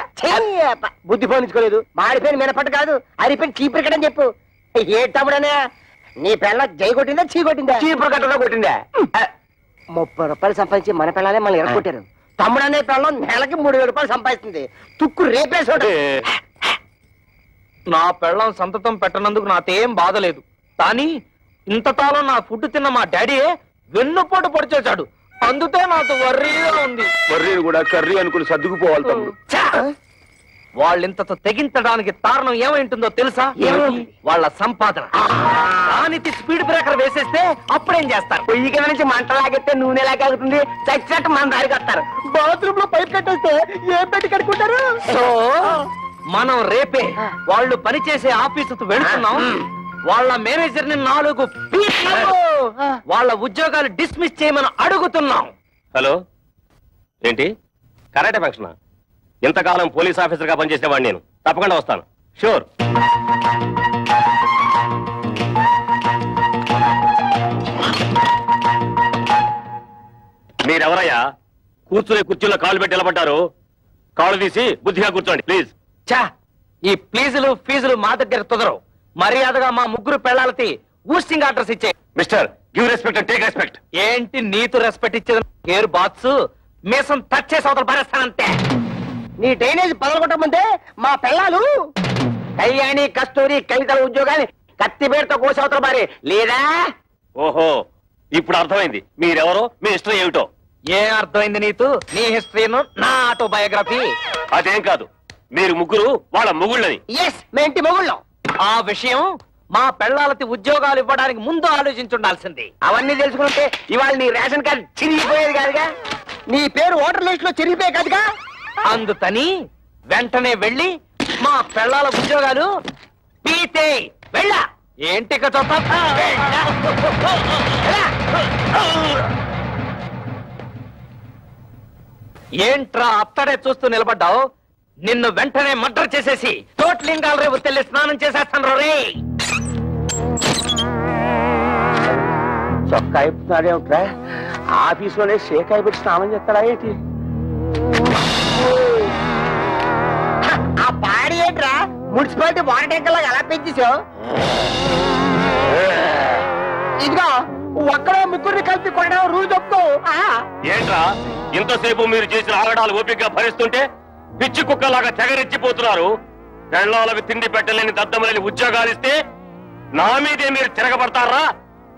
Speaker 4: బుద్ధి పోనించుకోలేదు. మాడిపోయిన మినపట్టు కాదు, అరిపోయిన చీపురు కట్టని చెప్పు. ఏ తమ్ముడనే నీ పిల్ల జై కొట్టిందా చీ కొట్టిందా? చీపురు కట్టలో కొట్టిందా? 30 రూపాయలు సంపాదించి మన పిల్లలే మళ్ళీ ఎరగొట్టారు. తమ్ముడనే పిల్లం నెలకి 3000 రూపాయలు సంపాదిస్తుంది. తుక్కు రేపేసాడు.
Speaker 6: నా పెళ్ళం సంతతం పెట్టనందుకు నాకేం బాధ లేదు, కానీ ఇంతకాలం నా ఫుడ్ తిన్న మా డాడీయే వెన్నుపోటు పొడిచేశాడు. అందుకే నాకు వర్రీగా ఉంది.
Speaker 9: వర్రీని కూడా కర్రీ అనుకుని సర్దుకుపోవాలి తమ్ముడు.
Speaker 6: వాళ్ళింతతో తెగించడానికి కారణం ఏమైంటుందో తెలుసా? వాళ్ళ సంపాదన. దానికి స్పీడ్ బ్రేకర్ వేసేస్తే అప్పుడేం చేస్తారు?
Speaker 4: పొయ్యి కింద నుంచి మంట లాగెత్తే నూనె లాగాగుతుంది. చచ్చినట్టు మన దారికి వస్తారు. బాత్రూమ్ లో పైప్ కట్టేస్తే ఏం పెట్టి కట్టుకుంటారు?
Speaker 6: సో మనం రేపే వాళ్ళు పనిచేసే ఆఫీసుకు వెళ్తున్నాం. వాళ్ళ మేనేజర్ ని 4 వాళ్ళ ఉద్యోగాలు డిస్మిస్ చేయమని అడుగుతున్నాం.
Speaker 14: హలో, ఏంటి కరాటే ఫంక్షనా? ఇంతకాలం పోలీస్ ఆఫీసర్ గా పనిచేసేవాడిని నేను. తప్పకుండా వస్తాను, షూర్. మీరెవరయ్యా? కూర్చునే కుర్చీలో కాళ్ళు పెట్టి నిలబడ్డారు. కాళ్ళు తీసి బుద్ధిగా కూర్చోండి ప్లీజ్.
Speaker 6: చా, ఈ ప్లీజులు ఫీజులు మా దగ్గర కుదరవు. మర్యాదగా మా ముగ్గురు పెళ్ళాలకి ఊస్టింగ్ ఆర్డర్స్ ఇచ్చే.
Speaker 14: Mister, give respect and take respect.
Speaker 6: ఏంటి నీతు రెస్పెక్ట్ ఇచ్చేది? హెయిర్ బాత్స్ మీసం టచ్ చేసి అవతల పారేస్తానంతే.
Speaker 4: నీ డ్రైనేజ్ పదలగొట్టమంటే మా పిల్లలు కళ్యాణి కస్తూరి కవితల ఉద్యోగాన్ని కత్తిపేటతో కోసి అవతల పారే లేదా?
Speaker 14: ఓహో, ఇప్పుడు అర్థమైంది మీరెవరో, మీ హిస్టరీ ఏమిటో.
Speaker 6: ఏం అర్థమైంది నీతు? నీ హిస్టరీను, నా ఆటోబయోగ్రఫీ.
Speaker 14: అదేం కాదు, మీరు ముగ్గురు వాళ్ళ మొగుళ్ళని.
Speaker 4: ఎస్, మేంటి మొగుళ్ళం.
Speaker 6: ఆ విషయం మా పెళ్ళాలకి ఉద్యోగాలు ఇవ్వడానికి ముందు ఆలోచించుండాల్సింది.
Speaker 4: అవన్నీ తెలుసుకుంటే ఇవాళ నీ రేషన్ కార్డు చిరిగిపోయేది కాదుగా, నీ పేరు ఓటర్ లిస్ట్ లో చిరిగిపోయే కాదుగా.
Speaker 6: అందుకని వెంటనే వెళ్ళి మా పెళ్ళాల ఉద్యోగాలు పీతే వెళ్ళా. ఏంటి ఏంట్రా అత్తడే చూస్తూ నిలబడ్డావు? నిన్ను వెంటనే మర్డర్ చేసేసి తోట్లింగాల రేపు తెల్లి స్నానం చేసేస్తాను రే.
Speaker 4: చొక్కా అయిపోతాడేమిట్రా? ఆఫీసులోనే షేకాయ పెట్టి స్నానం చేస్తాడా ఏంటి? ఆ పాడి ఏంట్రా మున్సిపాలిటీ వాటర్ ట్యాంకర్ లాగా ఎలా పెంచేసావు? ఇదిగో ఒక్కడే ముగ్గురిని కలిపి కొనడం రూల్ చెప్తూ.
Speaker 14: ఏంట్రా ఇంతసేపు మీరు చేసిన ఆగడాలు ఓపికగా భరిస్తుంటే పిచ్చి కుక్కలాగా తెగరెచ్చిపోతున్నారు. పెళ్ళాలకు తిండి పెట్టలేని దద్దమలేని ఉద్యోగాలు ఇస్తే నా మీదే మీరు తిరగబడతారా?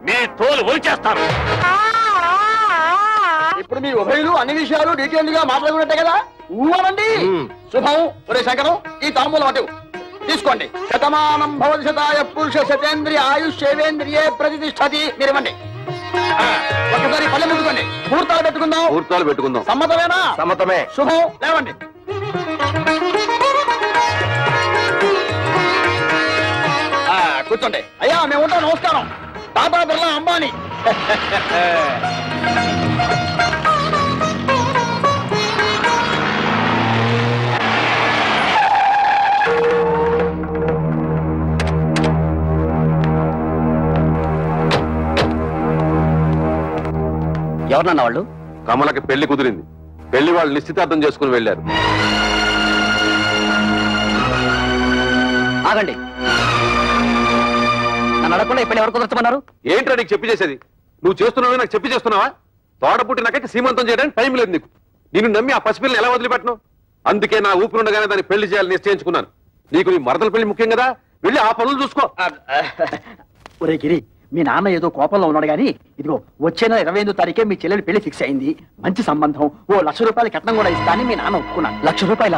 Speaker 14: మీ తోలు ఒలిచేస్తాను.
Speaker 1: ఇప్పుడు మీ ఉభయులు అన్ని విషయాలు డీటెయిల్ గా మాట్లాడుకున్నట్టే కదా? ఊరండి. శుభం. ఒరే శంకరం, ఈ తాంబూలం అటు తీసుకోండి. శతమానం భవతి శతాయ పురుష శతేంద్రియ ఆయుష్యేంద్రియే ప్రతిష్టతి. మీరు ఇవ్వండి. ఒక్కసారి పల్లె ముట్టుకోండి. ముహూర్తాలు పెట్టుకుందాం.
Speaker 3: ముహూర్తాలు పెట్టుకుందాం.
Speaker 1: సమ్మతమేనా?
Speaker 3: సమ్మతమే.
Speaker 1: శుభం. లేవండి. కూర్చోండి. అయ్యా మేము ఉంటాం. నమస్కారం. టాటా బిర్లా అంబానీ.
Speaker 13: ఎవరన్నా వాళ్ళు?
Speaker 3: కమలకి పెళ్లి కుదిరింది. పెళ్లి వాళ్ళు నిశ్చితార్థం చేసుకుని వెళ్ళారు.
Speaker 13: ఆగండి, నన్ను అడగకుండా ఈ పెళ్లి ఎవరు కుదరచమన్నారు?
Speaker 3: ఏంట్రా నీకు చెప్పి చేసేది? నువ్వు చేస్తున్నావు, నాకు చెప్పి చేస్తున్నావా? తోడపుట్టి నాకైతే సీమంతం చేయడానికి టైం లేదు నీకు. నిన్ను నమ్మి ఆ పసిపిల్లని ఎలా వదిలిపెట్టను? అందుకే నా ఊపిరి ఉండగానే దాన్ని పెళ్లి చేయాలని నిశ్చయించుకున్నాను. నీకు నీ మరదల పెళ్లి ముఖ్యం కదా, వెళ్ళి ఆ పనులు చూసుకో.
Speaker 1: ఒరే గిరి, మీ నాన్న ఏదో కోపంలో ఉన్నాడు గానీ, ఇదిగో వచ్చే నెల 28వ తారీఖే మీ చెల్లెలు పెళ్లి ఫిక్స్ అయింది. మంచి సంబంధం. ఓ 1,00,000 రూపాయల కట్నం కూడా ఇస్తానని మీ నాన్న ఒప్పుకున్నాను.
Speaker 13: 1,00,000 రూపాయల?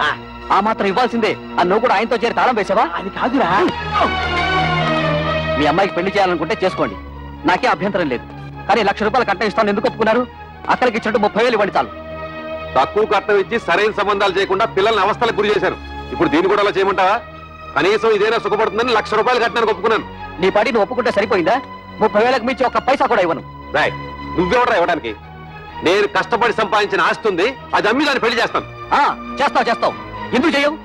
Speaker 13: ఆ మాత్రం ఇవ్వాల్సిందే. నువ్వు కూడా ఆయనతో చేరి తాళం వేసావా?
Speaker 1: అది కాదురా.
Speaker 13: మీ అమ్మాయికి పెళ్లి చేయాలనుకుంటే చేసుకోండి, నాకే అభ్యంతరం లేదు. కానీ 1,00,000 రూపాయల కట్నం ఇస్తాను ఎందుకు ఒప్పుకున్నారు? అక్కడికి ఇచ్చినట్టు 30,000 ఇవ్వండి చాలు.
Speaker 3: తక్కువ కట్నం ఇచ్చి సరైన సంబంధాలు చేయకుండా పిల్లల్ని అవస్థలకు గురి చేశాను. ఇప్పుడు దీన్ని కూడా అలా చేయమంటావా? కనీసం ఇదేనా సుఖపడుతుందని ₹1,00,000 కట్టడానికి ఒప్పుకున్నాను.
Speaker 13: నీ పాటి నువ్వు ఒప్పుకుంటే సరిపోయిందా? 30,000కు మించి ఒక్క పైసా కూడా ఇవ్వను.
Speaker 3: రాయ్, నువ్వెవడరా ఇవ్వడానికి? నేను కష్టపడి సంపాదించిన ఆస్తి ఉంది, అది అమ్మి దాన్ని పెళ్లి చేస్తాను.
Speaker 13: చేస్తావు. ఎందుకు చేయవు?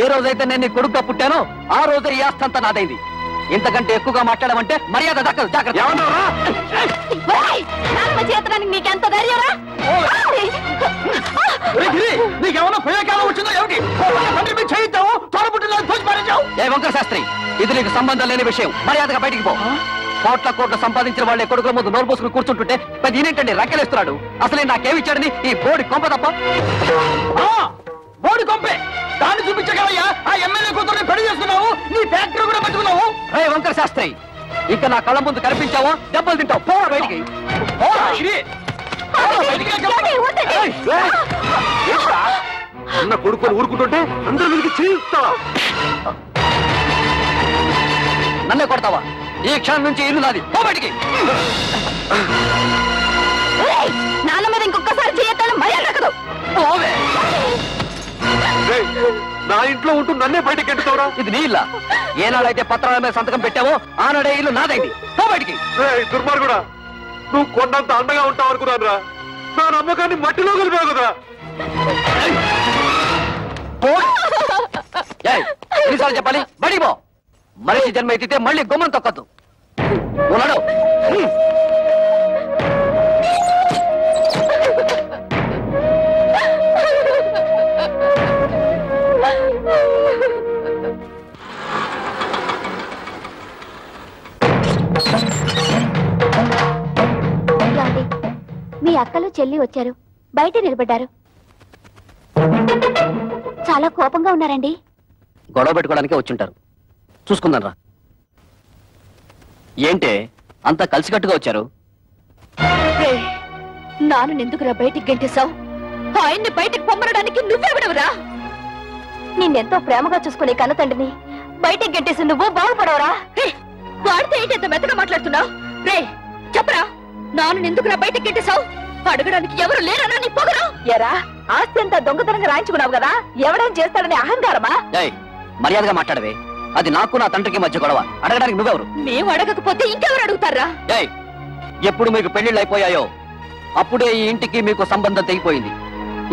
Speaker 13: ఏ రోజైతే నేను నీ కొడుకుగా పుట్టానో ఆ రోజే ఈ ఆస్తి అంతా నాదైంది. ఇంతకంటే ఎక్కువగా మాట్లాడమంటే మర్యాద దక్కదు. జాగ్రత్త.
Speaker 2: నీకెంత ధైర్యరా?
Speaker 1: నీకేమన్నా ప్రయోగాలు వచ్చిందో ఏమిటి? చేయిద్దావు, తోడబుట్టిన తోచి పారేశావు.
Speaker 13: ఏ వంకర శాస్త్రి, ఇది నీకు సంబంధం లేని విషయం. మర్యాదగా బయటికి పో. కోట్ల సంపాదించిన వాళ్ళే కొడుకుల ముందు నోరు పోసుకుని కూర్చుంటుంటే పెద్ద ఈయనేంటండి రక్కలేస్తున్నాడు. అసలే నాకేమిచ్చాడని ఈ బోడి కొంప తప్ప.
Speaker 1: బోడి కొంపే దాన్ని చూపించగలయ్యా. ఆ ఎమ్మెల్యే కూతుర్ని పెళ్లి చేసుకున్నావు, నీ ఫ్యాక్టరీ కూడా పట్టుకున్నావు.
Speaker 13: రే వంకర శాస్త్రి, ఇంకా నా కళ్ళ ముందు కనిపించావో దెబ్బలు తింటావు. పోరా బయటికి.
Speaker 3: అన్న కొడుకుని ఊరుకుంటుంటే అందరూ వీరికి చేయిస్తావా?
Speaker 13: నన్నే కొడతావా? ఈ క్షణం నుంచి ఇల్లు నాది. పో బయటికి.
Speaker 2: నాన్న మీద ఇంకొకసారి చేయొద్దని మర్యాద దక్కదు.
Speaker 3: నా ఇంట్లో ఉంటూ నన్నే బయటకి ఎట్టుతావురా?
Speaker 13: ఇది నీ ఇల్లా? ఏనాడైతే పత్రాల మీద సంతకం పెట్టావో ఆనాడే ఇల్లు నాదైంది. పో బయటికి.
Speaker 3: దుర్మార్గుడా, నువ్వు కొండంత అండగా ఉంటావు అనుకున్నాను రా. నా నమ్మకాన్ని మట్టిలో కలిపావు కదా.
Speaker 13: ఎన్నిసార్లు చెప్పాలి? బడి పో. మనిషి జన్మ ఎత్తితే మళ్ళీ గుమ్మం తొక్కద్దు. ఉన్నాడు.
Speaker 2: మీ అక్కలు చెల్లి వచ్చారు, బయట నిలబడ్డారు. చాలా కోపంగా ఉన్నారండి.
Speaker 13: గొడవ పెట్టుకోవడానికే వచ్చుంటారు. చూసుకుందాం రా. ఏంటే అంతా కలిసికట్టుగా వచ్చారు?
Speaker 2: నాను ఎందుకురా బయటికి గంటేశావు? ఆయన్ని బయటికి పొమ్మనడానికి నువ్వెవడవురా? నిన్నెంతో ప్రేమగా చూసుకునే కన్న తండ్రిని బయటికి గంటేసి నువ్వు బాగుపడవరా? వాడితే ఏంటి ఎంత మెత్తగా మాట్లాడుతున్నావు? రే చెప్పరా, నాను ఎందుకురా బయటికి గంటేశావు? అడగడానికి ఎవరు లేరనా నీ పొగరు? ఎరా, ఆస్తి అంతా దొంగతనంగా రాయించుకున్నావు కదా, ఎవడేం చేస్తాడని అహంకారమా?
Speaker 13: మర్యాదగా మాట్లాడవే. అది నాకు నా తండ్రికి మధ్య గొడవ. అడగడానికి నువ్వెవరు?
Speaker 2: మేము అడగకపోతే ఇంకెవరు అడుగుతారా?
Speaker 13: ఎప్పుడు మీకు పెళ్లిళ్ళు అయిపోయాయో అప్పుడే ఈ ఇంటికి మీకు సంబంధం తెగిపోయింది.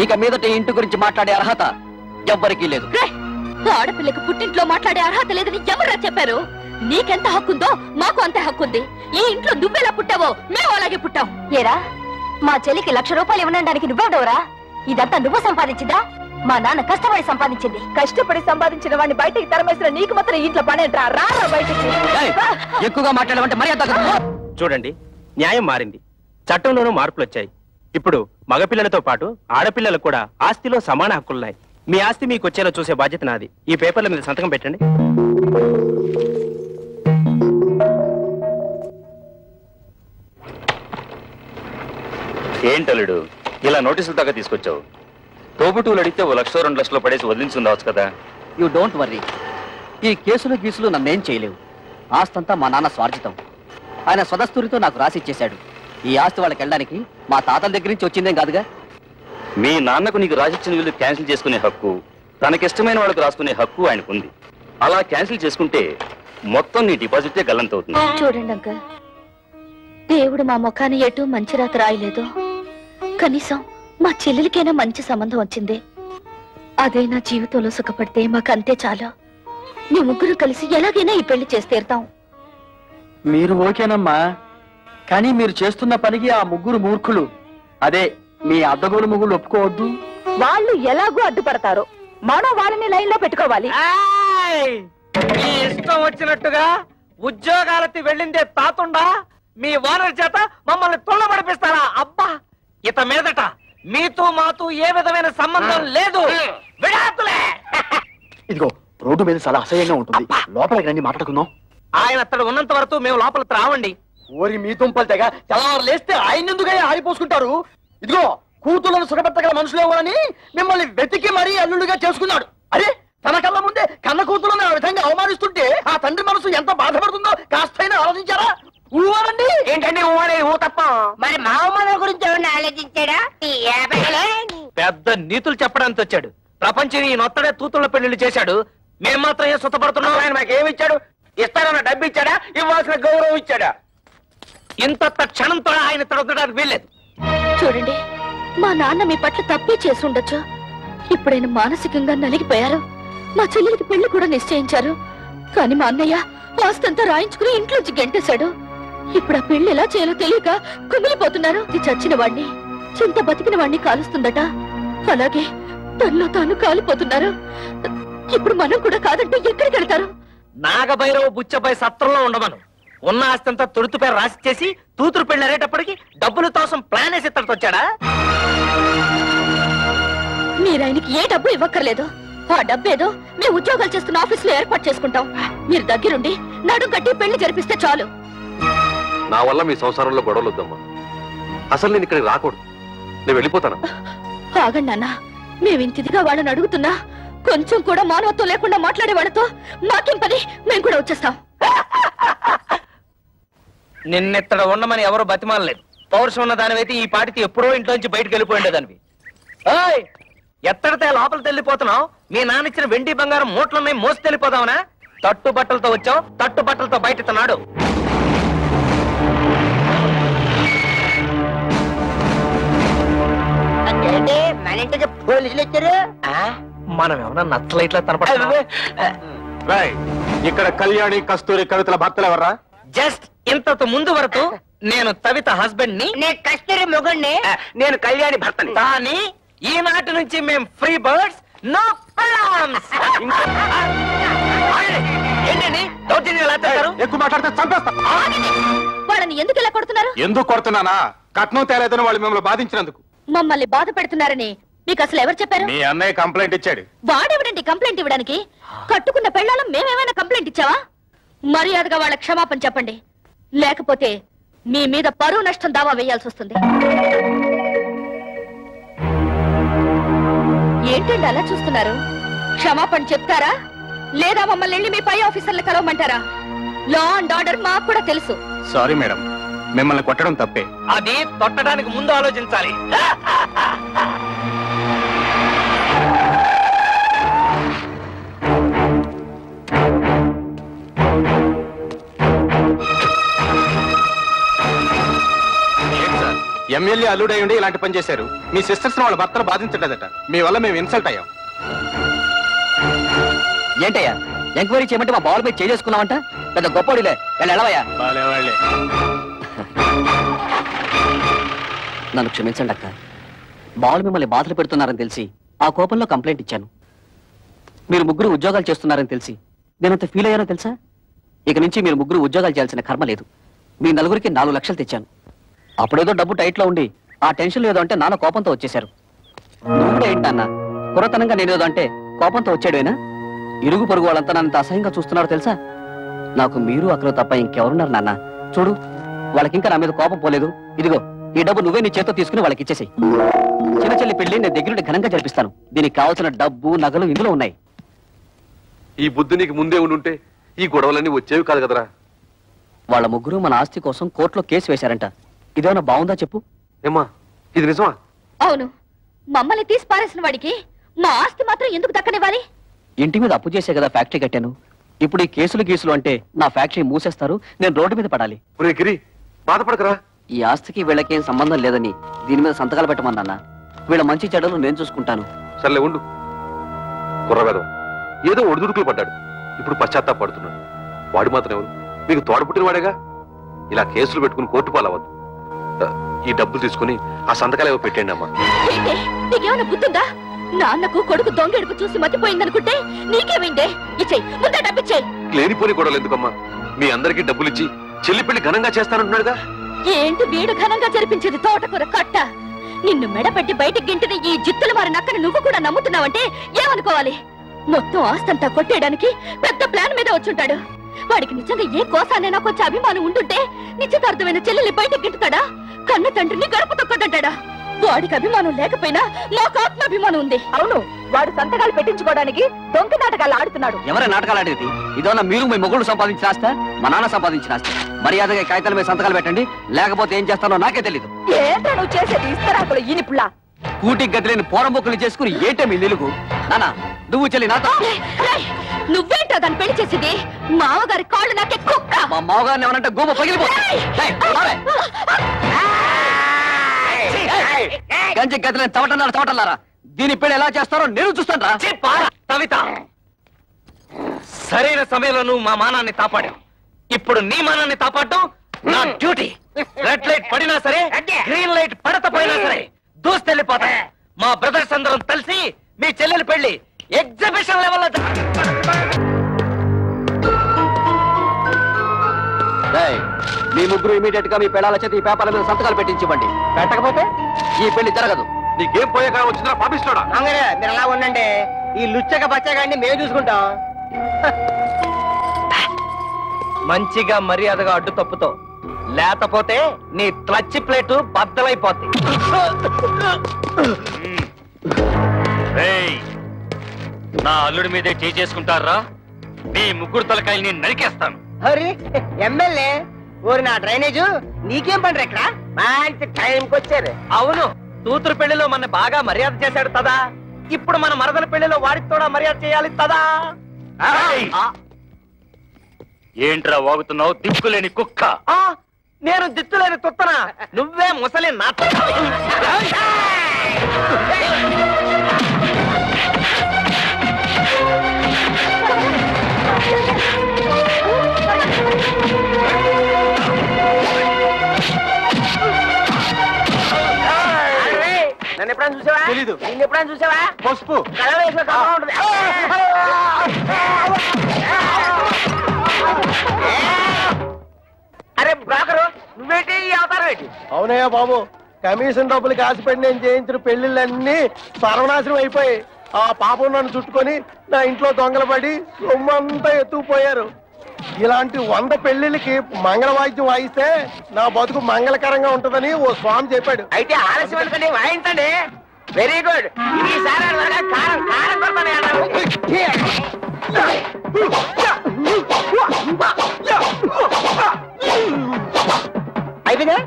Speaker 13: ఇక మీదట ఈ ఇంటి గురించి మాట్లాడే అర్హత ఎవ్వరికీ లేదు.
Speaker 2: ఆడపిల్లకు పుట్టింట్లో మాట్లాడే అర్హత లేదని ఎవరా చెప్పారు? నీకెంత హక్కుందో మాకు అంతే హక్కుంది. ఈ ఇంట్లో నువ్వెలా పుట్టావో మేము అలాగే పుట్టాం. ఏరా, మా చెల్లికి ₹1,00,000 ఇవ్వడానికి నువ్వెవడవరా? ఇదంతా నువ్వు సంపాదించిందా? మా నాన్న కష్టపడి సంపాదించింది. కష్టపడి సంపాదించిన వాడిని బయటికి తరమేసిన నీకు మాత్రం ఇంట్లో పనేంట్రా? రారా బయటికి.
Speaker 13: ఎక్కువగా మాట్లాడమంటే మర్యాద.
Speaker 11: చూడండి, న్యాయం మారింది, చట్టంలోనూ మార్పులు వచ్చాయి. ఇప్పుడు మగపిల్లలతో పాటు ఆడపిల్లలకు కూడా ఆస్తిలో సమాన హక్కులున్నాయి. మీ ఆస్తి మీకు వచ్చేలా చూసే బాధ్యత నాది. ఈ పేపర్ల మీద సంతకం పెట్టండి.
Speaker 14: ఏంటలుడు ఇలా నోటీసులు దాకా తీసుకొచ్చావు? తోబుటూలు అడిగితే ₹1,00,000-2,00,000 పడేసి వదిలించుండవచ్చు కదా.
Speaker 13: You don't worry. ఈ కేసులు గీసులు నన్నేం చేయలేవు. ఆస్తంతా మా నాన్న స్వార్జితం. ఆయన స్వదస్తూరితో నాకు రాసిచ్చేశాడు. ఈ ఆస్తి వాళ్ళకి వెళ్ళడానికి మా తాతల దగ్గర నుంచి వచ్చిందేం కాదుగా.
Speaker 14: మీ నాన్నకు నీకు రాసిచ్చిన వీళ్ళు క్యాన్సిల్ చేసుకునే హక్కు, తనకిష్టమైన వాళ్ళకు రాసుకునే హక్కు ఆయనకుంది. అలా క్యాన్సిల్ చేసుకుంటే మొత్తం నీ డిపాజిటే గల్లంతవుతుంది.
Speaker 2: చూడండి అంకల్, దేవుడు మా ముఖాన్ని ఎటు మంచి రాత రాయలేదు. కనీసం మా చెల్లెలికైనా మంచి సంబంధం వచ్చింది. అదే నా జీవితంలో సుఖపడితే మాకంతే చాలా. మీ ముగ్గురు కలిసి ఎలాగైనా ఈ పెళ్లి చేసి తీరుతాం.
Speaker 10: మీరు ఓకేనమ్మా, కానీ మీరు చేస్తున్న పనికి ఆ ముగ్గురు మూర్ఖులు, అదే మీ అద్దగోలు ముగ్గురు ఒప్పుకోవద్దు.
Speaker 2: వాళ్ళు ఎలాగూ అడ్డుపడతారు, మనం వాళ్ళని లైన్ లో పెట్టుకోవాలి.
Speaker 6: మీ ఇష్టం వచ్చినట్టుగా ఉద్యోగాలకి వెళ్ళిందే తాతుండా మీ ఓనర్ చేత మమ్మల్ని తొల్లబడిపిస్తారా? అబ్బా, ఇత మీదట మీతో మాతో ఏ విధమైన సంబంధం లేదు. విడాకులే.
Speaker 10: ఇదిగో రోడ్డు మీద చాలా అసహ్యంగా ఉంటుంది, లోపలికి రండి మాట్లాడుకుందాం.
Speaker 6: ఆయన అతడు ఉన్నంత వరకు మేము లోపలికి రావండి.
Speaker 1: ఓరి మీ తుంపలు తెగ తెల్లవారు లేస్తే ఆయన ఎందుకు ఆడిపోసుకుంటారు? ఇదిగో కూతుళ్ళను సుఖపెట్టగల మనుషులు ఎవరని మిమ్మల్ని వెతికి మరీ అల్లుడుగా చేసుకున్నాడు. అరే, తన కళ్ళ ముందే కన్న కూతులను ఆ విధంగా అవమానిస్తుంటే ఆ తండ్రి మనసు ఎంత బాధపడుతుందో కాస్తైనా ఆలోచించారా? ఊరండి.
Speaker 4: ఏంటండి ఊ తప్ప మరి మామూలు గురించి ఏమన్నా ఆలోచించాడా?
Speaker 6: పెద్ద నీతులు చెప్పడానికి వచ్చాడు. ప్రపంచం ఈ నొత్తడే తూతుల పెళ్లిళ్ళు చేశాడు. మేము మాత్రం ఏం సుతపడుతున్నాం?
Speaker 4: ఆయన మాకేమి ఇచ్చాడు? ఇస్తాడన్న డబ్బు ఇచ్చాడా? ఇవ్వాల్సిన గౌరవం ఇచ్చాడా?
Speaker 6: ఇంత క్షణంతో ఆయన తొడగడానికి వీల్లేదు.
Speaker 2: చూడండి, మా నాన్న మీ పట్ల తప్పే చేసి ఉండొచ్చు. ఇప్పుడైనా మానసికంగా నలిగిపోయారు. మా చెల్లెలికి పెళ్లి కూడా నిశ్చయించారు. కానీ మా అన్నయ్య ఆస్తంతా రాయించుకుని ఇంట్లోంచి గెంటేశాడు. ఇప్పుడు ఆ పెళ్లి ఎలా చేయాలో తెలియక కుమిలిపోతున్నారు. ఇది చచ్చిన వాణ్ణి, చింత బతికిన వాణ్ణి కాలుస్తుందట. అలాగే తనలో తాను కాలిపోతున్నారు. ఇప్పుడు మనం కూడా కాదంటే ఎక్కడికి వెళ్తారు?
Speaker 6: నాగభైరవ బుచ్చపై సత్రంలో ఉండమను. ఉన్న ఆస్తంతా తొడుతుపై రాసి చేసి తూతురు పెళ్లి అరేటప్పటికి డబ్బుల కోసం ప్లాన్ వేసి ఇక్కడికి వచ్చాడా?
Speaker 2: మీరు ఆయనకి ఏ డబ్బు ఇవ్వక్కర్లేదు. ఆ డబ్బేదో మేము ఉద్యోగాలు చేస్తున్న ఆఫీసులో ఏర్పాటు చేసుకుంటాం. మీరు దగ్గరుండి నడుం కట్టి పెళ్లి జరిపిస్తే చాలు.
Speaker 3: నా వల్ల మీ సంసారంలో గొడవలు వద్దమ్మా. అసలు నేను ఇక్కడికి రాకూడదు. నేను వెళ్ళిపోతాను.
Speaker 2: ఆగండి నాన్న, మేమింతిదిగా వాళ్ళని అడుగుతున్నా కొంచెం కూడా మానవత్వం లేకుండా మాట్లాడే వాళ్ళతో మాకేం పని? మేము కూడా వచ్చేస్తాం.
Speaker 6: నిన్నెత్తడ ఉండమని ఎవరు బతిమాలలేదు. పౌరుషం ఉన్న దానివైతే ఈ పాటికి ఎప్పుడో ఇంట్లోంచి బయటకు వెళ్ళిపోయిండేదానివి. ఎత్తడితే లోపలికి వెళ్ళిపోతున్నావు. మీ నాన్న ఇచ్చిన వెండి బంగారం మూట్లున్నాయి, మోసి వెళ్ళిపోదావునా? తట్టు బట్టలతో వచ్చావు, తట్టు బట్టలతో బయట నాడు.
Speaker 4: మన ఇంటికి పోలీసులు వచ్చారు.
Speaker 6: మనం ఏమన్నా నచ్చలైట్లా తనపడ.
Speaker 9: ఇక్కడ కళ్యాణి కస్తూరి కవితల భర్తలు ఎవర్రా?
Speaker 6: జస్ట్ ఇంతకు ముందు వరకు నేను కవిత హస్బెండ్ ని,
Speaker 4: నేను కస్తూరి మొగుణ్ణి, నేను కళ్యాణి భర్తని.
Speaker 6: కానీ ఈనాటి నుంచి మేము ఫ్రీ బర్డ్స్, నో ప్రాబ్లమ్స్. ఏంటండి దౌర్జన్యం ఎలా చేస్తారు?
Speaker 9: ఎక్కువ మాట్లాడితే చంపేస్తా.
Speaker 2: వాళ్ళని ఎందుకు ఇలా కొడుతున్నారు?
Speaker 9: ఎందుకు కొడుతున్నానా? కట్నం తేలేదని వాళ్ళు మిమ్మల్ని బాధించినందుకు.
Speaker 2: మమ్మల్ని బాధ పెడుతున్నారని మీకు అసలు ఎవరు చెప్పారు?
Speaker 9: మీ అన్నయ్య కంప్లైంట్ ఇచ్చాడు.
Speaker 2: వాడెవడండి కంప్లైంట్ ఇవ్వడానికి? కట్టుకున్న పెళ్ళాలం మేమేమైనా కంప్లైంట్ ఇచ్చావా? మర్యాదగా వాళ్ళ క్షమాపణ చెప్పండి, లేకపోతే మీ మీద పరువు నష్టం దావా వేయాల్సి వస్తుంది. ఏంటండి అలా చూస్తున్నారు? క్షమాపణ చెప్తారా లేదా మమ్మల్ని వెళ్ళి మీ పై ఆఫీసర్లు కలవమంటారా? లా అండ్ ఆర్డర్ మాకు కూడా తెలుసు.
Speaker 9: సారీ మేడం, మిమ్మల్ని కొట్టడం తప్పే.
Speaker 6: అది తొట్టడానికి ముందు ఆలోచించాలి.
Speaker 9: ఎమ్మెల్యే అల్లుడై ఉండి ఇలాంటి పని చేశారు. మీ సిస్టర్స్ వాళ్ళ భర్తలు బాధించలేదట. మీ వల్ల మేము ఇన్సల్ట్ అయ్యాం.
Speaker 13: ఏంటయ్యా ఎంక్వైరీ చేయమంటే మా బాల్ మీద చేసుకున్నామంట? పెద్ద గొప్పడిలే, వెళ్ళవయ్యా. నన్ను క్షమించండి అక్క. బాల్ మిమ్మల్ని బాధలు పెడుతున్నారని తెలిసి ఆ కోపంలో కంప్లైంట్ ఇచ్చాను. మీరు ముగ్గురు ఉద్యోగాలు చేస్తున్నారని తెలిసి నేనంత ఫీల్ అయ్యానో తెలుసా? ఇక నుంచి మీరు ముగ్గురు ఉద్యోగాలు చేయాల్సిన కర్మ లేదు. మీ నలుగురికి 4 లక్షలు తెచ్చాను. అప్పుడేదో డబ్బు టైట్ లో ఉండి ఆ టెన్షన్ లేదో అంటే నాన్న కోపంతో వచ్చేశారు. నువ్వు కూడా ఏంటన్నా కురతనంగా నేనేదో అంటే కోపంతో వచ్చాడేనా? ఇరుగు పొరుగు వాళ్ళంతా నన్ను అసహ్యంగా చూస్తున్నారో తెలుసా? నాకు మీరు అక్కడ తప్ప ఇంకెవరున్నారు నాన్న? చూడు, వాళ్ళకింకా నా మీద కోపం పోలేదు. ఇదిగో ఈ డబ్బు నువ్వే నీ చేత్తో తీసుకుని వాళ్ళకి ఇచ్చేసాయి. చిన్న చెల్లి పెళ్లి నేను దగ్గరుండి ఘనంగా జరిపిస్తాను. దీనికి కావాల్సిన డబ్బు నగలు ఇందులో ఉన్నాయి.
Speaker 3: ఈ బుద్ధి నీకు ముందే ఉండుంటే ఈ గొడవలన్నీ వచ్చేవి కాదు కదరా.
Speaker 13: వాళ్ళ ముగ్గురు మన ఆస్తి కోసం కోర్టులో కేసు వేశారంట. ఇదేమన్నా బాగుందా చెప్పు?
Speaker 3: ఏమ్మా ఇది నిజమా?
Speaker 2: అవును, మమ్మల్ని తీసి పారేసిన వాడికి మా ఆస్తి మాత్రం ఎందుకు దక్కనివ్వాలి?
Speaker 13: ఇంటి మీద అప్పు చేసే కదా ఫ్యాక్టరీ కట్టాను. ఇప్పుడు ఈ కేసులు గీసులు అంటే నా ఫ్యాక్టరీ మూసేస్తారు, నేను రోడ్డు మీద పడాలి.
Speaker 3: గిరి బాధపడకరా.
Speaker 13: ఈ ఆస్తికి వీళ్ళకేం సంబంధం లేదని దీని మీద సంతకాలు పెట్టమన్నా. వీళ్ళ మంచి చెడ్డలు నేను చూసుకుంటాను.
Speaker 3: సర్లే ఉండు. కుర్రవేదం ఏదో ఒడిదుడుకులు పడ్డాడు, ఇప్పుడు పశ్చాత్తాపడుతున్నాడు. వాడు మాత్రం ఎవరు? మీకు తోడపుట్టిన వాడేగా. ఇలా కేసులు పెట్టుకుని కోర్టు పాలవద్దు. ఈ డబ్బులు తీసుకుని ఆ సంతకాలు ఏవో పెట్టండి అమ్మా.
Speaker 2: నీకేమైనా బుద్ధుందా? నాన్నకు కొడుకు దొంగెడుకు చూసి మతిపోయిందనుకుంటే నీకేమైందే? ఇచ్చేయి, ముందే డబ్బిచ్చేయి.
Speaker 3: లేనిపోని గొడవలు ఎందుకమ్మా? మీ అందరికీ డబ్బులిచ్చి చెల్లి పెళ్లి ఘనంగా చేస్తానంటున్నాడుగా.
Speaker 2: ఏంటి వీడు ఘనంగా జరిపించేది? తోటకూర కట్ట. నిన్ను మెడపెట్టి బయటికి గింటిన ఈ జిత్తులు మారి నక్కని నువ్వు కూడా నమ్ముతున్నావంటే ఏమనుకోవాలి? మొత్తం ఆస్తంతా కొట్టేయడానికి పెద్ద ప్లాన్ మీద వచ్చుంటాడు. వాడికి నిజంగా ఏ కోసానైనా కొంచెం అభిమానం ఉంటుంటే నిశ్చితార్థమైన చెల్లెల్ని బయటకు గింటుతాడా? కన్న తండ్రిని గడప తొక్కదంటాడా? వాడికి అభిమానం లేకపోయినా మాకు ఆత్మాభిమానం ఉంది. అవును, వాడు సంతకాలు పెట్టించుకోవడానికి దొంగ నాటకాలు ఆడుతున్నాడు.
Speaker 13: ఎవరే నాటకాలు ఆడేది? ఇదన్నా మీరు మీ మొగుడు సంపాదించిన ఆస్తా, మా నాన్న సంపాదించిన ఆస్తా? మర్యాదగా కాగితాల మీద సంతకాలు పెట్టండి, లేకపోతే ఏం చేస్తానో నాకే తెలీదు.
Speaker 2: ఏంటో నువ్వు చేసేది? ఇస్తరాకులు ఈనిపులా
Speaker 13: కూటికి గదిలేని పోరంబొక్కులు చేసుకుని ఏంటే మీ నిలుగు? నాన్న నువ్వు చెల్లి నాతో
Speaker 2: నువ్వేంటో దాన్ని పెళ్లి చేసింది? మావగారి కాళ్ళు నాకే కుక్క.
Speaker 13: మా మావగారిని ఏమనంటే గోబ గంజి గదిలేని చవటన్నారా దీని పెళ్లి ఎలా చేస్తారో నేను చూస్తాను రా.
Speaker 6: కవిత, సరైన సమయంలో నువ్వు మా మానాన్ని కాపాడావు. ఇప్పుడు నీ మానాన్ని కాపాడటం నా డ్యూటీ. రెడ్ లైట్ పడినా సరే, గ్రీన్ లైట్ పడకపోయినా సరే దూస్తెళ్ళిపోతా. మా బ్రదర్స్ అందరం కలిసి మీ చెల్లెలు పెళ్లి ఎగ్జిబిషన్ లెవెల్.
Speaker 13: మీ ముగ్గురు ఇమీడియట్ గా మీ పెళ్ళాల చేతి ఈ పేపర్ల మీద సంతకాలు పెట్టించివ్వండి. పెట్టకపోతే ఈ పెళ్లి జరగదు.
Speaker 3: నీకేం పోయాక వచ్చినా పాపిస్తాడా?
Speaker 12: మీరు అలా ఉండండి, ఈ లుచ్చక బచ్చగాడిని మేము చూసుకుంటాం.
Speaker 6: మంచిగా మర్యాదగా అడ్డు తప్పుతో, లేకపోతే నీ క్లచ్ ప్లేటు బద్దలైపోద్ది. నా అల్లుడి మీదే చేసుకుంటారా? మీ ముగ్గురు తలకాయల్ని నరికేస్తాను.
Speaker 12: హరి ఎమ్మెల్యే ఓరి నా డ్రైనేజు నీకేం పని ఇక్కడ? మంచి టైంకి వచ్చారు.
Speaker 6: అవును, కూతురు పెళ్లిలో మన బాగా మర్యాద చేశాడు తదా. ఇప్పుడు మన మరదల పెళ్లిలో వాడికి కూడా మర్యాద చేయాలి తదా. ఏంట్రా వాగుతున్నావు దిక్కులేని కుక్క? నేను దిక్కులేని తుత్తనా? నువ్వే ముసలి నా.
Speaker 12: నన్ను ఎప్పుడైనా చూసావా? తెలీదు. నిన్ను ఎప్పుడైనా చూసావా?
Speaker 5: పసుపు
Speaker 12: కళ వేసిన కళ ఉంటుంది. అరే బ్రోకరు, నువ్వేంటి ఈ అవతారం ఏంటి?
Speaker 5: అవునయ్యా బాబు, కమిషన్ డబ్బులకి ఆశపడి నేను చేయించిన పెళ్లిళ్ళన్నీ సర్వనాశనం అయిపోయి ఆ పాపం నన్ను చుట్టుకొని నా ఇంట్లో దొంగలు పడి సొమ్మంతా ఎత్తుకుపోయారు. ఇలాంటి 100 పెళ్లిళ్ళకి మంగళవాద్యం వాయిస్తే నా బతుకు మంగళకరంగా ఉంటుందని ఓ స్వామి చెప్పాడు.
Speaker 12: అయితే ఆలస్యం ఎందుకండి, వాయించండి. Very good. ఈసారి కారం కారం అయిపోయిందా?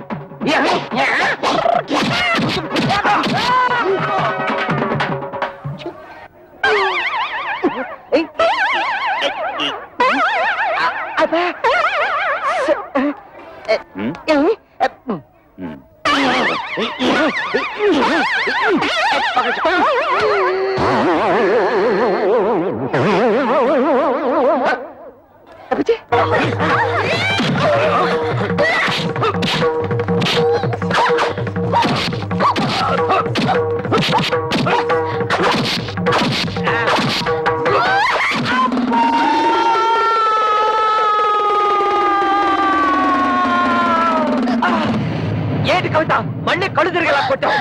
Speaker 6: ఏంటి కవిత, మళ్ళీ కళ్ళు తిరిగేలా కొట్టావు?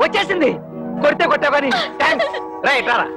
Speaker 6: వచ్చేసింది. కొడితే కొట్టావు కానీ థ్యాంక్స్. రైట్ రారా.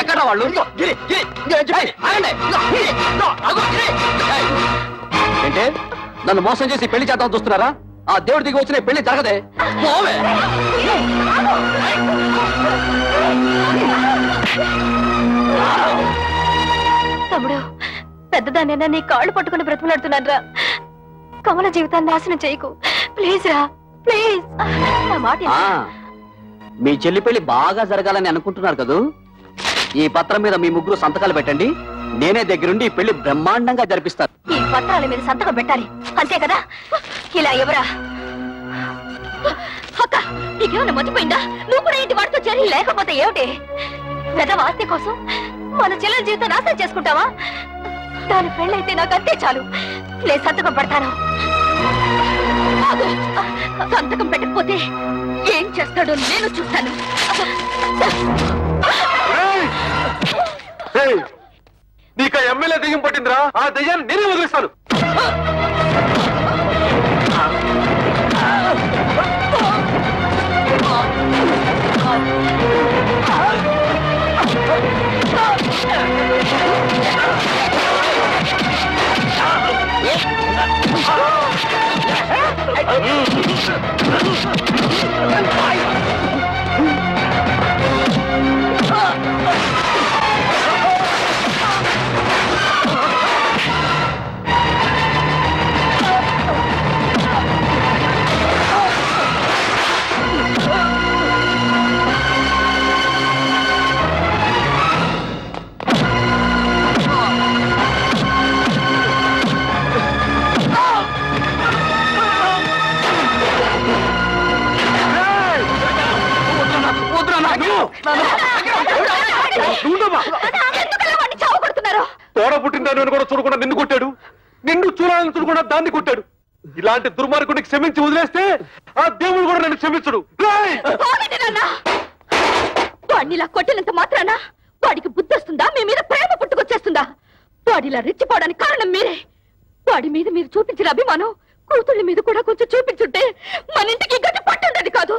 Speaker 13: ఎక్కడ వాళ్ళు? ఏంటే నన్ను మోసం చేసి పెళ్లి చేద్దాం చూస్తున్నారా? ఆ దేవుడి దిగి వచ్చిన పెళ్లి జరగదే.
Speaker 2: తమ్ముడు, పెద్దదానైనా నీ కాళ్ళు పట్టుకుని బ్రతుకులాడుతున్నాను రా. కమల జీవితాన్ని నాశనం చేయకు ప్లీజ్ రా, ప్లీజ్. నా మాట
Speaker 13: మీ చెల్లి పెళ్లి బాగా జరగాలని అనుకుంటున్నారు కదూ? ఈ పత్రం మీద మీ ముగ్గురు సంతకాలు పెట్టండి. నేనే దగ్గరుండి ఈ పెళ్లి బ్రహ్మాండంగా జరిపిస్తాను.
Speaker 2: ఈ పత్రాల మీద సంతకం పెట్టాలి అంతే కదా? ఇలా ఎవరా? అక్క, నీకేమన్నా మర్చిపోయిందా? నువ్వు కూడా ఇంటి వాడితో చేరి లేకపోతే ఏమిటి? పెద్ద ఆస్తి కోసం మన చెల్లెల జీవితం నాశనం చేసుకుంటావా? దాని పెళ్ళైతే నాకు అంతే చాలు. నేను సంతకం పెడతాను. సంతకం పెట్టకపోతే ఏం చేస్తాడో నేను చూస్తాను.
Speaker 3: నీకు ఎమ్మెల్యే దెయ్యం పట్టిందిరా. ఆ దెయ్యాన్ని నేనే వదిలిస్తాను. తోడ పుట్టిందని కూడా చూడకుండా నిన్ను కొట్టాడు. నిన్ను చూడాలని చూడకుండా దాన్ని కొట్టాడు. ఇలాంటి దుర్మార్గుడిని క్షమించి వదిలేస్తే ఆ దేవుడు కూడా నన్ను క్షమించడు.
Speaker 2: వాడినిలా కొట్టినంత మాత్రాన వాడికి బుద్ధి వస్తుందా? మీ మీద ప్రేమ పుట్టుకొచ్చేస్తుందా? వాడిలా రెచ్చిపోవడానికి కారణం మీరే. వాడి మీద మీరు చూపించిన అభిమానం కూతుళ్ళ మీద కూడా కొంచెం చూపించుంటే మన ఇంటికి గట్టి పట్టుండేది కాదు.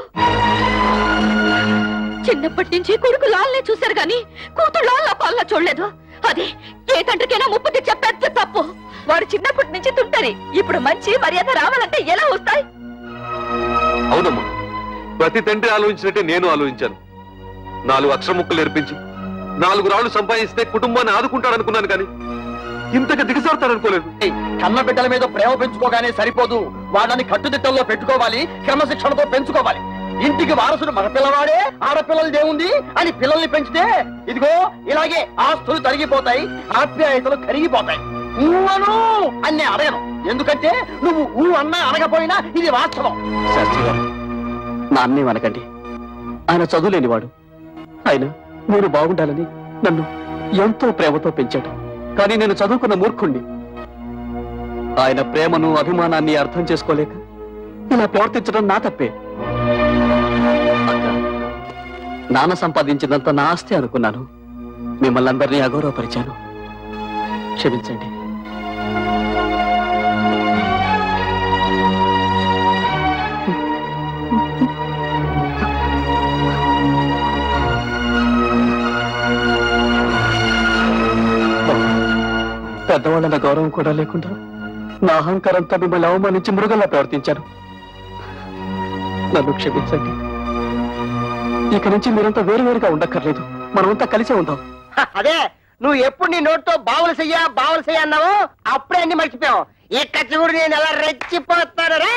Speaker 2: చిన్నప్పటి నుంచి కొడుకు లాల్నే చూశారు గాని కూతురు లాల్లా పాల్లా చూడలేదు. అది ఏ తండ్రికైనా ముప్పు తెచ్చే పెద్ద తప్పు. వాడు చిన్నప్పటి నుంచి తుంటరి. ఇప్పుడు మంచి మర్యాద రావాలంటే ఎలా వస్తాయి?
Speaker 3: అవునమ్మా, ప్రతి తండ్రి ఆలోచించినట్టే నేను ఆలోచించాను. 4 అక్షర ముక్కలు నేర్పించి 4 రాళ్లు సంపాదిస్తే కుటుంబాన్ని ఆదుకుంటాడనుకున్నాను కానీ ఇంతగా దిగజారుతాడనుకోలేదు.
Speaker 10: కన్న బిడ్డల మీద ప్రేమ పెంచుకోగానే సరిపోదు. వాళ్ళని కట్టుదిట్టంలో పెట్టుకోవాలి, క్రమశిక్షణతో పెంచుకోవాలి. ఇంటికి వారసుడు మగ పిల్లవాడే, ఆడపిల్లలది ఏముంది అని పిల్లల్ని పెంచితే ఇదిగో ఇలాగే ఆస్తులు తరిగిపోతాయి, ఆప్యాయతలు కరిగిపోతాయి. ఊవను అని అడగను, ఎందుకంటే నువ్వు ఊ అన్నా అనకపోయినా ఇది వాస్తవం.
Speaker 13: శాస్త్రి గారు, నా అన్నే అనకండి. ఆయన చదువులేనివాడు. ఆయన నేను బాగుండాలని నన్ను ఎంతో ప్రేమతో పెంచాడు. కానీ నేను చదువుకున్న మూర్ఖుణ్ణి. ఆయన ప్రేమను అభిమానాన్ని అర్థం చేసుకోలేక ఇలా ప్రవర్తించడం నా తప్పే. నాన్న సంపాదించినంత నా ఆస్తి అనుకున్నాను. మిమ్మల్ని అందరినీ అగౌరవపరిచాను. క్షమించండి. పెద్దవాళ్ళన్న గౌరవం కూడా లేకుండా నా అహంకారంతో మిమ్మల్ని అవమానించి మృగంలా ప్రవర్తించాను. నన్ను క్షమించండి. ఇక నుంచి మీరంతా వేరువేరుగా ఉండక్కర్లేదు. మనమంతా కలిసే ఉందాం.
Speaker 12: అదే నువ్వు ఎప్పుడు నీ నోటితో బావులు చెయ్య అన్నావు, అప్పుడే అన్ని మర్చిపోయావు. ఇక చూడు నేను ఎలా రెచ్చిపోతాను రే.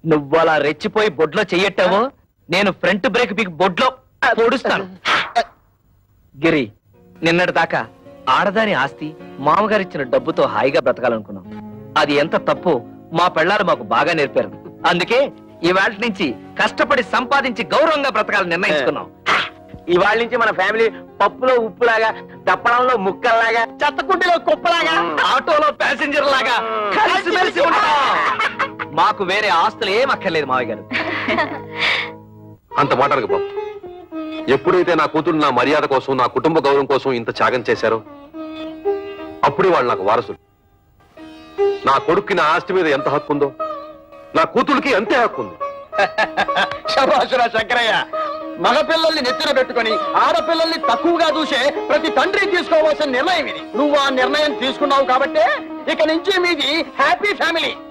Speaker 6: నువ్వు అలా రెచ్చిపోయి బొడ్లో చెయ్యట్టావో నేను ఫ్రంట్ బ్రేక్ పీకి బొడ్లో పొడుస్తాను. గిరి, నిన్నటి దాకా ఆడదాని ఆస్తి మామగారిచ్చిన డబ్బుతో హాయిగా బ్రతకాలనుకున్నాం. అది ఎంత తప్పు మా పెళ్ళారు మాకు బాగా నేర్పారు. అందుకే ఇవాళ నుంచి కష్టపడి సంపాదించి గౌరవంగా బ్రతకాలని నిర్ణయించుకున్నాం.
Speaker 12: ఇవాళ నుంచి మన ఫ్యామిలీ పప్పులో ఉప్పులాగా, దప్పడంలో ముక్కల్లాగా, చెత్తకుంటిలో కుప్పలాగా,
Speaker 6: ఆటోలో ప్యాసింజర్ లాగా కలిసిమెలిసి ఉంటాం. మాకు వేరే ఆస్తులు ఏం అక్కర్లేదు మావయ్య గారు.
Speaker 3: అంత మాటలకు బాబు, ఎప్పుడైతే నా కూతురు నా మర్యాద కోసం, నా కుటుంబ గౌరవం కోసం ఇంత త్యాగం చేశారో అప్పుడే వాళ్ళు నాకు వారసులు. నా కొడుక్కి నా ఆస్తి మీద ఎంత హక్కు ఉందో నా కూతురికి అంతే హక్కు ఉంది.
Speaker 10: శభాషురా శంకరయ్య. మగపిల్లల్ని నెత్తిన పెట్టుకుని ఆడపిల్లల్ని తక్కువగా చూసే ప్రతి తండ్రి తీసుకోవాల్సిన నిర్ణయం ఇది. నువ్వు ఆ నిర్ణయం తీసుకున్నావు కాబట్టి ఇక నుంచి మీది హ్యాపీ ఫ్యామిలీ.